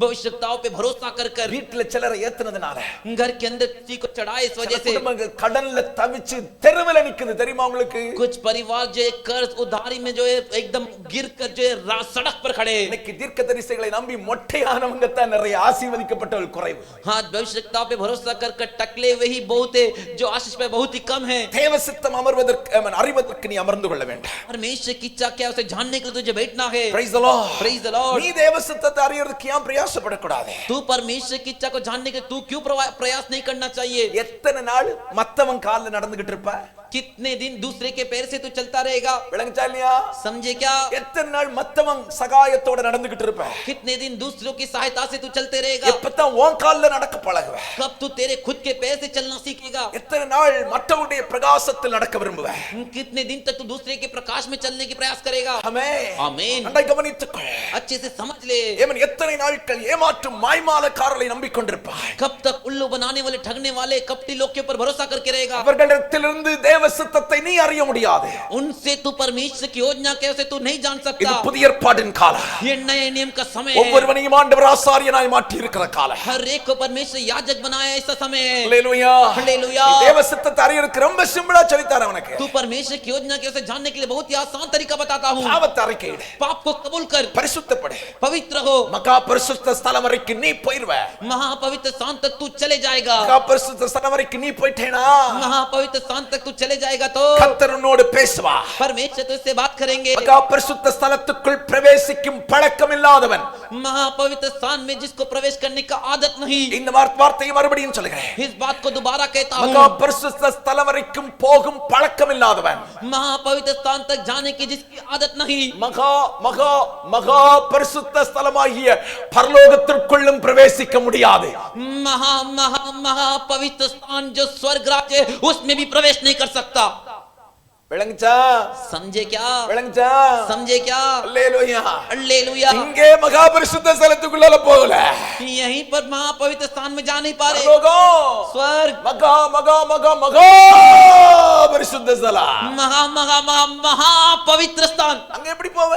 भविष्यद्वक्ताओं पे भरोसा कर कर வீட்டுல சிலரை ஏத்துனதுனால घर के अंदर किसी को चढ़ाए, इस वजह से குடும்பங்கள் கடல்ல தவிச்சு தெருவுல நிக்குது. தெரியுமா உங்களுக்கு? कुछ परिवार जो है कर्ज उधारी में जो है एकदम गिर कर जो है सड़क पर खड़े। இன்னைக்கு தீர்க்கதரிசிகளை நம்பி மொட்டையானவங்க தான் நிறைய ஆசீர்வதிக்கப்பட்டவர்கள் குறைவு. हाँ, भविष्यद्वक्ताओं पे भरोसा कर कर टकले वही बहुत है, जो आशीष पे बहुत ही कम है। தேவ சித்தம் அமர்வதற்கு அறிவதற்கு நீ அமர்ந்து கொள்ள வேண்டும். परमेश्वर की इच्छा क्या है उसे जानने के लिए तुझे बैठना है। Praise the Lord. Praise the Lord. நீ தேவ சித்தத்தை அறியறதுக்கு ஏன் பிரயாச பிரயாசப்படக்கூடாது. तू परमेश्वर की इच्छा को जानने के तू क्यों प्रयास नहीं करना चाहिए? எத்தனை நாள் மத்தவன் கால்ல நடந்துகிட்டு இருப்ப? कितने दिन दूसरे के पैर से तू चलता रहेगा? விளங்குச்சா இல்லையா? समझे क्या? எத்தனை நாள் மத்தவன் சகாயத்தோட நடந்துகிட்டு இருப்ப? कितने दिन दूसरों की सहायता से तू चलते रहेगा? எப்பதான் உன் கால்ல நடக்க பழகுவ? कब तू तेरे खुद के पैर से चलना सीखेगा? எத்தனை நாள் மற்றவருடைய பிரகாசத்தில் நடக்க விரும்புவ? कितने दिन तक तू दूसरे के प्रकाश में चलने की प्रयास करेगा? ஆமென். आमीन. நன்றாய் கவனித்துக்கொள். अच्छे से समझ ले. ஏமன் எத்தனை நாட்கள் ஏமாற்றும் மாய்மாலக்காரரை நம்பிக்கொண்டிருப்பாய்? कब तक उल्लू बनाने वाले ठगने वाले कपटी लोग के ऊपर भरोसा करके रहेगा? அவர்களிடத்திலிருந்து தேவ சித்தத்தை நீ அறிய முடியாது. उनसे तू परमेश्वर की योजना कैसे तू नहीं जान இது सकता? புதிய ஏற்பாட்டின் காலம். ये नए नियम का समय है. ஒவ்வொருவனையும் ஆண்டவர் ஆசாரியனாய் மாற்றி இருக்கிற காலம். हर एक को परमेश्वर याजक बनाया ऐसा समय है. ஹalleluya. हालेलुया. தேவ சித்தத்தை அறியறதுக்கு ரொம்ப சிம்பிளா சொல்லித்தார உனக்கு. तू परमेश्वर की योजना कैसे जानने के लिए बहुत ही आसान तरीका बताता हूँ. பாவத்தை அறிக்கையிடு. पाप को कबूल कर, பரிசுத்தப்படு. पवित्र हो. மகா பரிசுத்த ஸ்தலம் வரைக்கும் நீ போயிடுவ. महापवित्र स्थान तक तू चले जाएगा. மகா பரிசுத்த ஸ்தலம் வரைக்கும் நீ போயிட்டேனா महापवित्र स्थान तक तू चले जाएगा तो கர்த்தர் உன்னோடு பேசுவா. परमेश्वर तुझसे बात करेंगे. மகா பரிசுத்த ஸ்தலத்துக்குள் பிரவேசிக்கும் பழக்கம் இல்லாதவன் महापवित्र स्थान में जिसको प्रवेश करने का आदत नहीं, இந்த வார்த்தையை மறுபடியும் சொல்கிறேன். इस बात को दोबारा कहता மகா हूँ. பரிசுத்த ஸ்தலம் வரைக்கும் போகும் பழக்கம் இல்லாதவன் महापवित्र स्थान तक जाने की जिसकी आदत नहीं, மகா மகா மகா பரிசுத்த ஸ்தலமாகிய பரலோகத்திற்குள்ளும் பிரவேசிக்க முடியாது. महा महा महापवित्र स्थान जो स्वर्ग राज्य है उसमें भी प्रवेश नहीं कर सकता. விளங்குச்சா? समझे क्या? விளங்குச்சா? समझे क्या? அல்லேலூயா. हालेलुया. இங்கே மகா பரிசுத்த ஸ்தலத்துக்குள்ள போகல. यहीं पर महापवित्र स्थान में जा नहीं पा रहे. பரலோகம் स्वर्ग மகா மகா மகா மகா பரிசுத்த ஸ்தலம். महा महा महा महापवित्र स्थान, அங்க எப்படி போவ?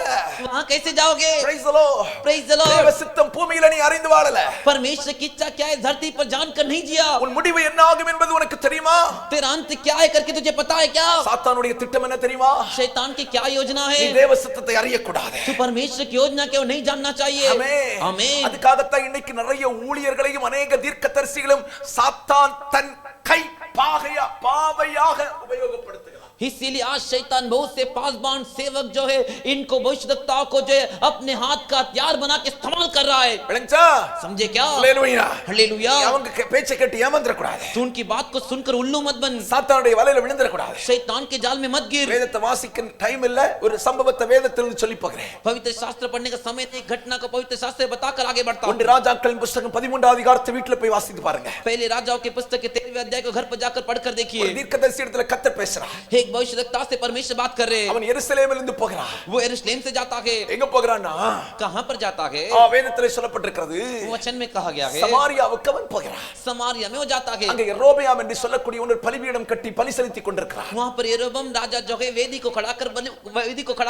वहां कैसे जाओगे? Praise the Lord. Praise the தேவ Lord. சித்தம் பூமியில நீ அறிந்து வாழல. परमेश्वर की इच्छा क्या है धरती पर जानकर नहीं जिया. உன் முடிவு என்ன ஆகும் என்பது உனக்கு தெரியுமா? तेरा अंत क्या है करके तुझे पता है क्या? சாத்தானுடைய திட்டம் என்ன தெரியுமா? शैतान की क्या योजना நீ है? தேவ சித்தத்தை அறியக்கூடாது. तू परमेश्वर की योजना क्यों नहीं जानना चाहिए? ஆமென். आमीन. அதுக்காகத்தான் இன்னைக்கு நிறைய ஊழியர்களையும் अनेक தீர்க்கதரிசிகளும் சாத்தான் தன் கை பாவையாக உபயோகப்படுத்துகிறான். इसीलिए आज शैतान बहुत से पासबान सेवक जो है इनको भविष्यवक्ताओं को जो है अपने हाथ का हथियार बना के इस्तेमाल कर रहा है. விளங்குச்சா? समझे क्या? ஹalleluya. हालेलुया. அவங்க பேச்சை கேட்டு ஏமாந்துற கூடாது. तू उनकी बात को सुनकर उल्लू मत बन, சாத்தானுடைய வலையில விழுந்துற கூடாது. शैतान के जाल में मत गिर. வேதத்தை வாசிக்க டைம் இல்ல, ஒரு சம்பவத்தை வேதத்திலிருந்து சொல்லி போகிறேன். पवित्र शास्त्र पढ़ने का समय नहीं, घटना को पवित्र शास्त्र से बताकर आगे बढ़ता हूं. ஒன்று ராஜாக்களின் புத்தகம் 13வது அதிகாரத்தை வீட்ல போய் வாசித்து பாருங்க. पहले राजाओं के पुस्तक के 13वें अध्याय को घर पर जाकर पढ़कर देखिए. ஒரு தீர்க்கதரிசி இடத்துல கர்த்தர் பேசுறார். एक भविष्यवक्ता से परमेश्वर बात कर रहे हैं. அவன் எருசலேமில் இருந்து போகிறான். वो यरूशलेम से जाता है. எங்க போகிறான்னா कहां पर जाता है? வேதத்திலே சொல்லப்பட்டிருக்கிறது वचन में कहा गया है சமாரியாவுக்கு அவன் போகிறான். समारिया में वो जाता है. அங்க யெரோபெயாம் என்று சொல்லக்கூடிய ஒரு பலிபீடம் கட்டி பலி செலுத்திக் கொண்டிருக்கிறான். वहां पर यरोबम राजा जो है वेदी को खड़ा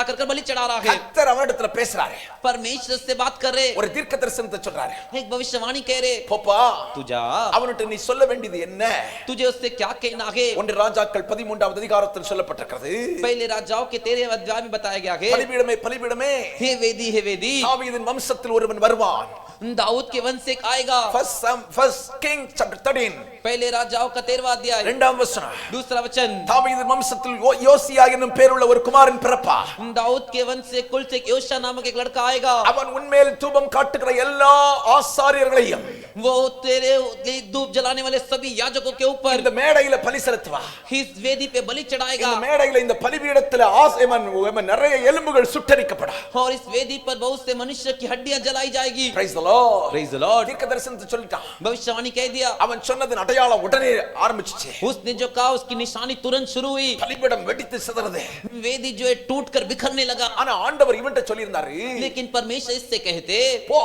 कर बलि चढ़ा रहा है. கர்த்தர் அவனிடத்துல பேசுறாரு. परमेश्वर से बात कर रहे. ஒரு தீர்க்க தரிசனத்தை சொல்றாரு. एक भविष्यवाणी कह रहे. போப்பா तू जा, அவனுக்கு நீ சொல்ல வேண்டியது என்ன? तुझे उससे क्या कहना है? ஒன்று ராஜாக்கள் 13வது அதிகாரத்தில் சொல்லப்பட்டிருக்கிறது. पहले राजाओं के 13वें अध्याय में बताया गया है. பலிபீடமே हे वेदी தாவீதின் வம்சத்தில் ஒருவன் வருவான். दाऊद के वंश से एक आएगा. First King chapter 13 पहले राजाओं का 13वां अध्याय இரண்டாம் வசனம். दूसरा वचन. தாவீதின் வம்சத்தில் யோசியா என்னும் பேருள்ள ஒரு குமாரன் பிறப்பான். दाऊद के वंश से कुल से योशिया नामक एक लड़का आएगा. அவன் உன்மேல் தூபம் காட்டுகிற எல்லா ஆசாரியர்களையும் वो तेरे धूप जलाने वाले सभी याजकों के ऊपर இந்த மேடையில பலி செலுத்துவான். इस वेदी पे बलि चढ़ाएगा. இந்த மேடையில இந்த பலிபீடத்துல நிறைய எலும்புகள் சுட்டரிக்கப்படும். और इस वेदी पर बहुत से मनुष्य की हड्डियां जलाई जाएगी. Praise the Lord. Praise the Lord. தீர்க்க தரிசனத்தை சொல்லிட்டான். भविष्यवाणी कह दिया. அவன் சொன்னதன் அடையாளம் உடனே ஆரம்பிச்சிச்சு. उसने जो कहा उसकी निशानी तुरंत शुरू हुई. பலிபீடம் வெடித்து சிதறதே. वेदी जो है टूटकर बिखरने लगा. ஆனா ஆண்டவர் இவன்ட்ட சொல்லியிருந்தாரு, लेकिन परमेश्वर इससे कहते போ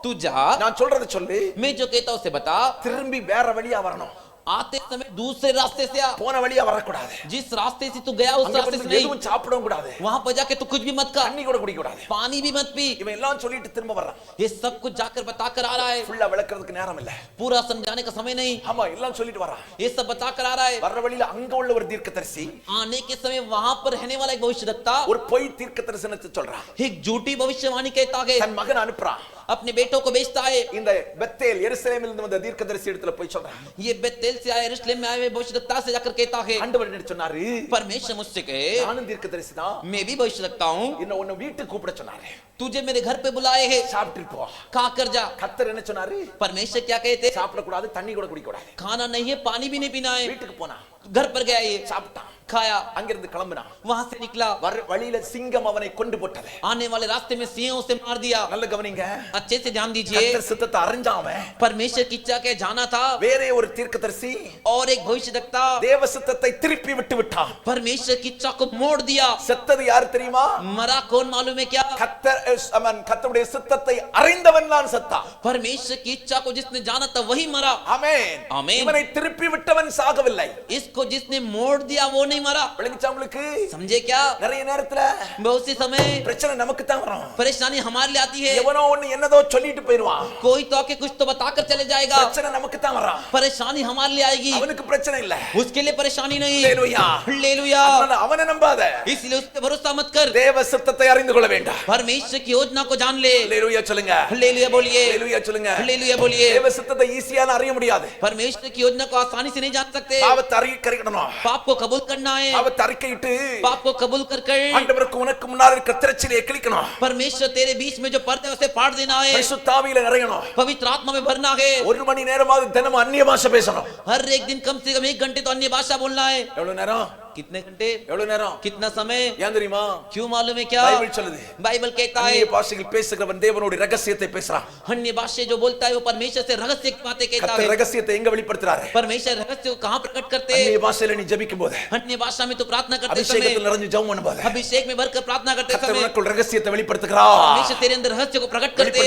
तू जा, நான் சொல்றதை சொல்லு, मैं जो कहता हूं उसे बता. திரும்பி வேற வழியா வரணும். आते समय दूसरे रास्ते से आ. போன வழியா வரக்கூடாது. जिस रास्ते से तू गया उस அங்க रास्ते से போய் नहीं. எதுவும் சாப்பிடவும் கூடாது. वहां पर जाके तू कुछ भी मत खा, தண்ணி கூட குடிக்க கூடாது. पानी भी मत पी. இவன் எல்லாம் சொல்லிட்டு திரும்ப வர்றான். ये सब कुछ जाकर बताकर आ रहा है. ஃபுல்லா விளக்குறதுக்கு நேரம் இல்ல. पूरा समझाने का समय नहीं. ஆமா எல்லாம் சொல்லிட்டு வர்றான். ये सब बताकर आ रहा है. வர்ற வழியில அங்க உள்ள ஒரு தீர்க்கதரிசி आने के समय वहां पर रहने वाला एक भविष्यवक्ता ஒரு பொய் தீர்க்க தரிசனத்தை சொல்றான். एक झूठी भविष्यवाणी कहता है. தன் மகன் அனுப்புறான். अपने बेटों को बेचता है. இந்த பெத்தேல் எருசலேமில் இருந்து வந்த தீர்க்கதரிசி இடத்துல போய் சொல்றான். ये बेतेल बेतेल से आए यरूशलेम में आए हुए भविष्यद्वक्ता से जाकर कहता है, ஆண்டவர் என்ன சொன்னாரு? परमेश्वर मुझसे कहे, நானும் தீர்க்கதரிசிதான், मैं भी भविष्यद्वक्ता हूँ, என்ன உன்னை வீட்டுக்கு கூப்பிட சொன்னாரு, तुझे मेरे घर पे बुलाए हैं, சாப்பிட்டு போ. खा कर जा. கர்த்தர் என்ன சொன்னாரு? परमेश्वर क्या कहते? சாப்பிட கூடாது, தண்ணி கூட குடிக்க கூடாது. खाना नहीं है, पानी भी नहीं पीना है. வீட்டுக்கு போனா, घर पर गया, ये சாப்பிட்டான், खाया, அங்கிருந்து கிளம்பினான். वहां से निकला, வழியில சிங்கம் அவனை கொண்டு போட்டது. आने वाले रास्ते में सिंह उसे मार दिया. நல்ல கவனிங்க, अच्छे से ध्यान दीजिए. கர்த்தர் சித்தத்தை அறிஞ்சான் அவன். परमेश्वर की इच्छा के जाना था, வேற ஒரு தீர்க்கதரிசி और एक भविष्यद्वक्ता தேவ சித்தத்தை திருப்பி விட்டு விட்டான். परमेश्वर की इच्छा को मोड़ दिया. செத்தது யார் தெரியுமா? मरा कौन मालूम है क्या? கர்த்தருடைய சித்தத்தை அறிந்தவன் தான் செத்தான். परमेश्वर की इच्छा को जिसने जाना था वही मरा. ஆமென். ஆமென். இவனை திருப்பி விட்டவன் சாகவில்லை. इसको जिसने मोड़ दिया वो नहीं मरा. விளங்கிச்சாங்களுக்கு? समझे क्या? நிறைய நேரத்துல बहुत सी समय பிரச்சனை நமக்கு தான் வரும். परेशानी हमारे लिए आती है. எவனோ ஒன்னு என்னதோ சொல்லிட்டு போயிடுவான். कोई तो आके कुछ तो बताकर चले जाएगा. பிரச்சனை நமக்கு தான் வரும். परेशानी हमारे लिए आएगी. அவனுக்கு பிரச்சனை இல்ல. उसके लिए परेशानी नहीं. ஹalleluya. हालेलुया. அதனால அவனை நம்பாத. इसलिए उस पे भरोसा मत कर. தேவ சித்தத்தை அறிந்து கொள்ள வேண்டாம். परमेश्वर की योजना को जान ले. ஹalleluya சொல்லுங்க. हालेलुया बोलिए. ஹalleluya சொல்லுங்க. हालेलुया बोलिए. தேவ சித்தத்தை ஈஸியா அறிய முடியாது. परमेश्वर की योजना को आसानी से नहीं जान सकते. பாவத்தை அறிக்கணும். पाप को कबूल करना है. பாவத்தை அறிக்கையிட்டு पाप को कबूल कर कर ஆண்டவருக்கு உனக்கு முன்னால் இருக்க திரைச்சீலையை கிழிக்கணும். परमेश्वर तेरे बीच में जो पर्दे उसे फाड़ देना है. பரிசுத்த ஆவியில நிறையணும். पवित्र आत्मा में भरना है. ஒரு மணி நேரமாவது தினமும் அந்நிய பாஷை பேசணும். हर एक दिन कम से कम 1 घंटे तो अन्य भाषा बोलना है. எவ்வளவு நேரம்? कितने घंटे? எவ்வளவு நேரம்? कितना समय? ஏன் தெரியுமா? क्यों मालूम है क्या? பைபிள் சொல்லுது. बाइबल कहता है அந்நிய பாஷையில் பேசுகிறவன் தேவனுடைய ரகசியத்தை பேசுறான். अन्य भाषा जो बोलता है वो परमेश्वर से रहस्य की बातें कहता கர்த்தர் है. ரகசியத்தை எங்க வெளிப்படுத்துறாரு? परमेश्वर रहस्य को कहां प्रकट करते அந்நிய हैं? பாஷையில நீ ஜெபிக்கும்போது, अन्य भाषा में तो प्रार्थना करते समय, அபிஷேகத்தில் நிறைஞ்சு ஜெபம் பண்ணும்போது, अभिषेक में भरकर प्रार्थना करते கர்த்தர் समय உனக்குள் ரகசியத்தை வெளிப்படுத்துகிறார். परमेश्वर तेरे अंदर रहस्य को प्रकट करते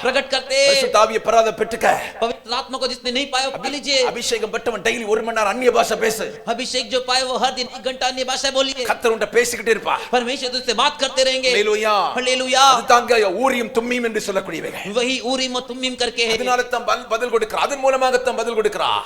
प्रकट करते. பரிசுத்த ஆவியை பெறாத பெற்றுக்க. पवित्र आत्मा को जिसने नहीं पाया वो पा लीजिए. அபிஷேகம் பெற்றவன் டெய்லி 1 மணி நேரம் அந்நிய பாஷை பேசு. अभिषेक जो पाए वो हर दिन 1 घंटा अन्य भाषा बोलिए. கர்த்தர் உன்கிட்ட பேசிக்கிட்டே இருப்பா. परमेश्वर तुझसे बात करते रहेंगे. ஹalleluya. हालेलुया. அதுதாங்க ஊரியம் தும்மீம் என்று சொல்லக்கூடியவைகள். वही ஊரிம் और தும்மீம் करके है. அதனால தான் பதில் கொடுக்கிறார். அதன் மூலமாக தான் பதில் கொடுக்கிறார்.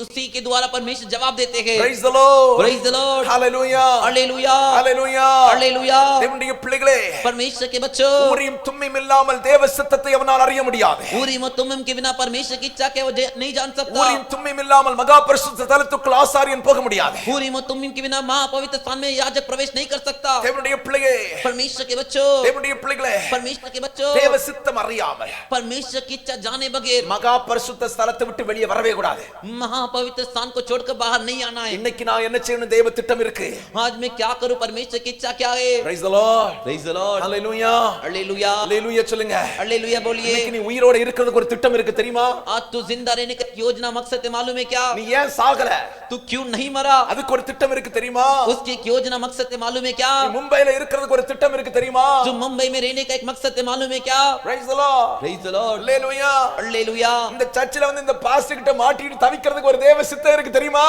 उसी के द्वारा परमेश्वर जवाब देते हैं. Praise the Lord. Praise the Lord. Hallelujah. Hallelujah. Hallelujah. Hallelujah. தேவனுடைய பிள்ளைகளே, परमेश्वर के बच्चों, ஊரியம் தும்மீம் இல்லாமல் தேவ சித்தத்தை அவனால் அறிய முடியாது. ஊரிம் और தும்மீம் के बिना परमेश्वर की इच्छा के वो नहीं जान सकता. ஊரியம் தும்மீம் இல்லாமல் மகா பரிசுத்த ஸ்தலத்துக்குள் ஆசாரியன் போக முடியாது. ஊரிம் और தும்மீம் के बिना महापवित्र स्थान में याजक प्रवेश नहीं कर सकता. தேவனுடைய பிள்ளைகளே, परमेश्वर के बच्चों, தேவனுடைய பிள்ளைகளே, परमेश्वर के बच्चों, தேவ சித்தம் அறியாமல் परमेश्वर की इच्छा जाने बगैर மகா பரிசுத்த ஸ்தலத்தை விட்டு வெளியே வரவே கூடாது. महापवित्र स्थान को छोड़कर बाहर नहीं आना है. இன்னைக்கு நான் என்ன செய்யணும்? தேவ திட்டம் இருக்கு. आज मैं क्या करूं? परमेश्वर की इच्छा क्या है? Praise the Lord. Praise the Lord. Hallelujah. Hallelujah. Hallelujah சொல்லுங்க. हालेलुया बोलिए. இன்னைக்கு நீ உயிரோட இருக்கிறதுக்கு ஒரு திட்டம் இருக்கு தெரியுமா? आज तू जिंदा रहने का योजना मकसद है मालूम है क्या? நீ ஏன் சாகல? तू क्यों नहीं मरा? அதுக்கு ஒரு திட்டம் இருக்கு தெரியுமா? उसकी एक योजना मकसद है मालूम है क्या? நீ மும்பைல இருக்கிறதுக்கு ஒரு திட்டம் இருக்கு தெரியுமா? जो मुंबई में रहने का एक मकसद है मालूम है क्या? Praise the Lord. Praise the Lord. Hallelujah. Hallelujah. இந்த சர்ச்சில வந்து இந்த பாஸ்டர் கிட்ட மாட்டிட்டு தவிக்கிறதுக்கு ஒரு தேவ சித்தம் இருக்கு தெரியுமா?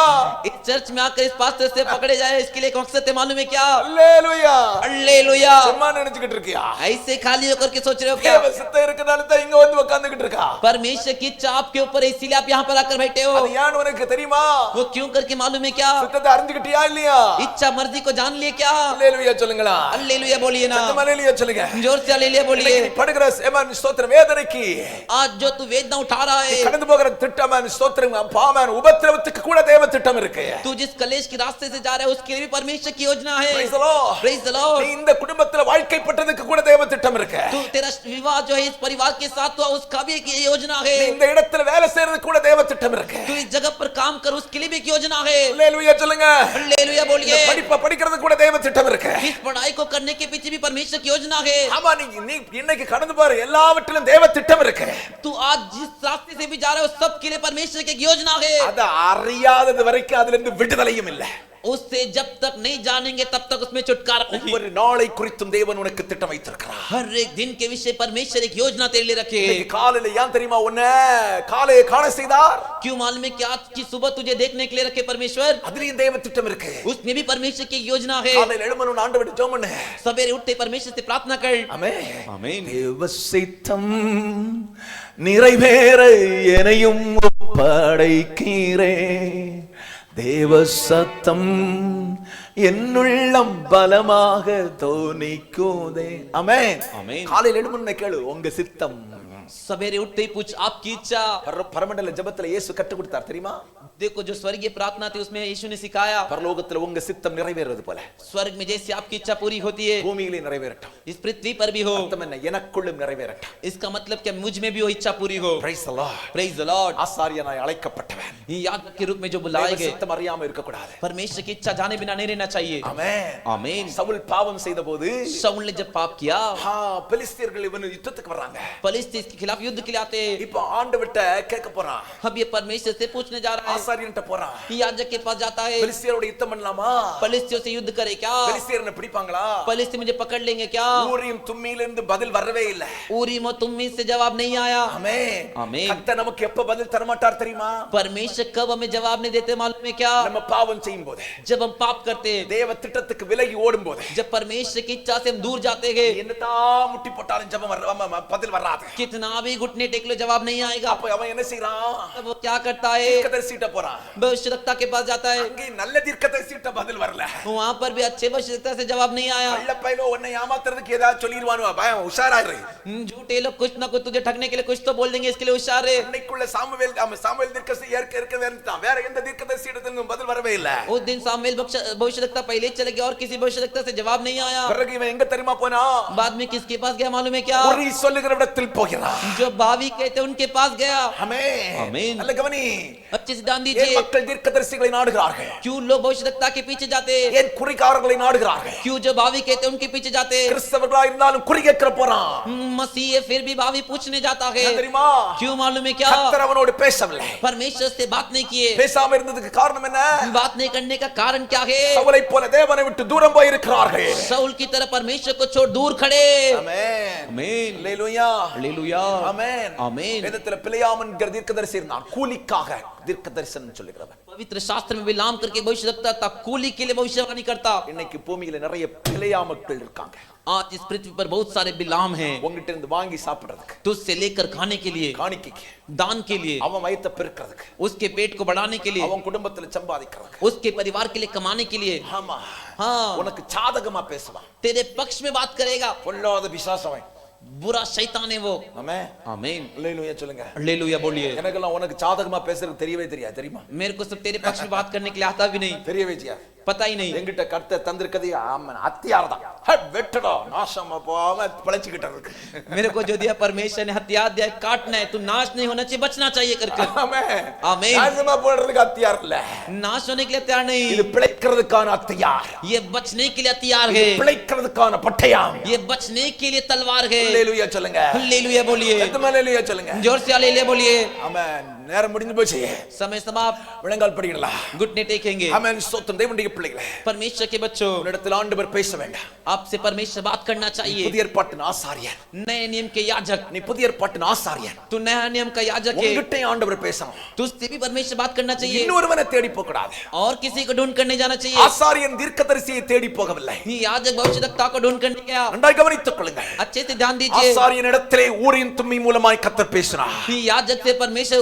इस चर्च में आकर इस पास्टर से पकड़े जाए इसके लिए एक मकसद है मालूम है क्या? Hallelujah. हालेलुया. சும்மா நினைச்சிட்டு இருக்கியா? ऐसे खाली होकर के सोच रहे हो क्या? தேவ சித்தம் இருக்கனால தான் இங்க வந்து உட்கார்ந்துகிட்டு இருக்கா. परमेश्वर की इच्छा आपके ऊपर है इसीलिए आप यहाँ पर आकर बैठे हो. அது ஏன் உனக்கு தெரியுமா? वो क्यों करके मालूम है क्या? சித்தத்தை அறிஞ்சுக்கிட்டியா இல்லையா? इच्छा मर्जी को जान लिए क्या? Hallelujah சொல்லுங்களா? हालेलुया बोलिए ना. சத்தமா Hallelujah சொல்லுங்க. जोर से हालेलुया बोलिए. இன்னைக்கு நீ படுகிற ஏமான் ஸ்தோத்திரம் வேதனைக்கு, आज जो तू वेदना उठा रहा है, கடந்து போகிற திட்டமான ஸ்தோத்திரம் பாவமான உபத்திரவத்துக்கு கூட தேவ திட்டம் இருக்கு. तू जिस कलेश के रास्ते से जा रहा है उसके लिए भी परमेश्वर की योजना है. Praise the Lord. Praise the Lord. நீ இந்த குடும்பத்துல வாழ்க்கைப்பட்டதுக்கு கூட தேவ திட்டம் இருக்கு. तू तेरा विवाह जो है इस परिवार के साथ हुआ उसका भी एक योजना है. நீ இந்த இடத்துல வேலை செய்யறதுக்கு கூட தேவ திட்டம் இருக்கு. तू इस जगह पर काम कर उसके लिए भी एक योजना है. Hallelujah சொல்லுங்க. हालेलुया बोलिए. படிக்கிறதுக்கு கூட தேவ திட்டம் இருக்கு. इस पढ़ाई को करने के पीछे भी परमेश्वर की योजना है. ஆமா, நீ இன்னைக்கு கடந்து பாரு, எல்லாவற்றிலும் தேவ திட்டம் இருக்கு. तू आज जिस रास्ते से भी जा रहा है उस सब के लिए परमेश्वर की एक योजना है. அத அறியாதது வரைக்கும் அதுல இருந்து விடுதலையும் இல்ல. उससे जब तक नहीं जानेंगे तब तक उसमें छुटकारा नहीं. ஒவ்வொரு நாளை குறித்தும் தேவன் உனக்கு திட்டம் வைத்திருக்கிறார். हर एक दिन के विषय परमेश्वर एक योजना तेरे लिए रखे है. இன்னைக்கு காலையில ஏன் தெரியுமா உன்னை காலையை காண செய்தார்? क्यों मालूम है कि आज की सुबह तुझे देखने के लिए रखे परमेश्वर? அதுலயும் தேவ திட்டம் இருக்கு. उसमें भी परमेश्वर की एक योजना है. காலையில எழும்பணும், ஆண்டவரே ஜெபம் பண்ணு. सवेरे उठते परमेश्वर से प्रार्थना कर. ஆமென். आमीन. தேவ சித்தம் நிறைவேற என்னையும் ஒப்படைக்கிறேன். தேவ சத்தம் என்னுள்ளம் பலமாக தோணிக்குதே. ஆமென். ஆமென். காலையில எழும்பணும் கேளு, உங்க சித்தம். सवेरे उठते ही पूछ आपकी इच्छा. பரமண்டல ஜெபத்துல இயேசு கற்றுக் கொடுத்தார் தெரியுமா? देखो जो स्वर्गीय प्रार्थना थी उसमें यीशु ने सिखाया, பரலோகத்துல உங்க சித்தம் நிறைவேறது போல स्वर्ग में जैसे आपकी इच्छा पूरी होती है பூமியிலே நிறைவேறட்டும். इस पृथ्वी पर भी हो। அர்த்தம் என்ன? எனக்குள்ளும் நிறைவேறட்டும். इसका मतलब क्या मुझ में भी वो इच्छा पूरी हो। Praise the Lord. Praise the Lord। ஆசாரியனாய் அழைக்கப்பட்டவன் याजक के रूप में जो बुलाए தேவ गए, சித்தம் அறியாம இருக்க கூடாது. परमेश्वर की इच्छा जाने बिना नहीं रहना चाहिए। ஆமென். आमीन। சவுல் பாவம் செய்தபோது शाऊल ने जब पाप किया, பெலிஸ்தியர்கள் இவன் யுத்தத்துக்கு வர்றாங்க. फिलिस्तीन के खिलाफ युद्ध के लिए आते हैं। இப்போ ஆண்டவர்ட்ட கேட்க போறான். अब ये परमेश्वर से पूछने जा रहा है, ஆசாரியன்ட்ட போறான். याजक के पास जाता है, பெலிஸ்தியரோட யுத்தம் பண்ணலாமா? फिलिस्तियों से युद्ध करे क्या? பெலிஸ்தியர்னை பிடிப்பாங்களா? फिलिस्ती मुझे पकड़ लेंगे क्या? ஊரியம் தும்மியிலிருந்து பதில் வரவே இல்ல. ऊरीम और तुम्मीम से जवाब नहीं आया। ஆமென். ஆமென்। கர்த்தர் நமக்கு எப்ப பதில் தர மாட்டார் தெரியுமா? परमेश्वर कब हमें जवाब नहीं देते मालूम है क्या? நம்ம பாவம் செய்யும் போது, जब हम पाप करते हैं, தேவ திட்டத்துக்கு விலகி ஓடும் போது, जब परमेश्वर की इच्छा से हम दूर जाते हैं, என்னதான் முட்டி போட்டாலும் ஜெபம் பதில் வராது. कितना भी घुटने टेक लो जवाब नहीं आएगा। அப்ப அவன் என்ன செய்றான்? तब वो क्या करता है? தீர்க்கதரிசிட்ட போறான். भविष्यवक्ता के पास जाता है, அங்கே நல்ல தீர்க்கதரிசிட்ட பதில் வரல. वहां पर भी अच्छे भविष्यवक्ता से जवाब नहीं आया। கள்ள பையலோ உன்னை ஏமாத்துறதுக்கு ஏதாவது சொல்லிடுவானோ, பயம் உஷாராயிரு. झूठे लोग कुछ ना कुछ तुझे ठगने के लिए कुछ तो बोल देंगे, इसके लिए होशियार है। அன்னைக்குள்ள சாமுவேல் தீர்க்கதரிசி ஏற்க வேண்டாம். வேற எந்த தீர்க்கதரிசியிடத்திலும் பதில் வரவே இல்ல. उस दिन सामुएल भविष्यवक्ता पहले चले गया और किसी भविष्यवक्ता से जवाब नहीं आया। பிறகு இவன் எங்க தெரியுமா போனா? बाद में किसके पास गया मालूम है क्या? குறி சொல்லுகிற இடத்தில் போகிறான். जो भावी कहते उनके पास गया। ஆமென். ஆமென்। நல்ல கவனி. अच्छे से ध्यान ஏன் दीजिए, மக்கள் தீர்க்கதரிசிகளை நாடுகிறார்கள்? क्यों लोग भविष्यवक्ता के पीछे जाते? ஏன் குறிகாரர்களை நாடுகிறார்கள்? क्यों जो भावी कहते उनके पीछे जाते? கிறிஸ்தவர்களா இருந்தாலும் குறி கேட்கிற போறான். मसीह है फिर भी भावी पूछने जाता है। என்ன தெரியுமா? क्यों मालूम है क्या? கர்த்தர் அவனோடு பேசவில்லை. परमेश्वर से बात नहीं किए। பேசாம இருந்ததுக்கு காரணம் என்ன? बात नहीं करने का कारण क्या है? சவுலை போல தேவனை விட்டு தூரம் போய் இருக்கிறார்கள். शाऊल की तरह परमेश्वर को छोड़ दूर खड़े। ஆமென். आमीन। அல்லேலூயா. हालेलुया। ஆமென். ஆமென்। வேதத்துல பிலேயாம் என்கிற தீர்க்கதரிசி இருந்தான். கூலிக்காக தீர்க்கதரிசனம் சொல்லுகிறவன். पवित्र शास्त्र में विलाम करके भविष्यवक्ता था, कूली के लिए भविष्यवाणी करता। இன்னைக்கு பூமியில நிறைய பிலேயாமக்கள் இருக்காங்க. आज इस पृथ्वी पर बहुत सारे बिलाम हैं, உங்ககிட்ட இருந்து வாங்கி சாப்பிடுறதுக்கு, तुझसे लेकर खाने के लिए, காணிக்கைக்கு, दान के लिए, அவன் வயித்தை பெருக்கிறதுக்கு, उसके पेट को बढ़ाने के लिए, அவன் குடும்பத்துல சம்பாதிக்கிறதுக்கு. उसके परिवार के लिए कमाने के लिए। ஆமா. हाँ, உனக்கு சாதகமா பேசுவான். तेरे पक्ष में बात करेगा। பொல்லாத பிசாசவன். बुरा शैतान है वो। ஆமென். आमीन। அல்லேலூயா சொல்லுங்க. हालेलुया बोलिए। எனக்கெல்லாம் உனக்கு சாதகமா பேசுறது தெரியவே தெரியாது தெரியுமா? मेरे को सब तेरे पक्ष में बात करने के लिए आता भी नहीं, தெரியவே செய்யாது. पता ही नहीं। என்கிட்ட கர்த்தர் தந்திருக்கதே ஆமன் அத்தியார் தான். வெட்டடா நாசமா போகாம பழச்சிக்கிட்டு இருக்கு. मेरे को जो दिया परमेश्वर ने हथियार दिया, काटना है, तू नाश नहीं होना चाहिए, बचना चाहिए करके। ஆமென். आमीन। நாசமா போறதுக்கு அத்தியார் இல்ல. नाश होने के लिए हथियार नहीं, இது பிழைக்கிறதுக்கான அத்தியார். ये बचने के लिए हथियार है, பிழைக்கிறதுக்கான பட்டயம். ये बचने के लिए तलवार है। அல்லேலூயா சொல்லுங்க. हालेलुया बोलिए। எத்தனை அல்லேலூயா சொல்லுங்க. जोर से हालेलुया बोलिए। ஆமென். நேரம் முடிஞ்சு போச்சு. समय समाप्त। விளங்கால் படிக்கலாம். घुटने टेकेंगे। ஆமென். ஸ்தோத்திரம் தேவனுடைய பிள்ளைகளே. परमेश्वर के बच्चों, உன்னிடத்தில் ஆண்டவர் பேச வேண்டாம். आपसे परमेश्वर बात करना चाहिए। புதிய ஏற்பாட்டின் ஆசாரியர். नए नियम के याजक, நீ புதிய ஏற்பாட்டின் ஆசாரியர். तू नया नियम का याजक है, உன்கிட்ட ஆண்டவர் பேசணும். तुझसे भी परमेश्वर बात करना चाहिए। இன்னொருவனை தேடி போக கூடாது. और किसी को ढूंढ करने जाना चाहिए। ஆசாரியன் தீர்க்கதரிசியை தேடி போகவில்லை. ये याजक भविष्यवक्ता को ढूंढ करने गया। நன்றாய் கவனித்துக் கொள்ளுங்கள். अच्छे से ध्यान दीजिए। ஆசாரியனிடத்திலே ஊரின் தும்மி மூலமாய் கர்த்தர் பேசினார். ये याजक से परमेश्वर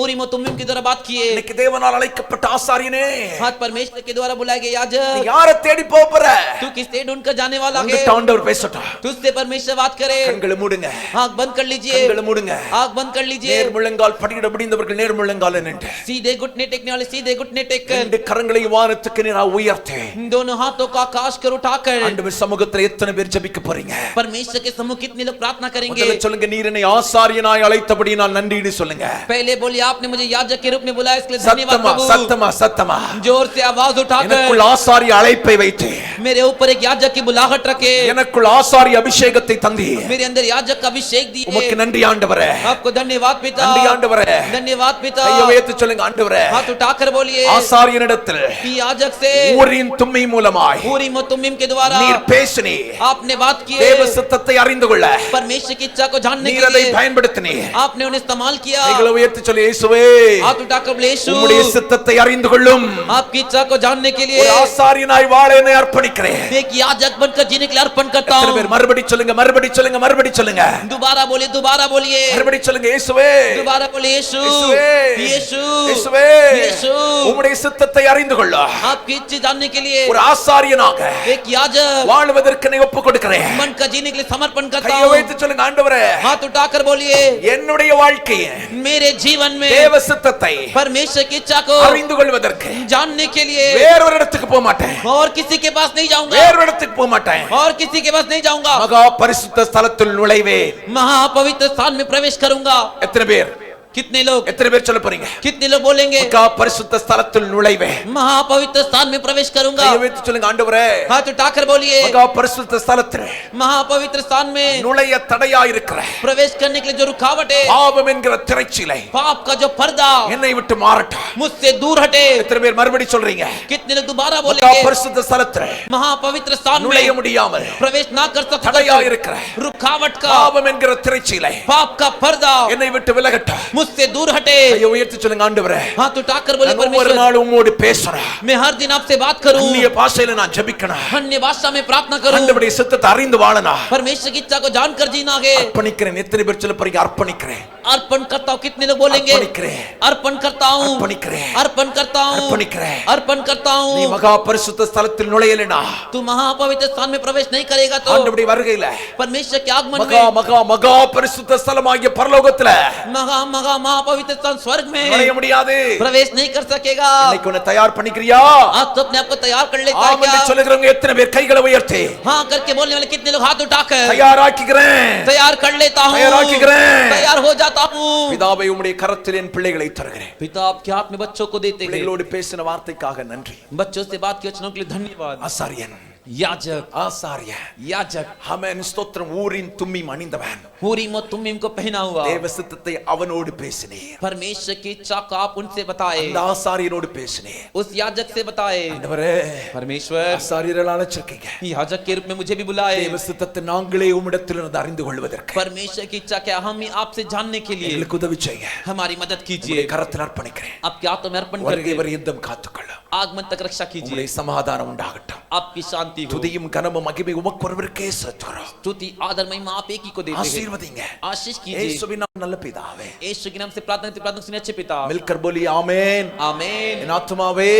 ऊरीम और तुम्मीम की तरह बात किए। இன்னைக்கு தேவனால் அழைக்கப்பட்ட ஆசாரியனே, हाथ परमेश्वर के द्वारा बुलाए गए நீ याजक, யாரை தேடி போக போற? तू किससे ढूंढ कर जाने वाला है? உன்கிட்ட ஆண்டவர் பேசட்டும். तुझसे परमेश्वर बात करे। கண்களை மூடுங்க. आंख बंद कर लीजिए। கண்களை மூடுங்க. आंख बंद कर लीजिए। நேர் முழங்கால் படியிட முடிந்தவர்கள் நேர் முழங்கால் நின்று सीधे घुटने टेकने वाले सीधे घुटने टेक कर, ரெண்டு கரங்களை வானத்துக்கு நேரா உயர்த்தி दोनों हाथों को आकाश कर उठाकर ஆண்டவர் சமூகத்துல எத்தனை பேர் ஜெபிக்க போறீங்க? परमेश्वर के सम्मुख कितने लोग प्रार्थना करेंगे? முதல்ல சொல்லுங்க, நீர் என்னை ஆசாரியனாய் அழைத்தபடி நான் நன்றின்னு சொல்லுங்க. पहले बोलिए, आपने मुझे याजक के रूप में बुलाया, इसके लिए धन्यवाद சத்தமா प्रभु। சத்தமா சத்தமா जोर से आवाज उठाकर எனக்குள் ஆசாரிய அழைப்பை வைத்து मेरे ऊपर एक याजक की बुलाहट रखे, எனக்குள் ஆசாரிய அபிஷேகத்தை தந்தி मेरे अंदर याजक का अभिषेक दिए। உமக்கு நன்றி ஆண்டவரே. आपको धन्यवाद पिता, நன்றி ஆண்டவரே. धन्यवाद पिता। கையை உயர்த்தி சொல்லுங்க, ஆண்டவரே हाथ उठाकर बोलिए, ஆசாரியனிடத்தில் कि याजक से ஊரின் தும்மி மூலமாய் ऊरीम और तुम्मीम के द्वारा நீர் பேசினீர். आपने बात की, தேவ சித்தத்தை அறிந்து கொள்ள परमेश्वर की इच्छा को जानने நீர் के அதை लिए பயன்படுத்தினீர். आपने उन्हें इस्तेमाल किया। கைகளை உயர்த்தி சொல்லி, இயேசுவே हाथ उठाकर बोले, यीशु உம்முடைய சித்தத்தை அறிந்து கொள்ளும் आपकी इच्छा को जानने के लिए ஒரு ஆசாரியனாய் வாழ என்னை அர்ப்பணிக்கிறேன். एक याजक बनकर जीने के लिए अर्पण करता எத்தனை हूँ। பேர் மறுபடி சொல்லுங்க, மறுபடி சொல்லுங்க, மறுபடி சொல்லுங்க, दोबारा बोलिए, दोबारा बोलिए, மறுபடி சொல்லுங்க, இயேசுவே दोबारा बोलिए, यीशु இயேசுவே यीशु இயேசுவே यीशु உம்முடைய சித்தத்தை அறிந்து கொள்ள आपकी इच्छा जानने के लिए ஒரு ஆசாரியனாக एक याजक வாழ்வதற்கு நான் ஒப்புக் கொடுக்கிறேன். बनकर जीने के लिए समर्पण करता கையை हूँ। வைத்து சொல்லுங்க, ஆண்டவரே हाथ उठाकर बोलिए, என்னுடைய வாழ்க்கையை मेरे जीवन जीवन में தேவ சித்தத்தை परमेश्वर की इच्छा को அறிந்து கொள்வதற்கு जानने के लिए வேறொரு இடத்துக்கு போக மாட்டேன், और किसी के पास नहीं जाऊंगा, வேறொரு இடத்துக்கு போக மாட்டேன், और किसी के पास नहीं जाऊंगा, மகா பரிசுத்த ஸ்தலத்தில் நுழைவேன். महापवित्र स्थान में प्रवेश करूंगा. எத்தனை பேர் कितने लोग சொல்ல போறீங்க? कितने लोग बोलेंगे மகா பரிசுத்த ஸ்தலத்தில் நுழைவேன். महापवित्र स्थान में प्रवेश करूंगा. கையை வைத்து சொல்லுங்க, ஆண்டவரே हाथ उठाकर बोलिए மகா பரிசுத்த ஸ்தலத்தில் महापवित्र स्थान में நுழைய தடையா இருக்கிற प्रवेश करने के लिए जो रुकावट है, பாவம் என்கிற திரைச்சீலை पाप का जो पर्दा என்னை விட்டு மாறட்டும். मुझसे दूर हटे. எத்தனை பேர் மறுபடி சொல்றீங்க? कितने लोग दोबारा மகா बोलेंगे பரிசுத்த ஸ்தலத்தில் महापवित्र स्थान நுழைய में முடியாமல் प्रवेश ना कर தடையா सकते, இருக்கிற रुकावट का பாவம் என்கிற திரைச்சீலை पाप का पर्दा என்னை விட்டு விலகட்டும். मुझसे दूर हटे. கையை உயர்த்தி சொல்லுங்க, ஆண்டவரே हाथ उठाकर बोले நான் ஒவ்வொரு परमेश्वर நாளும் உம்மோடு பேசுறேன், मैं हर दिन आपसे बात करूं, அந்நிய பாஷையில நான் ஜெபிக்கணும், अन्य भाषा में प्रार्थना करूं, ஆண்டவருடைய சித்தத்தை அறிந்து வாழணும், परमेश्वर की इच्छा को जानकर जीना है. அர்ப்பணிக்கிறேன். எத்தனை பேர் சொல்ல போறீங்க? அர்ப்பணிக்கிறேன், अर्पण करता हूं. कितने लोग बोलेंगे अर्पणिக்கிறேன், अर्पण करता हूं, अर्पणिக்கிறேன், अर्पण करता हूं, अर्पणिக்கிறேன். अर्पण करता நீ हूं. மகா பரிசுத்த ஸ்தலத்தில் நுழையலனா तू महापवित्र स्थान में प्रवेश नहीं करेगा तो ஆண்டவருடைய வருகையில परमेश्वर के आगमन மகா में மகா மகா பரிசுத்த ஸ்தலமாகிய பரலோகத்துல महा महा महापवित्र स्थान स्वर्ग நுழைய में முடியாது. प्रवेश नहीं कर सकेगा. இன்னைக்கு உன்னை தயார் பண்ணிக்கிறியா? आप तो अपने आप को तैयार कर लेता है ஆமென் क्या? சொல்லுகிறவங்க எத்தனை பேர் கைகளை உயர்த்தி हाँ करके बोलने वाले कितने लोग हाथ उठाकर தயாராக்குகிறேன், तैयार कर लेता हूँ, தயாராக்குகிறேன். तैयार हो जाता हूँ. பிதாவே உம்முடைய கரத்தில் என் பிள்ளைகளை தருகிறேன். पिता आपके हाथ में बच्चों को देते हैं. பிள்ளைகளோடு பேசின வார்த்தைக்காக நன்றி. बच्चों से बात के वचनों के लिए धन्यवाद. ஆசாரியன் याजक ஆசாரியன் याजक ஆமென் ஸ்தோத்திரம். ஊரின் தும்மியும் அணிந்தவன், पूरी मो तुम को पहना हुआ. தேவ சித்தத்தை அவனோடு பேசினீர். परमेश्वर की इच्छा को आप उनसे बताए, அந்த ஆசாரியனோடு பேசினீர். उस याजक से बताए. ஆண்டவரே परमेश्वर ஆசாரியரை அழைச்சிருக்கீங்க. याजक के रूप में मुझे भी बुलाए. தேவ சித்தத்தை நாங்களே உம்மிடத்திலிருந்து அறிந்து கொள்வதற்கு परमेश्वर की इच्छा क्या हम ही आपसे जानने के लिए எங்களுக்கு உதவி செய்யுங்க. हमारी मदद உம்முடைய कीजिए. கரத்தில் அர்ப்பணிக்கிறேன். आपके हाथों में अर्पण வருகை करके வரை யுத்தம் காத்துக்கொள்ளும். आगमन तक रक्षा कीजिए. உம்முடைய சமாதானம் உண்டாகட்டும். आपकी शांति हो. துதியும் கனமும் மகிமை உமக்கு ஒருவருக்கே செலுத்துகிறோம். स्तुति आदर महिमा आप एक ही को देते हैं. ஆசீர்வதிங்க. आशीष कीजिए. இயேசுவின் நாமத்தில் நல்ல பிதாவே. यीशु के नाम से प्रार्थना सुनिए अच्छे पिता. मिलकर बोलिए आमेन. आमीन. என் ஆத்துமாவே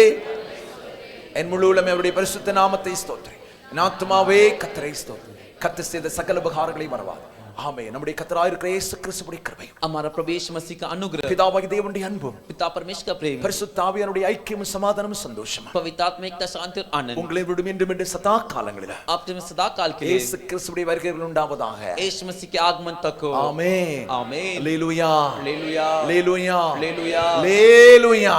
என் முழு உள்ளமே அவருடைய பரிசுத்த நாமத்தை ஸ்தோத்திரி. என் ஆத்துமாவே கர்த்தரை ஸ்தோத்திரி. கர்த்தர் செய்த சகல உபகாரங்களை மறவாதே. ஆமென். நம்முடைய கர்த்தராகிய இருக்கிற இயேசு கிறிஸ்துவின் கிருபையும் हमारा प्रभु यीशु मसीह का अनुग्रह, பிதாவாகிய தேவனுடைய அன்பும் पिता परमेश्वर का प्रेम, பரிசுத்த ஆவியானவருடைய ஐக்கியமும் சமாதானமும் சந்தோஷமும் पवित्र आत्मा एकता शांति और आनंद உங்களை விடும் என்றும் என்று சதா காலங்களில் आप में सदा काल के लिए இயேசு கிறிஸ்துவின் வருகையில் உண்டாவதாக. यीशु मसीह के आगमन तक हो. ஆமென். आमीन. அல்லேலூயா. हालेलुया. அல்லேலூயா. हालेलुया. அல்லேலூயா.